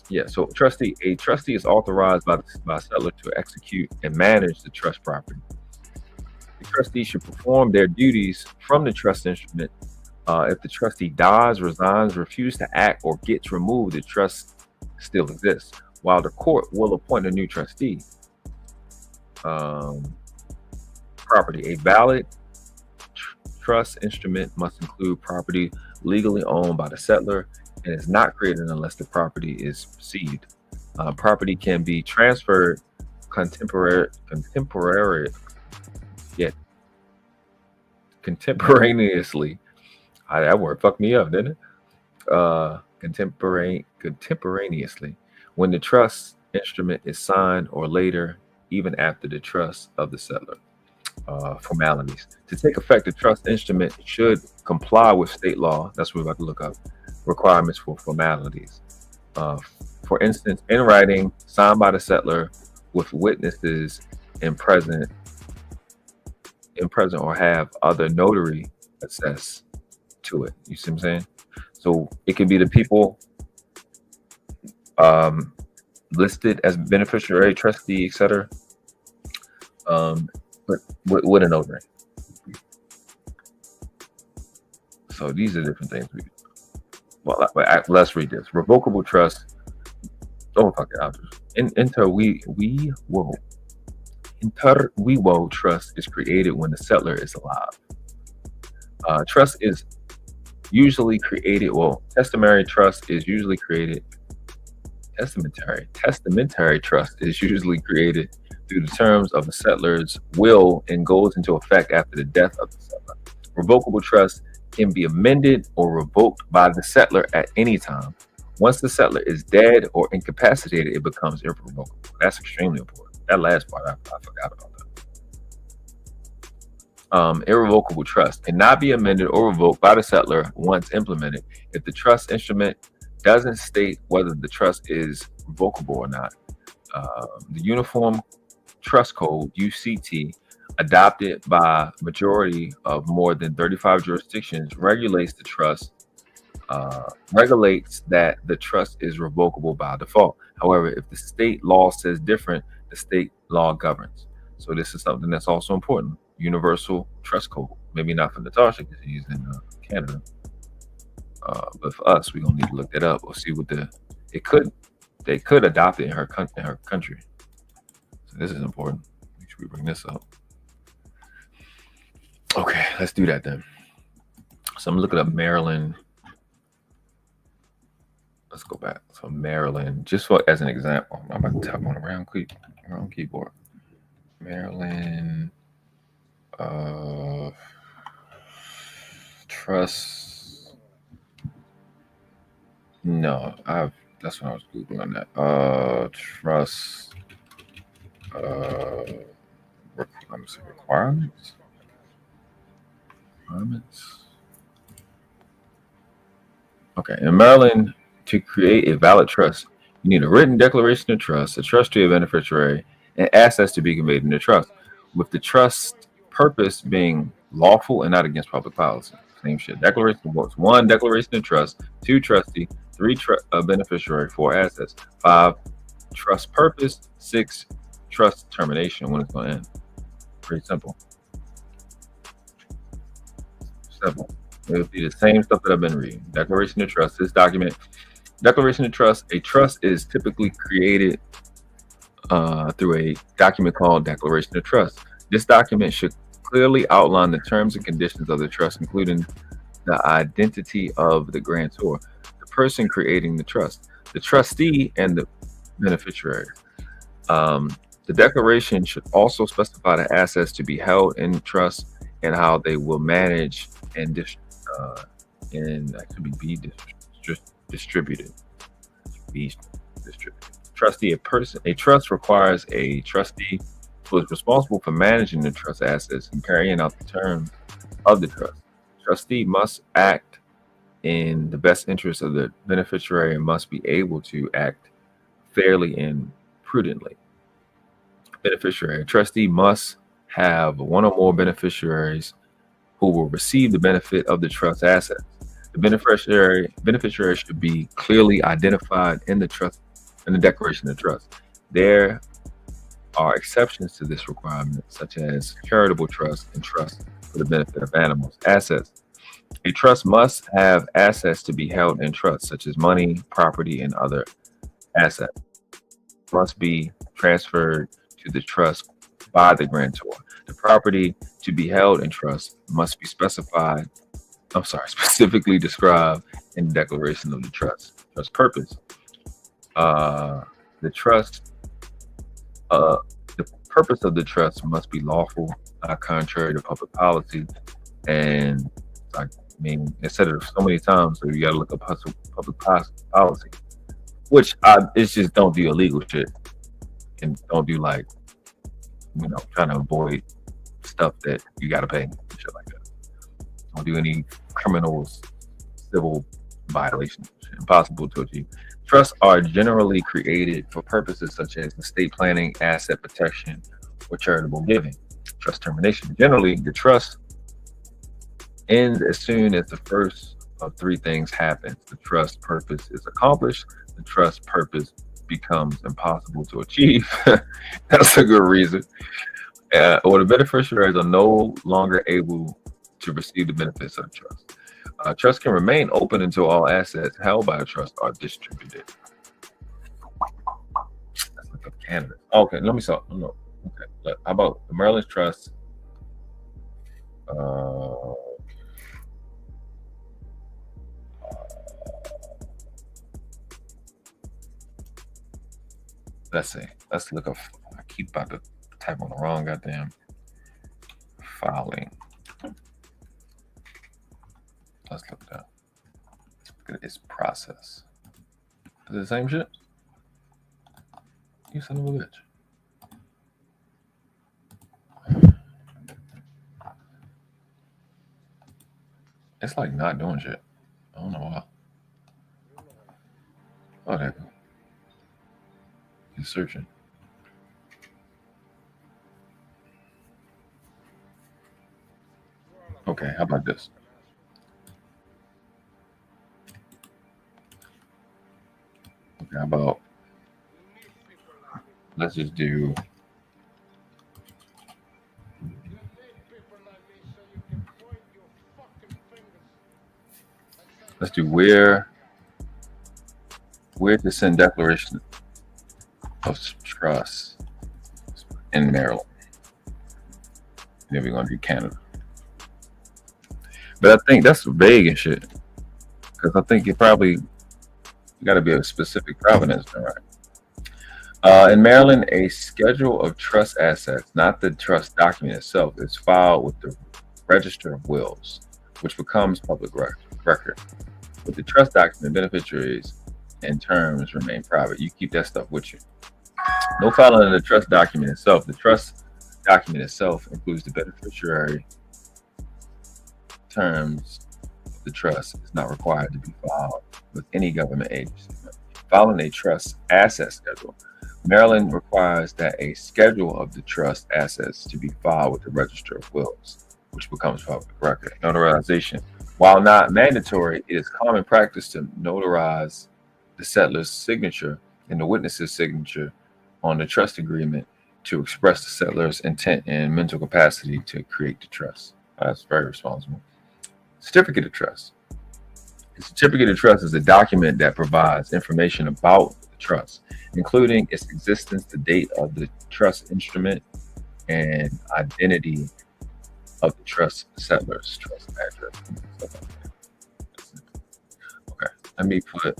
[SPEAKER 7] Yeah, so a trustee is authorized by a settler to execute and manage the trust property. The trustee should perform their duties from the trust instrument. If the trustee dies, resigns, refuses to act, or gets removed, the trust still exists, while the court will appoint a new trustee. Property. A valid trust instrument must include property legally owned by the settler and is not created unless the property is perceived. Property can be transferred contemporaneously. That word fucked me up, didn't it? Contemporaneously, when the trust instrument is signed, or later, even after the trust of the settler. Formalities. To take effect, the trust instrument should comply with state law. That's what we're about to look up. Requirements for formalities. For instance, in writing, signed by the settler with witnesses in present, or have other notary attest to it. You see what I'm saying? So it could be the people listed as beneficiary, trustee, etc. But with a notary. So these are different things we do. Well, let's read this. Revocable trust. Oh, fuck it. I'll just. Inter vivo trust is created when the settler is alive. Trust is usually created. Well, testamentary trust is usually created. Testamentary trust is usually created through the terms of the settler's will and goes into effect after the death of the settler. Revocable trust can be amended or revoked by the settler at any time. Once the settler is dead or incapacitated, it becomes irrevocable. That's extremely important. That last part, I forgot about that. Irrevocable trust cannot be amended or revoked by the settler once implemented. If the trust instrument doesn't state whether the trust is revocable or not. The Uniform Trust Code, UCT, adopted by majority of more than 35 jurisdictions, regulates the trust, regulates that the trust is revocable by default. However, if the state law says different, the state law governs. So this is something that's also important. Universal Trust Code. Maybe not for Natasha because she's in Canada. But for us, we're gonna need to look that up or see what they could adopt it in her country. So this is important. Make sure we bring this up. Okay, let's do that then. So I'm looking up Maryland. Let's go back. So Maryland, just as an example, I'm about to tap on a round keyboard. Maryland trust. No, that's when I was Googling that. Trust. Let me see, requirements. Okay, in Maryland, to create a valid trust, you need a written declaration of trust, a trustee of beneficiary, and assets to be conveyed in the trust, with the trust purpose being lawful and not against public policy. Same shit. Declaration of wills. 1, declaration of trust. 2, trustee. 3, beneficiary. 4, assets. 5, trust purpose. 6, trust termination, when it's going to end. Pretty simple. Simple. It'll be the same stuff that I've been reading. Declaration of trust. This document. Declaration of trust. A trust is typically created through a document called Declaration of Trust. This document should clearly outline the terms and conditions of the trust, including the identity of the grantor, the person creating the trust, the trustee, and the beneficiary. The declaration should also specify the assets to be held in trust and how they will manage and actually be distributed. Trustee, a trust requires a trustee who is responsible for managing the trust assets and carrying out the terms of the trust. Trustee must act in the best interest of the beneficiary and must be able to act fairly and prudently. Beneficiary. A trustee must have one or more beneficiaries who will receive the benefit of the trust assets. The beneficiary should be clearly identified in the trust, in the declaration of trust. There are exceptions to this requirement, such as charitable trust and trust for the benefit of animals. Assets. A trust must have assets to be held in trust, such as money, property, and other assets. Must be transferred to the trust by the grantor. The property to be held in trust must be specifically described in the declaration of the trust. Trust purpose. The purpose of the trust must be lawful, not contrary to public policy. And I mean, I said it so many times, so you gotta look up public policy, which it's just don't do illegal shit and don't do like, trying to avoid stuff that you gotta pay, shit like that. Don't do any criminal, civil violations. Impossible to achieve. Trusts are generally created for purposes such as estate planning, asset protection, or charitable giving. Trust termination. Generally, the trust ends as soon as the first of 3 things happens. The trust purpose is accomplished. The trust purpose becomes impossible to achieve. That's a good reason. Or the beneficiaries are no longer able to receive the benefits of the trust. Trust can remain open until all assets held by a trust are distributed. Let's look up Canada. Okay, let me saw. No, okay. How about the Maryland Trust? Let's see. Let's look up. I keep about to type on the wrong goddamn filing. Let's look down. Look at its process. Is it the same shit? You son of a bitch. It's like not doing shit. I don't know why. Oh, there you go. He's searching. Okay, how about this? Okay, how about, let's just do, where to send declaration of trust in Maryland. And then we're going to do Canada. But I think that's vague and shit. Because I think you got to be a specific provenance, right? In Maryland, a schedule of trust assets, not the trust document itself, is filed with the Register of Wills, which becomes public record. With the trust document, beneficiaries and terms remain private. You keep that stuff with you. No filing of the trust document itself. The trust document itself includes the beneficiary terms of the trust is not required to be filed with any government agency. Filing a trust asset schedule. Maryland requires that a schedule of the trust assets to be filed with the Register of Wills, which becomes public record. Notarization. While not mandatory, it is common practice to notarize the settler's signature and the witness's signature on the trust agreement to express the settler's intent and mental capacity to create the trust. That's very responsible. Certificate of trust. A certificate of trust is a document that provides information about the trust, including its existence, the date of the trust instrument, and identity of the trust settler's trust address. Okay, let me put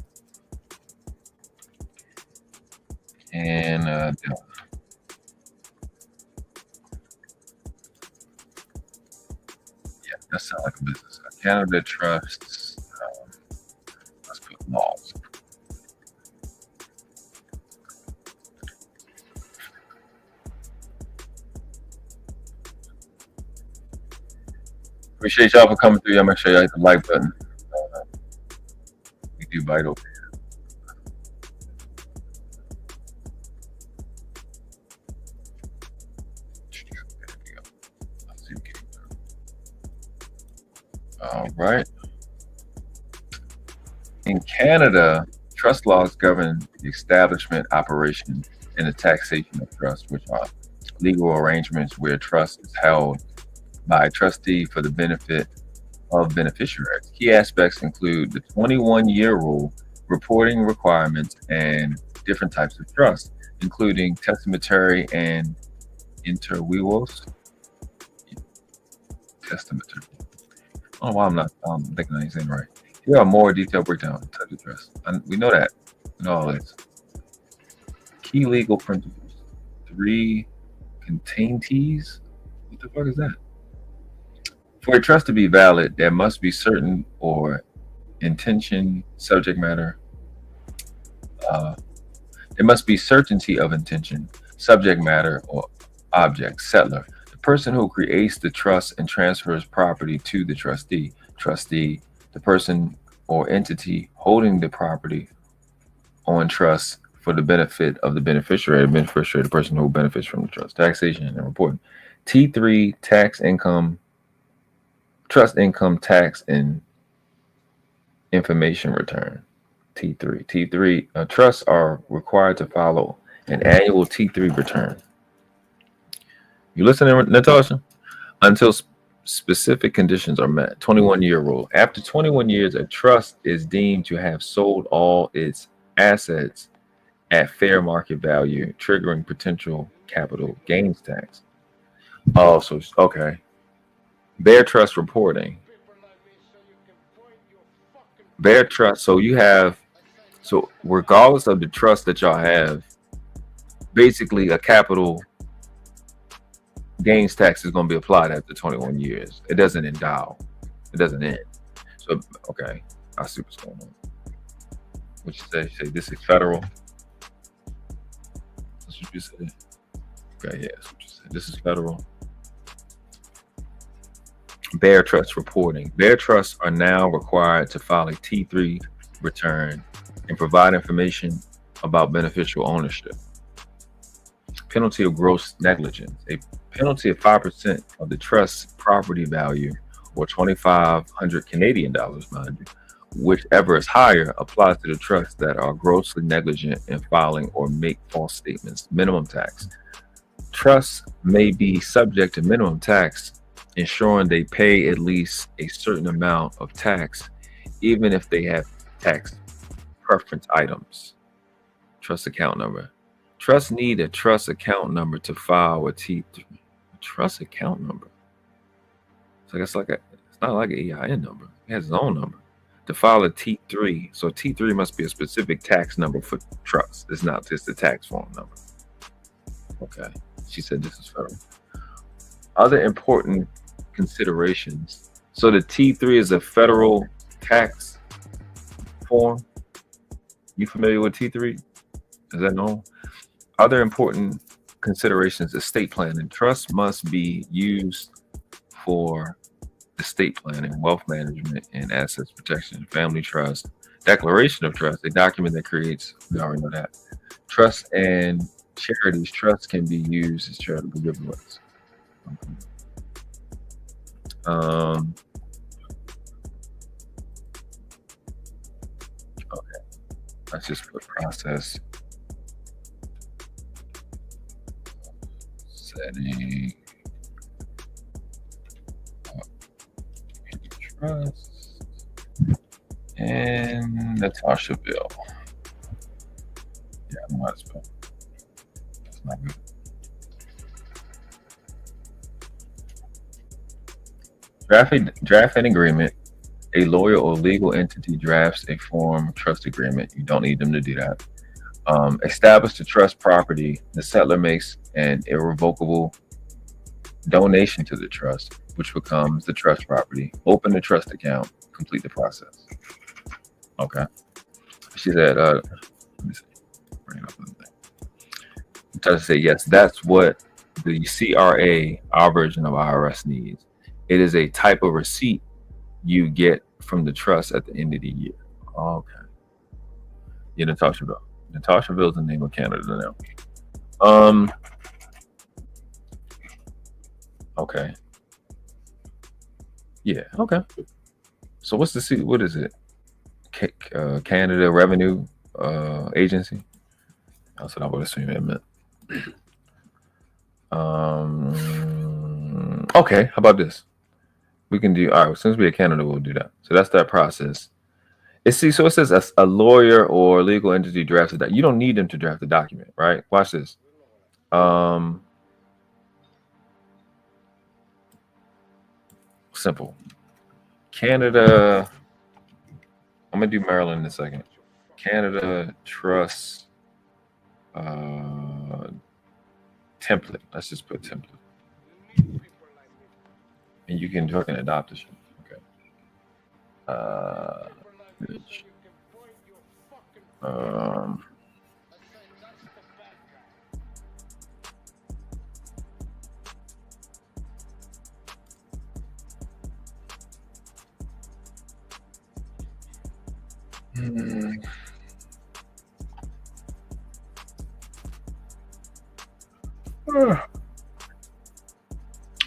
[SPEAKER 7] Canada. Yeah, that sounds like a business. Canada trusts. Let's put laws. Appreciate y'all for coming through. Y'all make sure y'all hit the like button. We do vital. All right. In Canada, trust laws govern the establishment, operation, and the taxation of trust, which are legal arrangements where trust is held by a trustee for the benefit of beneficiaries. Key aspects include the 21-year rule, reporting requirements, and different types of trust, including testamentary and interwivos. Testamentary. I don't know why I'm not thinking I ain't saying it right. Here are more detailed breakdown of type of trust. We know that. We know all this. Key legal principles. 3 containtees. What the fuck is that? For a trust to be valid, there must be certain or intention, subject matter. There must be certainty of intention, subject matter, or object, settler. The person who creates the trust and transfers property to the trustee. Trustee, the person or entity holding the property on trust for the benefit of the beneficiary. The beneficiary, the person who benefits from the trust. Taxation and reporting. T3, tax income, trust income tax and information return. T3. Trusts are required to follow an annual T3 return. You listening, Natasha? Until specific conditions are met. 21-year rule. After 21 years, a trust is deemed to have sold all its assets at fair market value, triggering potential capital gains tax. Oh, so okay. Bear trust reporting. Bear trust. So you have, so regardless of the trust that y'all have, basically a capital gains tax is going to be applied after 21 years. It doesn't endow. It doesn't end. So, okay. I see what's going on. What you say? You say this is federal? That's what you said. Okay, yeah, that's what you said. This is federal. Bear trust reporting. Bear trusts are now required to file a T3 return and provide information about beneficial ownership. Penalty of gross negligence. A penalty of 5% of the trust's property value, or 2,500 Canadian dollars, mind you, whichever is higher, applies to the trusts that are grossly negligent in filing or make false statements. Minimum tax. Trusts may be subject to minimum tax, ensuring they pay at least a certain amount of tax, even if they have tax preference items. Trust account number. Trusts need a trust account number to file a T3. Trust account number. So it's not like an EIN number. It has its own number. To file a T3. So T3 must be a specific tax number for trust. It's not just the tax form number. Okay. She said this is federal. Other important considerations. So the T3 is a federal tax form. You familiar with T3? Is that known? Other important considerations: estate planning. Trust must be used for estate planning, wealth management, and assets protection. Family trust. Declaration of trust, a document that creates, we already know that. Trust and charities. Trusts can be used as charitable giveaways. Let's just put process setting trust and Natashaville. Yeah, I don't know how to spell. That's not good. Draft an agreement. A lawyer or legal entity drafts a form trust agreement. You don't need them to do that. Establish the trust property. The settler makes an irrevocable donation to the trust, which becomes the trust property. Open the trust account. Complete the process. Okay. She said, let me see. Bring it up a thing. Try to say, yes, that's what the CRA, our version of IRS, needs. It is a type of receipt you get from the trust at the end of the year. Okay. Yeah, Natashaville. Natashaville is the name of Canada now. Okay. Yeah. Okay. So what's the C? What is it? Canada Revenue Agency. That's what I would assume it meant. Okay. How about this? We can do, all right, since we're in Canada, we'll do that. So that's that process. So it says a lawyer or legal entity drafts that. You don't need them to draft the document, right? Watch this. Simple. Canada, I'm gonna do Maryland in a second. Canada Trust template. Let's just put template. And you can fucking adopt this. Okay.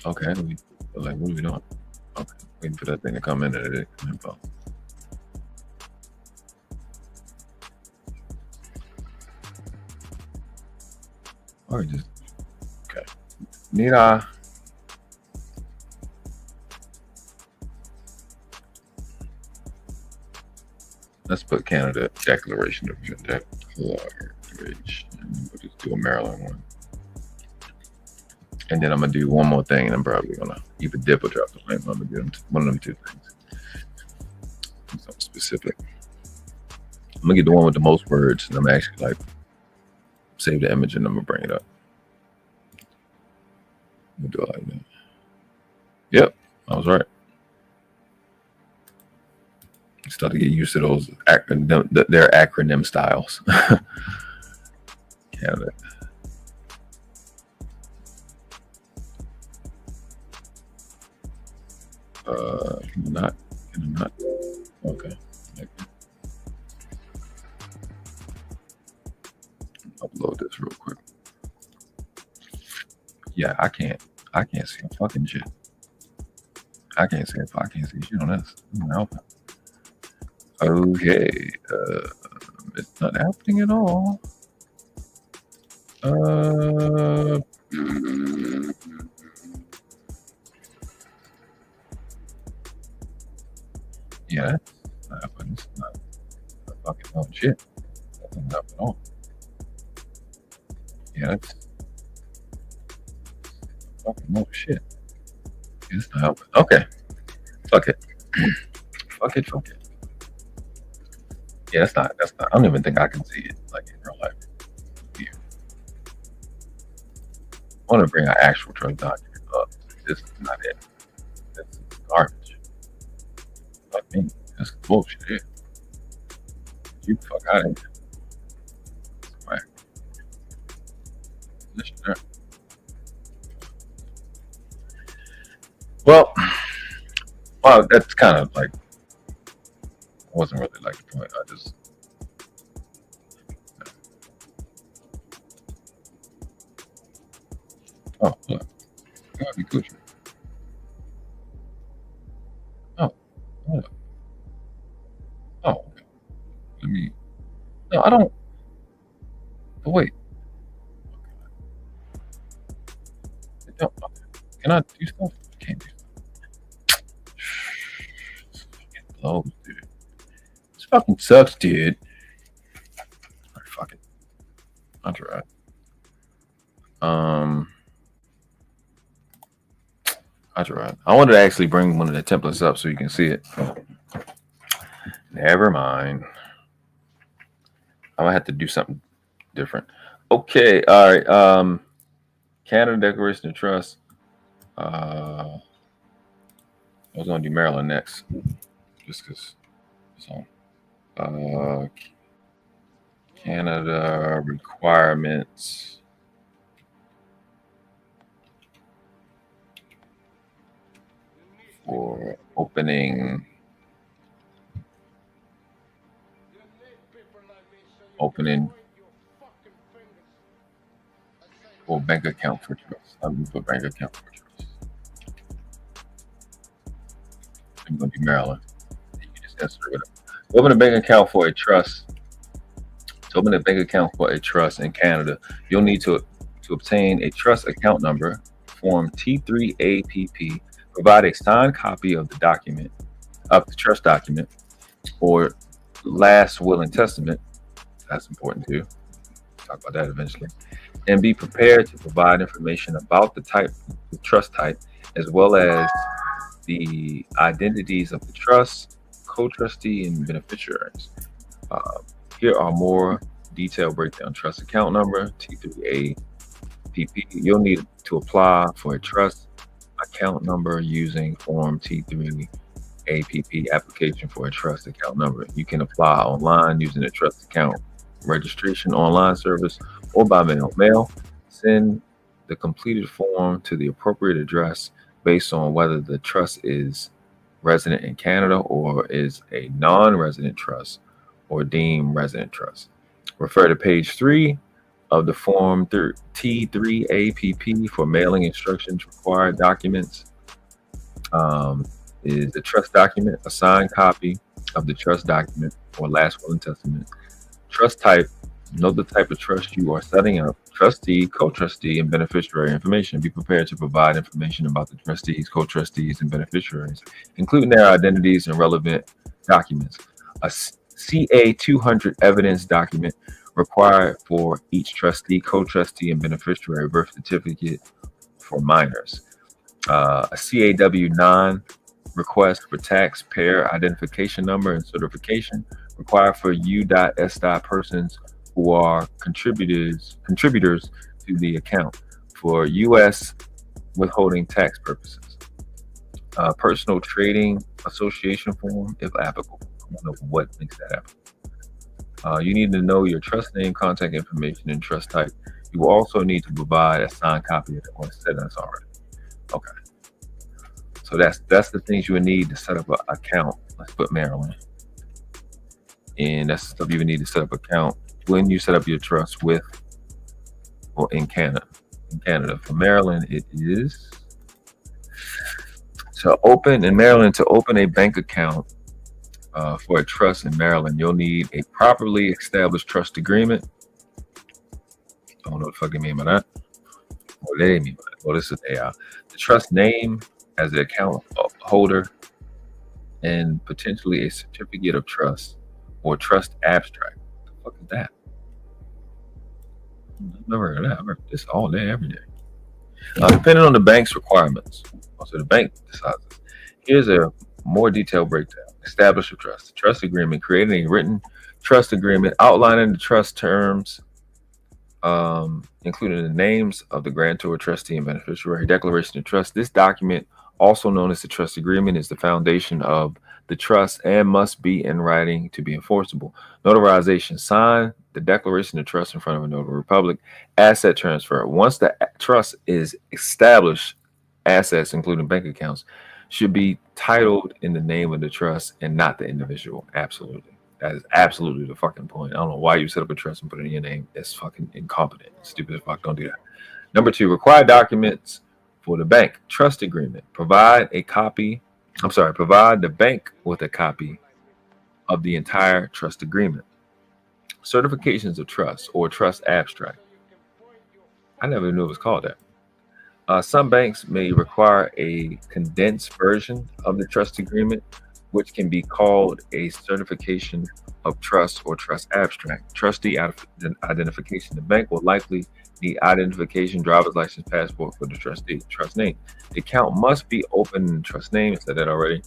[SPEAKER 7] Okay. Like, what are we doing? Okay. Waiting for that thing to come in at it. Or just okay. Need I? Let's put Canada Declaration of Declaration. We'll just do a Maryland one. And then I'm gonna do one more thing, and I'm probably gonna either dip or drop the link. I'm gonna do one of them two things. Something specific. I'm gonna get the one with the most words, and I'm actually like save the image, and I'm gonna bring it up. We'll do it like that. Yep, I was right. Start to get used to those their acronym styles. Canada. Not. Okay. Upload this real quick. Yeah, I can't see a fucking shit. I can't see shit on this. Okay. It's not happening at all. Yeah, that's not happening. It's not fucking no shit. That's not happening at all. Yeah, that's fucking no shit. It's not helping. Okay. Fuck it. Fuck it. Yeah, that's not. I don't even think I can see it like in real life. Here. I want to bring an actual trust document up. This is not it. This is garbage. Fuck me. That's bullshit here. You fuck out of here. Right. Listen there. Well, that's kind of like, wasn't really like the point. I just, oh, look, gotta be Gucci. Oh, okay. No, I don't. But wait. No, can I do stuff? I can't do stuff. Fucking blows, dude. This fucking sucks, dude. Alright, fuck it. I'll try it. I tried. I wanted to actually bring one of the templates up so you can see it. Never mind. I might have to do something different. Okay, all right. Canada Declaration of Trust. I was gonna do Maryland next, just because it's on. Canada requirements. For opening or bank account for trust. I'm for bank account for trust. I'm going to do Maryland. You can just answer it. Open a bank account for a trust. To open a bank account for a trust in Canada, you'll need to obtain a trust account number, Form T3APP. Provide a signed copy of the document, of the trust document, or last will and testament. That's important too. Talk about that eventually. And be prepared to provide information about the type, the trust type, as well as the identities of the trust, co-trustee, and beneficiaries. Here are more detailed breakdown. Trust account number, T3APP. You'll need to apply for a trust account number using Form T3APP application for a trust account number. You can apply online using the trust account registration online service or by mail. Send the completed form to the appropriate address based on whether the trust is resident in Canada or is a non-resident trust or deemed resident trust. Refer to page 3 of the Form T3APP for mailing instructions. Required documents is the trust document, a signed copy of the trust document or last will and testament. Trust type, know the type of trust you are setting up. Trustee, co-trustee, and beneficiary information. Be prepared to provide information about the trustees, co-trustees, and beneficiaries, including their identities and relevant documents. A CA 200 evidence document required for each trustee, co-trustee, and beneficiary birth certificate for minors. A CAW9 request for taxpayer identification number and certification required for U.S. persons who are contributors to the account for U.S. withholding tax purposes. Personal trading association form, if applicable. I don't know what makes that applicable. You need to know your trust name, contact information, and trust type. You will also need to provide a signed copy of it or said that's already. Okay. So that's the things you would need to set up an account. Let's put Maryland. And that's the stuff you would need to set up an account when you set up your trust with or in Canada. In Canada. For Maryland, it is to open a bank account for a trust in Maryland, you'll need a properly established trust agreement. I don't know what the fuck they mean by that. What do they mean by that? Well, this is AI. The trust name as the account holder and potentially a certificate of trust or trust abstract. What the fuck is that? I've never heard of that. I've heard this all day, every day. Depending on the bank's requirements. So the bank decides this. Here's a more detailed breakdown. Establish a trust. The trust agreement, creating a written trust agreement outlining the trust terms, including the names of the grantor, trustee, and beneficiary. Declaration of trust. This document, also known as the trust agreement, is the foundation of the trust and must be in writing to be enforceable. Notarization. Sign the declaration of trust in front of a notary public. Asset transfer. Once the trust is established, assets, including bank accounts, should be titled in the name of the trust and not the individual. Absolutely. That is absolutely the fucking point. I don't know why you set up a trust and put it in your name. It's fucking incompetent. Stupid as fuck. Don't do that. Number 2, required documents for the bank. Trust agreement. Provide the bank with a copy of the entire trust agreement. Certifications of trust or trust abstract. I never knew it was called that. Some banks may require a condensed version of the trust agreement, which can be called a certification of trust or trust abstract. Trustee identification. The bank will likely need identification, driver's license, passport for the trustee. Trust name. The account must be open in trust name. I said that already.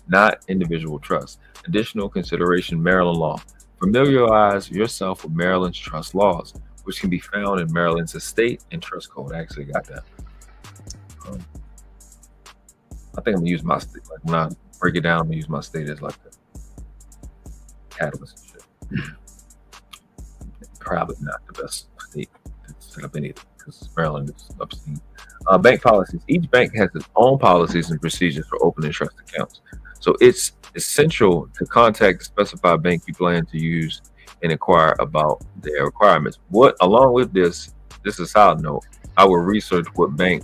[SPEAKER 7] Not individual trust. Additional consideration: Maryland law. Familiarize yourself with Maryland's trust laws, which can be found in Maryland's estate and trust code. I actually got that. I think I'm gonna use my state. Like when I break it down, I'm gonna use my state as like the catalyst and shit. Probably not the best state to set up anything because Maryland is obscene. Bank policies. Each bank has its own policies and procedures for opening trust accounts. So it's essential to contact the specified bank you plan to use and inquire about their requirements. Along with this is a side note. I will research what bank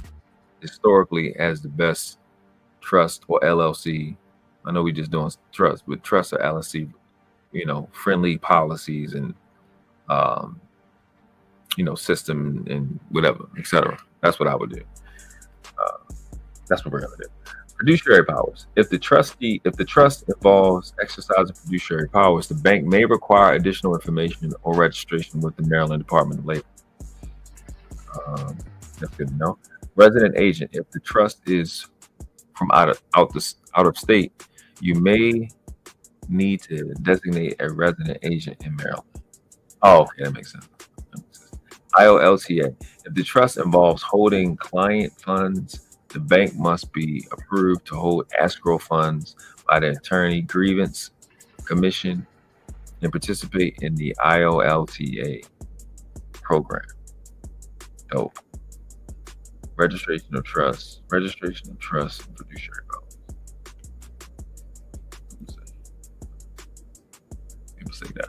[SPEAKER 7] historically has the best trust or LLC. I know we're just doing trust, but trust or LLC, friendly policies and system and whatever, etc. That's what I would do. That's what we're gonna do. Fiduciary powers. If the trust involves exercising fiduciary powers, the bank may require additional information or registration with the Maryland Department of Labor. That's good to know. Resident agent. If the trust is from out of state, you may need to designate a resident agent in Maryland. Oh, okay, that makes sense. IOLTA. If the trust involves holding client funds, the bank must be approved to hold escrow funds by the Attorney Grievance Commission and participate in the IOLTA program. Dope. Registration of trust, and fiduciary powers. People say that.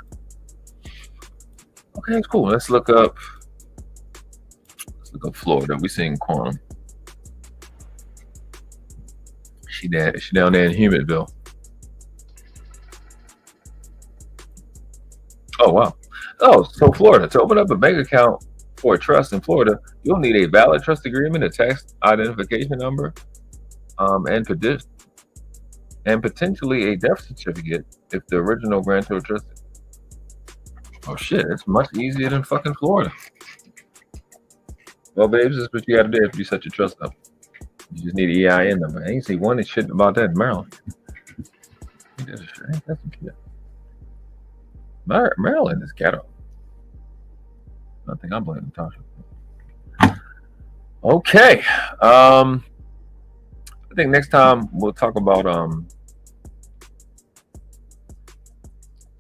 [SPEAKER 7] Okay, cool. Let's look up Florida. We seen Quantum. She down there in Humidville. Oh wow. Oh, so Florida. To open up a bank account for a trust in Florida, you'll need a valid trust agreement, a tax identification number, and potentially a death certificate if the original grantor trusted. Oh shit, it's much easier than fucking Florida. Well, babes, this is what you gotta do if you set your trust up. You just need an EIN number. I ain't see one that shit about that in Maryland. That's some shit. Maryland is ghetto. I think I'm blaming Tasha. Okay. I think next time we'll talk about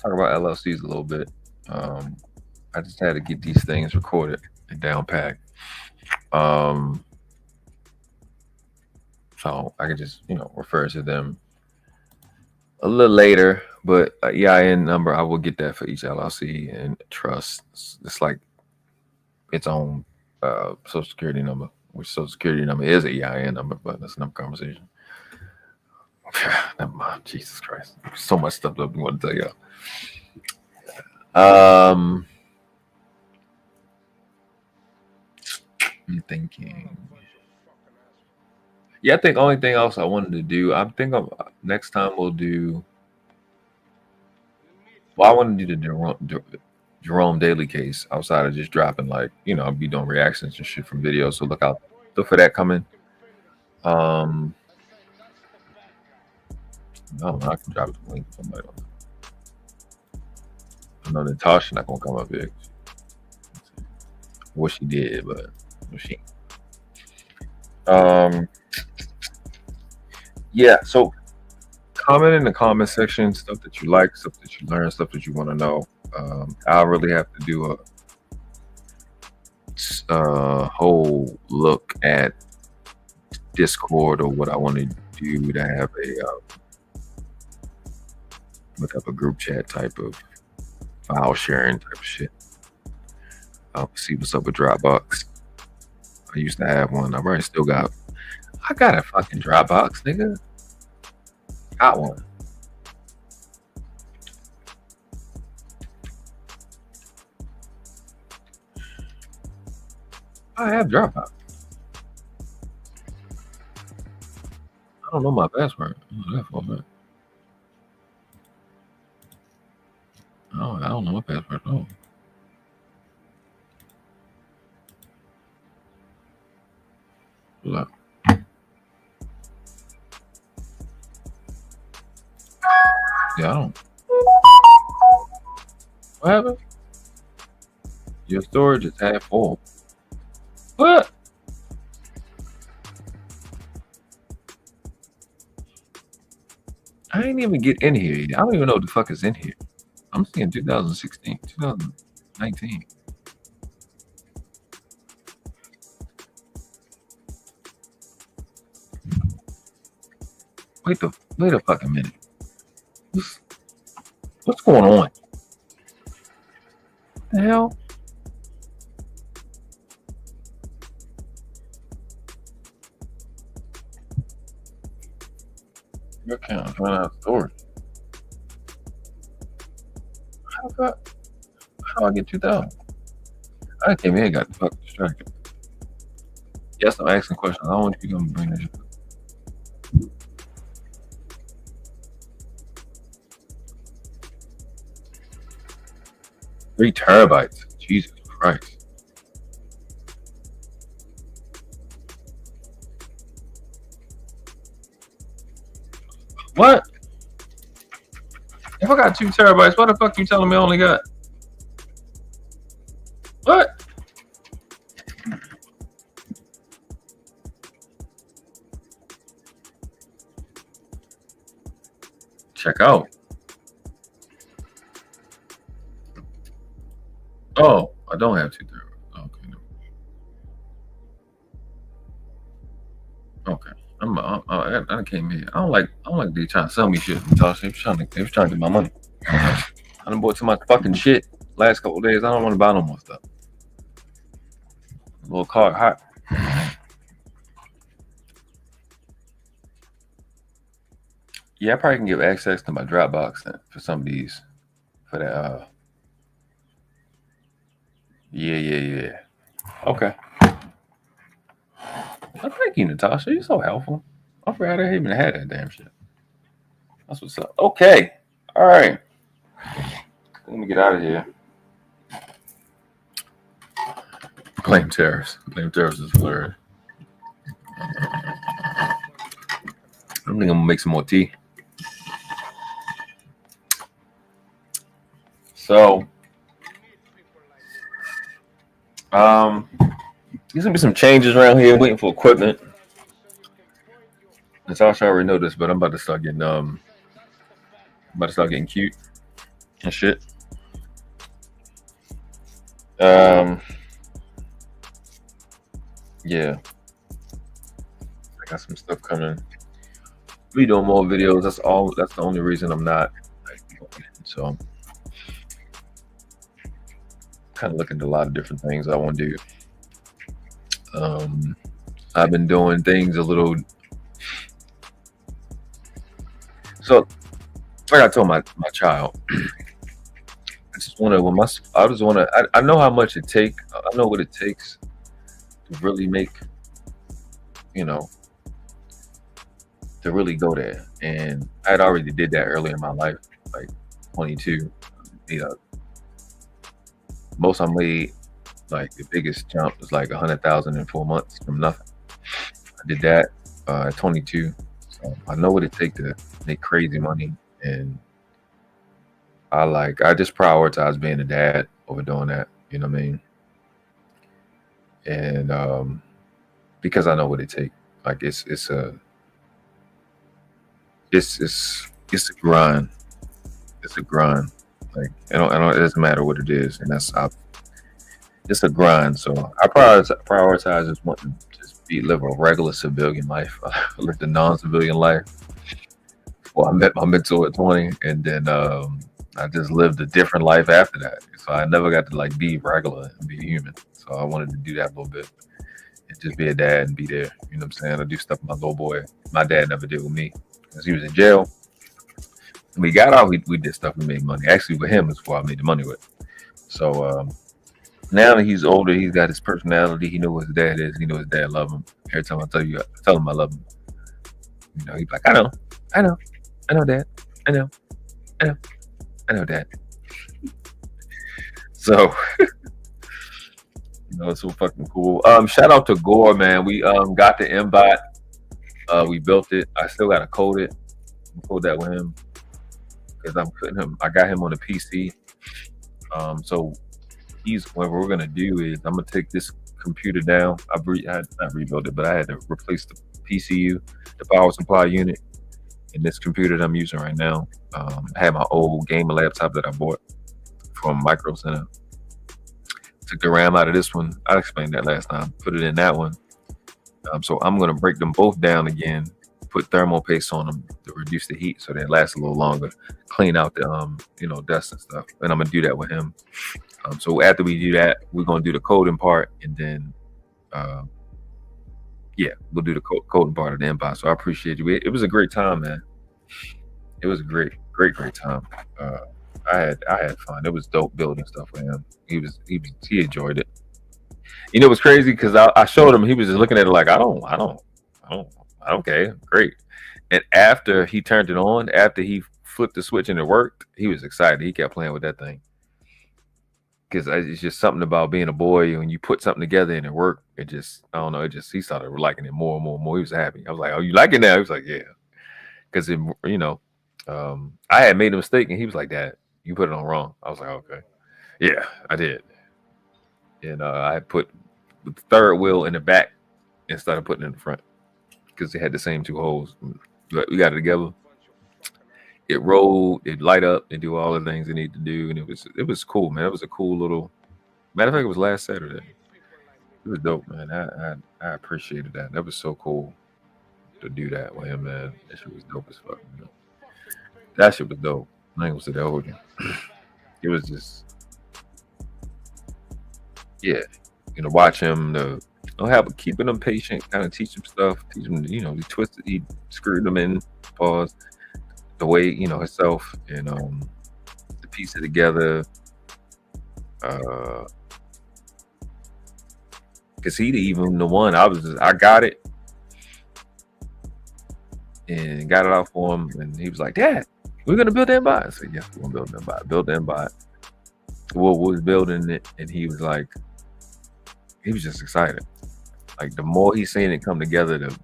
[SPEAKER 7] LLCs a little bit. I just had to get these things recorded and down packed. So I could just, refer to them a little later. But EIN number, I will get that for each LLC and trust. It's like its own social security number, which social security number is an EIN number, but that's another conversation. Never mind. Jesus Christ. So much stuff that we want to tell y'all. I'm thinking. Yeah, I think the only thing else I wanted to do, next time we'll do. Well, I want to do the Jerome Daly case outside of just dropping I'll be doing reactions and shit from videos. So look for that coming. No, I can drop the link for somebody. I know Natasha not gonna come up here. What she did, but she. Yeah, so comment in the comment section stuff that you like, stuff that you learn, stuff that you want to know. I'll really have to do a whole look at Discord or what I want to do to have look up a group chat type of file sharing type of shit. I'll see what's up with Dropbox. I used to have one. I got a fucking Dropbox, nigga. Got one. I have Dropbox. I don't know my password. I don't know my password. Oh. Look. Yeah, I don't. What happened? Your storage is half full. What? I ain't even get in here yet. I don't even know what the fuck is in here. I'm seeing 2016, 2019. Wait a fucking minute. What's going on? What the hell? Your account is running out of storage. How do I get 2,000? I came here and got the fuck distracted. Yes, I'm asking questions. I don't want you to come bring this shit up. 3 terabytes. Jesus Christ. What? If I got 2 terabytes, what the fuck you telling me I only got? What? Check out. Oh, I don't have 2 terabytes. Okay. No. Okay. I came here. I don't like they trying to sell me shit. They was trying to get my money. I done bought too much fucking shit last couple of days. I don't want to buy no more stuff. A little card hot. Yeah, I probably can give access to my Dropbox then for some of these. For that Yeah. Okay. Well, thank you, Natasha. You're so helpful. I forgot I even had that damn shit. That's what's up. Okay. All right. Let me get out of here. Blame tariffs. Blame tariffs is hilarious. I think I'm gonna make some more tea. So, there's gonna be some changes around here. Waiting for equipment. Natasha already know this, but I'm about to start getting cute and shit. Yeah, I got some stuff coming. We doing more videos. That's the only reason I'm not. So, kind of looking at a lot of different things I want to do. I've been doing things a little. So, like I told my child, I know how much it takes. I know what it takes to really make, to really go there. And I had already did that earlier in my life, like 22. Most I made, like the biggest jump was like 100,000 in 4 months from nothing. I did that at 22. So I know what it takes to make crazy money, and I just prioritize being a dad over doing that. You know what I mean? And because I know what it takes. Like it's a grind. It's a grind. Like it doesn't matter what it is, and it's a grind. So I prioritize just wanting to just live a regular civilian life. I lived a non-civilian life before I met my mentor at 20, and then I just lived a different life after that. So I never got to like be regular and be human. So I wanted to do that a little bit and just be a dad and be there. You know what I'm saying? I do stuff with my little boy. My dad never did with me because he was in jail. When we got out, we did stuff. We made money. Actually, with him is who I made the money with. So Now that he's older, he's got his personality. He knows what his dad is. He knows his dad love him. Every time I tell him I love him. You know, he's like, I know, Dad, I know, Dad. So, you know, it's so fucking cool. Shout out to Gore, man. We got the Mbot. We built it. I still gotta code it. Code that with him because I'm putting him. I got him on a PC. So what we're gonna do is I'm gonna take this computer down. I had not rebuilt it, but I had to replace the PCU, the power supply unit, in this computer that I'm using right now. I had my old gamer laptop that I bought from Micro Center. Took the RAM out of this one. I explained that last time. Put it in that one. So I'm gonna break them both down again. Put thermal paste on them to reduce the heat so they last a little longer. Clean out the dust and stuff. And I'm gonna do that with him. So after we do that, we're gonna do the coding part, and then we'll do the coding part of the Empire. So I appreciate you. It was a great time, man. It was a great time. I had fun. It was dope building stuff with him. He enjoyed it. You know, it was crazy because I showed him. He was just looking at it like, I don't. Okay, great. And after he turned it on, after he flipped the switch and it worked, he was excited. He kept playing with that thing. Because it's just something about being a boy. When you put something together and it worked, it just, I don't know, he started liking it more and more and more. He was happy. I was like, oh, you like it now? He was like, yeah. Because, I had made a mistake and he was like, Dad, you put it on wrong. I was like, okay. Yeah, I did. And I had put the third wheel in the back instead of putting it in the front because they had the same two holes. But we got it together. It rolled, it light up, and do all the things it needed to do, and it was cool, man. It was a cool little. Matter of fact, it was last Saturday. It was dope, man. I appreciated that. That was so cool to do that with him, man. That shit was dope as fuck. Man. That shit was dope. I ain't gonna say that hold you. It was just, watch him. Keeping him patient, kind of teach him stuff, teach him. He twisted, he screwed them in, pause. The way himself and to piece it together, because he even the one I got it and got it out for him, and he was like, Dad, we're gonna build that bot. I said, yeah, we're gonna build that bot. Build that bot. Well, we was building it, and he was just excited. Like the more he's seen it come together, the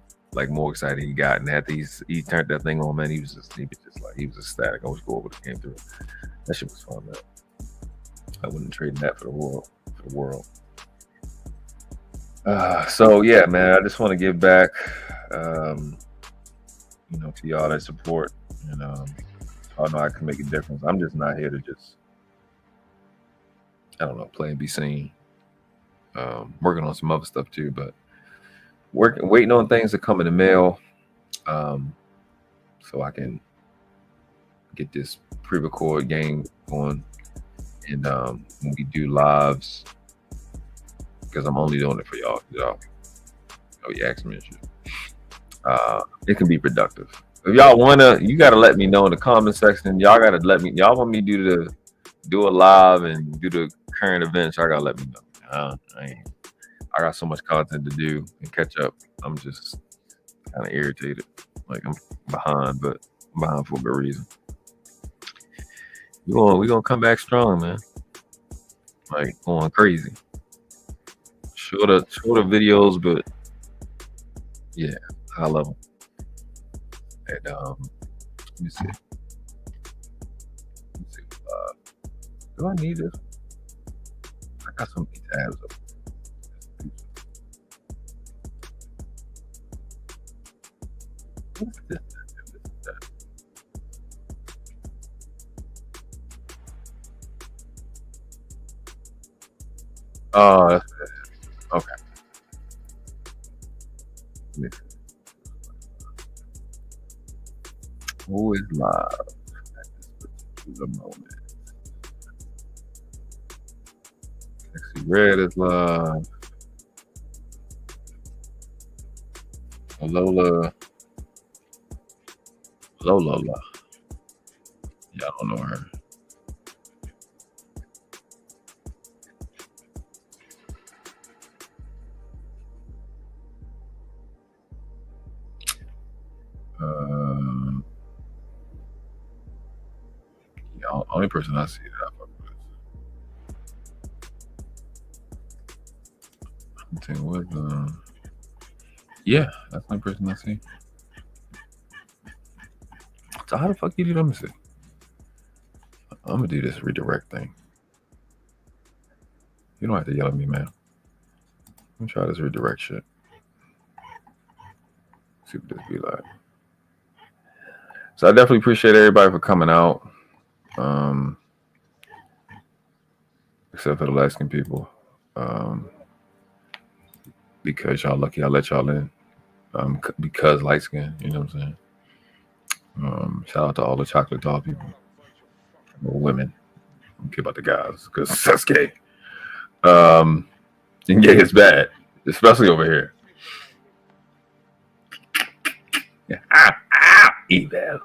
[SPEAKER 7] more excited he got. And after he turned that thing on, man, he was ecstatic. I was cool when it came through. That shit was fun, man. I wouldn't trade that for the world. So yeah, man, I just want to give back, to y'all that support, and I know I can make a difference. I'm just not here to just, play and be seen. Working on some other stuff too, but waiting on things to come in the mail, so I can get this pre-record game going, and when we do lives, because I'm only doing it for y'all. You ask me and shit. It can be productive. If y'all wanna, you gotta let me know in the comment section. Y'all gotta let me. Y'all want me to do a live and do the current events? Y'all gotta let me know. I got so much content to do and catch up. I'm just kind of irritated. Like I'm behind, but I'm behind for a good reason. We're gonna come back strong, man. Like going crazy. Shorter videos, but yeah, high level. And let me see. Do I need this? I got so many tabs up. What's this? Oh, okay. Who is live at this particular moment? Sexy Red is live. Lola. Yeah, I don't know her. Only person I see that I fuck with. I'm thinking with yeah, that's the only person I see. So how the fuck you do? Let me see. I'm gonna do this redirect thing. You don't have to yell at me, man. Let me try this redirect shit. See what this be like. So I definitely appreciate everybody for coming out. Except for the light-skinned people. Because y'all lucky I let y'all in. Because light skin, you know what I'm saying? Shout out to all the chocolate doll people. Or women. I don't care about the guys, because that's gay. And gay is bad, especially over here. Yeah. Evil.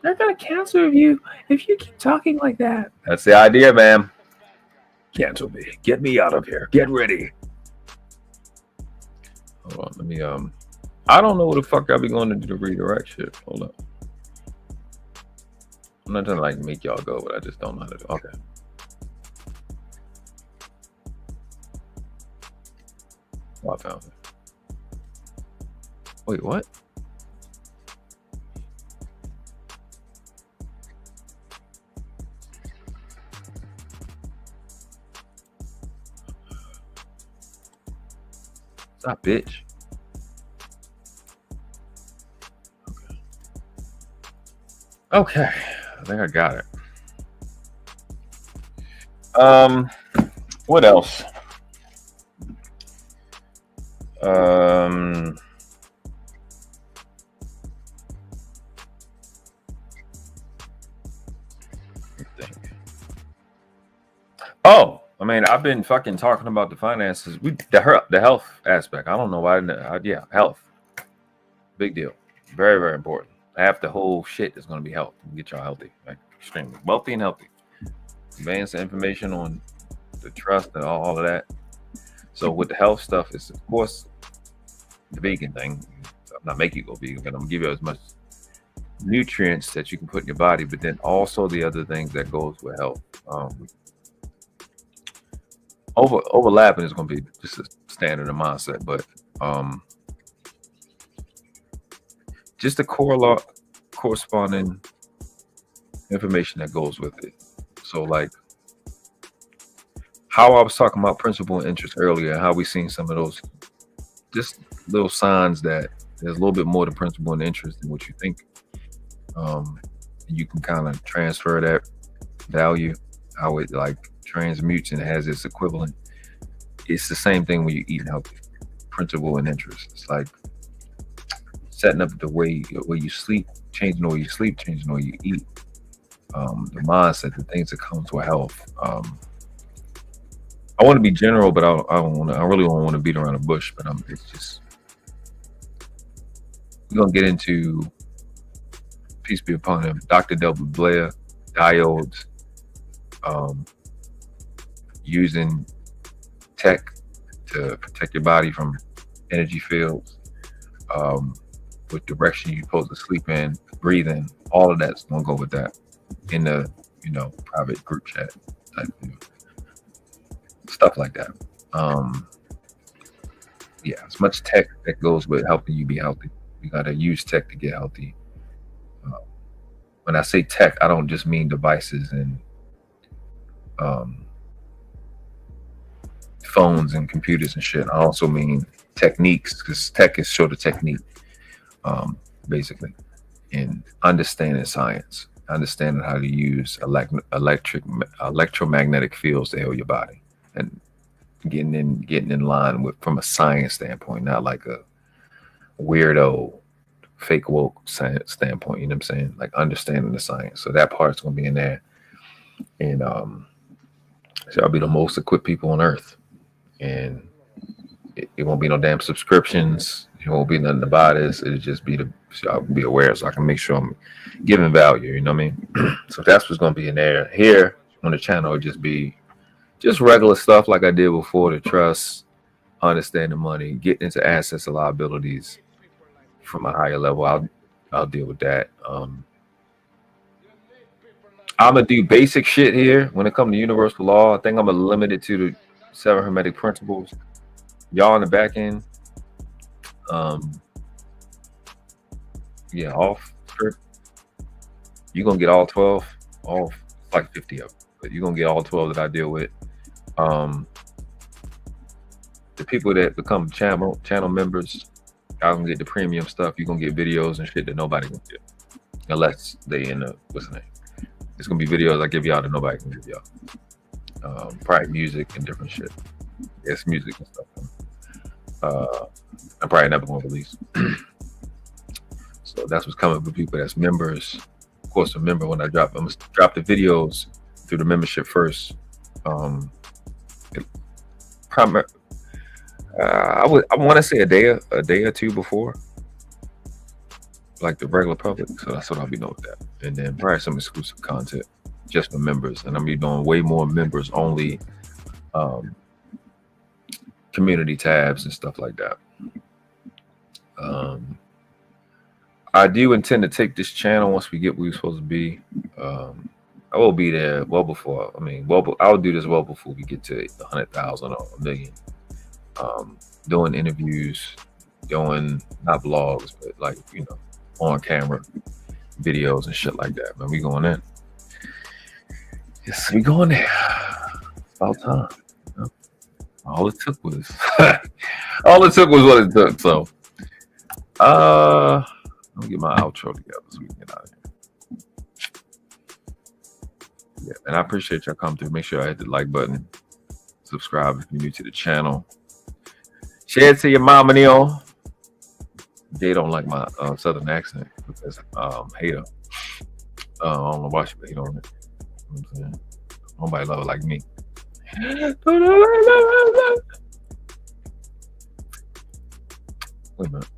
[SPEAKER 7] They're gonna cancel you if you keep talking like that. That's the idea, man. Cancel me. Get me out of here. Get ready. Hold on, let me I don't know what the fuck I be going to do to redirect shit. Hold up. I'm not trying to like make y'all go, but I just don't know how to do. Okay. Oh, I found it. Wait, what? Stop, bitch. Okay. I think I got it. What else? Oh, I mean, I've been fucking talking about the finances, the health aspect. I don't know why. Yeah, health, big deal, very, very important. Half the whole shit is going to be health. Get y'all healthy, like extremely wealthy and healthy. Advance the information on the trust and all of that. So with the health stuff, it's of course the vegan thing. I'm not making you go vegan, but I'm gonna give you as much nutrients that you can put in your body, but then also the other things that goes with health. Overlapping is going to be just a standard of mindset, but just the corresponding information that goes with it. So like how I was talking about principle and interest earlier, how we seen some of those just little signs that there's a little bit more to principle and interest than what you think. You can kind of transfer that value, how it like transmutes and has its equivalent. It's the same thing when you eat healthy. Principle and interest. It's like setting up the way you sleep, changing the way you sleep, changing the way you eat. The mindset, the things that come to health. I want to be general, but I really don't want to beat around the bush. But it's just we're gonna get into, peace be upon him, Dr. Delbert Blair, diodes, using tech to protect your body from energy fields, what direction you're supposed to sleep in, breathe in, all of that's gonna go with that in the private group chat type stuff like that. Yeah, as much tech that goes with helping you be healthy. You gotta use tech to get healthy. When I say tech, I don't just mean devices and phones and computers and shit. I also mean techniques, because tech is sort of technique, basically, in understanding science, understanding how to use electromagnetic fields to heal your body, and getting in line with from a science standpoint, not like a weirdo fake woke science standpoint. You know what I'm saying? Like understanding the science. So that part's gonna be in there, and so I'll be the most equipped people on earth, and it won't be no damn subscriptions. It won't be nothing about this. It'll just be so I'll be aware, so I can make sure I'm giving value. You know what I mean? So that's what's gonna be in there. Here on the channel, it'll just be just regular stuff like I did before: the trust, understanding money, getting into assets and liabilities from a higher level. I'll deal with that. I'm gonna do basic shit here when it comes to universal law. I think I'm gonna limit it to the 7 hermetic principles. Y'all in the back end, yeah, off script. You're gonna get all 12 off, like 50 of them, but you're gonna get all 12 that I deal with. The people that become channel members, y'all gonna get the premium stuff. You're gonna get videos and shit that nobody can get unless they in the what's the name. It's gonna be videos I give y'all that nobody can give y'all. Probably music and different shit. Yes, music and stuff. I'm probably never gonna release. So that's what's coming for people that's members. Of course, remember when I'm gonna drop the videos through the membership first. I want to say a day or two before, like the regular public. So that's what I'll be doing with that, and then probably some exclusive content just for members. And I'm be doing way more members only, community tabs and stuff like that. I do intend to take this channel once we get where we're supposed to be. I will be there well before. I'll do this well before we get to 100,000 or 1 million. Doing interviews, doing not vlogs, but like on camera videos and shit like that. Man, we going in. Yes, we going there. It's about time. All it took was what it took. So, let me get my outro together so we can get out of here. Yeah, and I appreciate y'all coming through. Make sure I hit the like button, subscribe if you're new to the channel, share it to your mom and all. They don't like my southern accent because hater. I don't know why she hate on it. You know what I'm saying? Nobody love it like me. Wait a minute.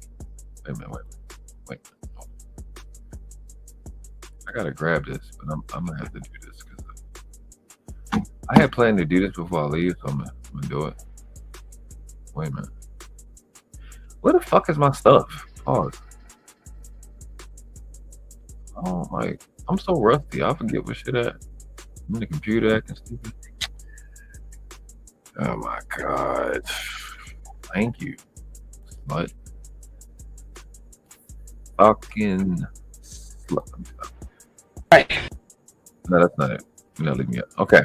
[SPEAKER 7] I gotta grab this, but I'm gonna have to do this because I had planned to do this before I leave, so I'm gonna do it. Wait a minute. Where the fuck is my stuff? Pause. Oh my, I'm so rusty. I forget where shit at. I'm in the computer acting stupid. Oh my god. Thank you. Slut. Fucking slut. Right. No, that's not it. No, leave me up. Okay.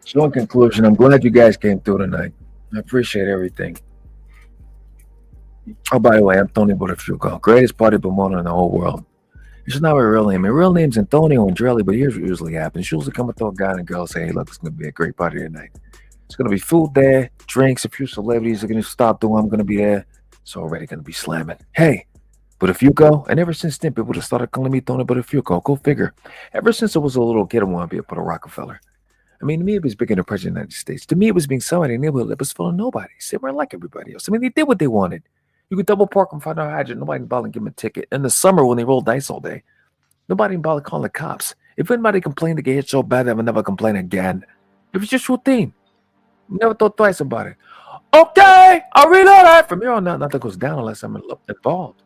[SPEAKER 7] So in conclusion, I'm glad you guys came through tonight. I appreciate everything. Oh, by the way, I'm Tony Buttafuoco, greatest party promoter in the whole world. It's not my real name. My real name's Antonio Andrelli, but here's what usually happens. Usually come up to a guy and a girl and say, hey, look, it's going to be a great party tonight. It's going to be food there, drinks, a few celebrities are going to stop through. I'm going to be there. It's already going to be slamming. Hey, Buttafuoco. And ever since then, people have started calling me Tony Buttafuoco. Go figure. Ever since I was a little kid, I wanted to be a part of Rockefeller. I mean, to me, it was bigger than the president of the United States. To me, it was being somebody in the neighborhood that was full of nobodies. They weren't like everybody else. I mean, they did what they wanted. You could double park and find out hydrant. Nobody bothered to give them a ticket. In the summer, when they rolled dice all day, nobody bothered calling the cops. If anybody complained to get hit so bad, they would never complain again. It was just routine. Never thought twice about it. Okay, I'll reload that. From here on out, nothing goes down unless I'm involved.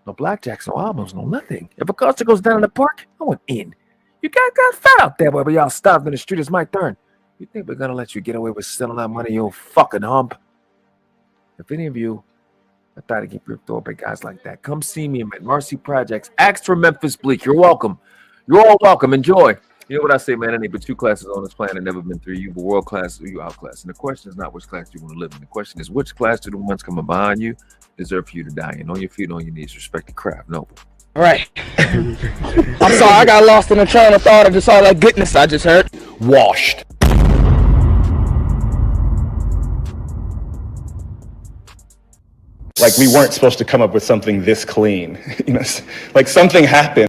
[SPEAKER 7] No blackjacks, no albums, no nothing. If a concert goes down in the park, I went in. You guys got fat out there, where y'all starved in the street. It's my turn. You think we're gonna let you get away with stealing that money, you fucking hump? If any of you are trying to keep your door by guys like that, come see me at Marcy Projects. Ask for Memphis Bleak. You're welcome. You're all welcome. Enjoy. You know what I say, man? There ain't but 2 classes on this planet, never been 3. You world class or you outclass. And the question is not which class you want to live in. The question is which class do the ones coming behind you deserve for you to die in? On your feet, on your knees. Respect the craft. Noble.
[SPEAKER 9] All right. I'm sorry, I got lost in a train of thought of just all that goodness I just heard. Washed.
[SPEAKER 10] Like we weren't supposed to come up with something this clean. You know, like something happened.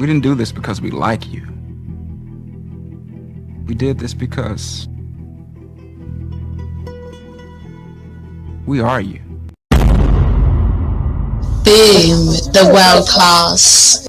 [SPEAKER 11] We didn't do this because we like you. We did this because we are you.
[SPEAKER 12] Boom, the world class.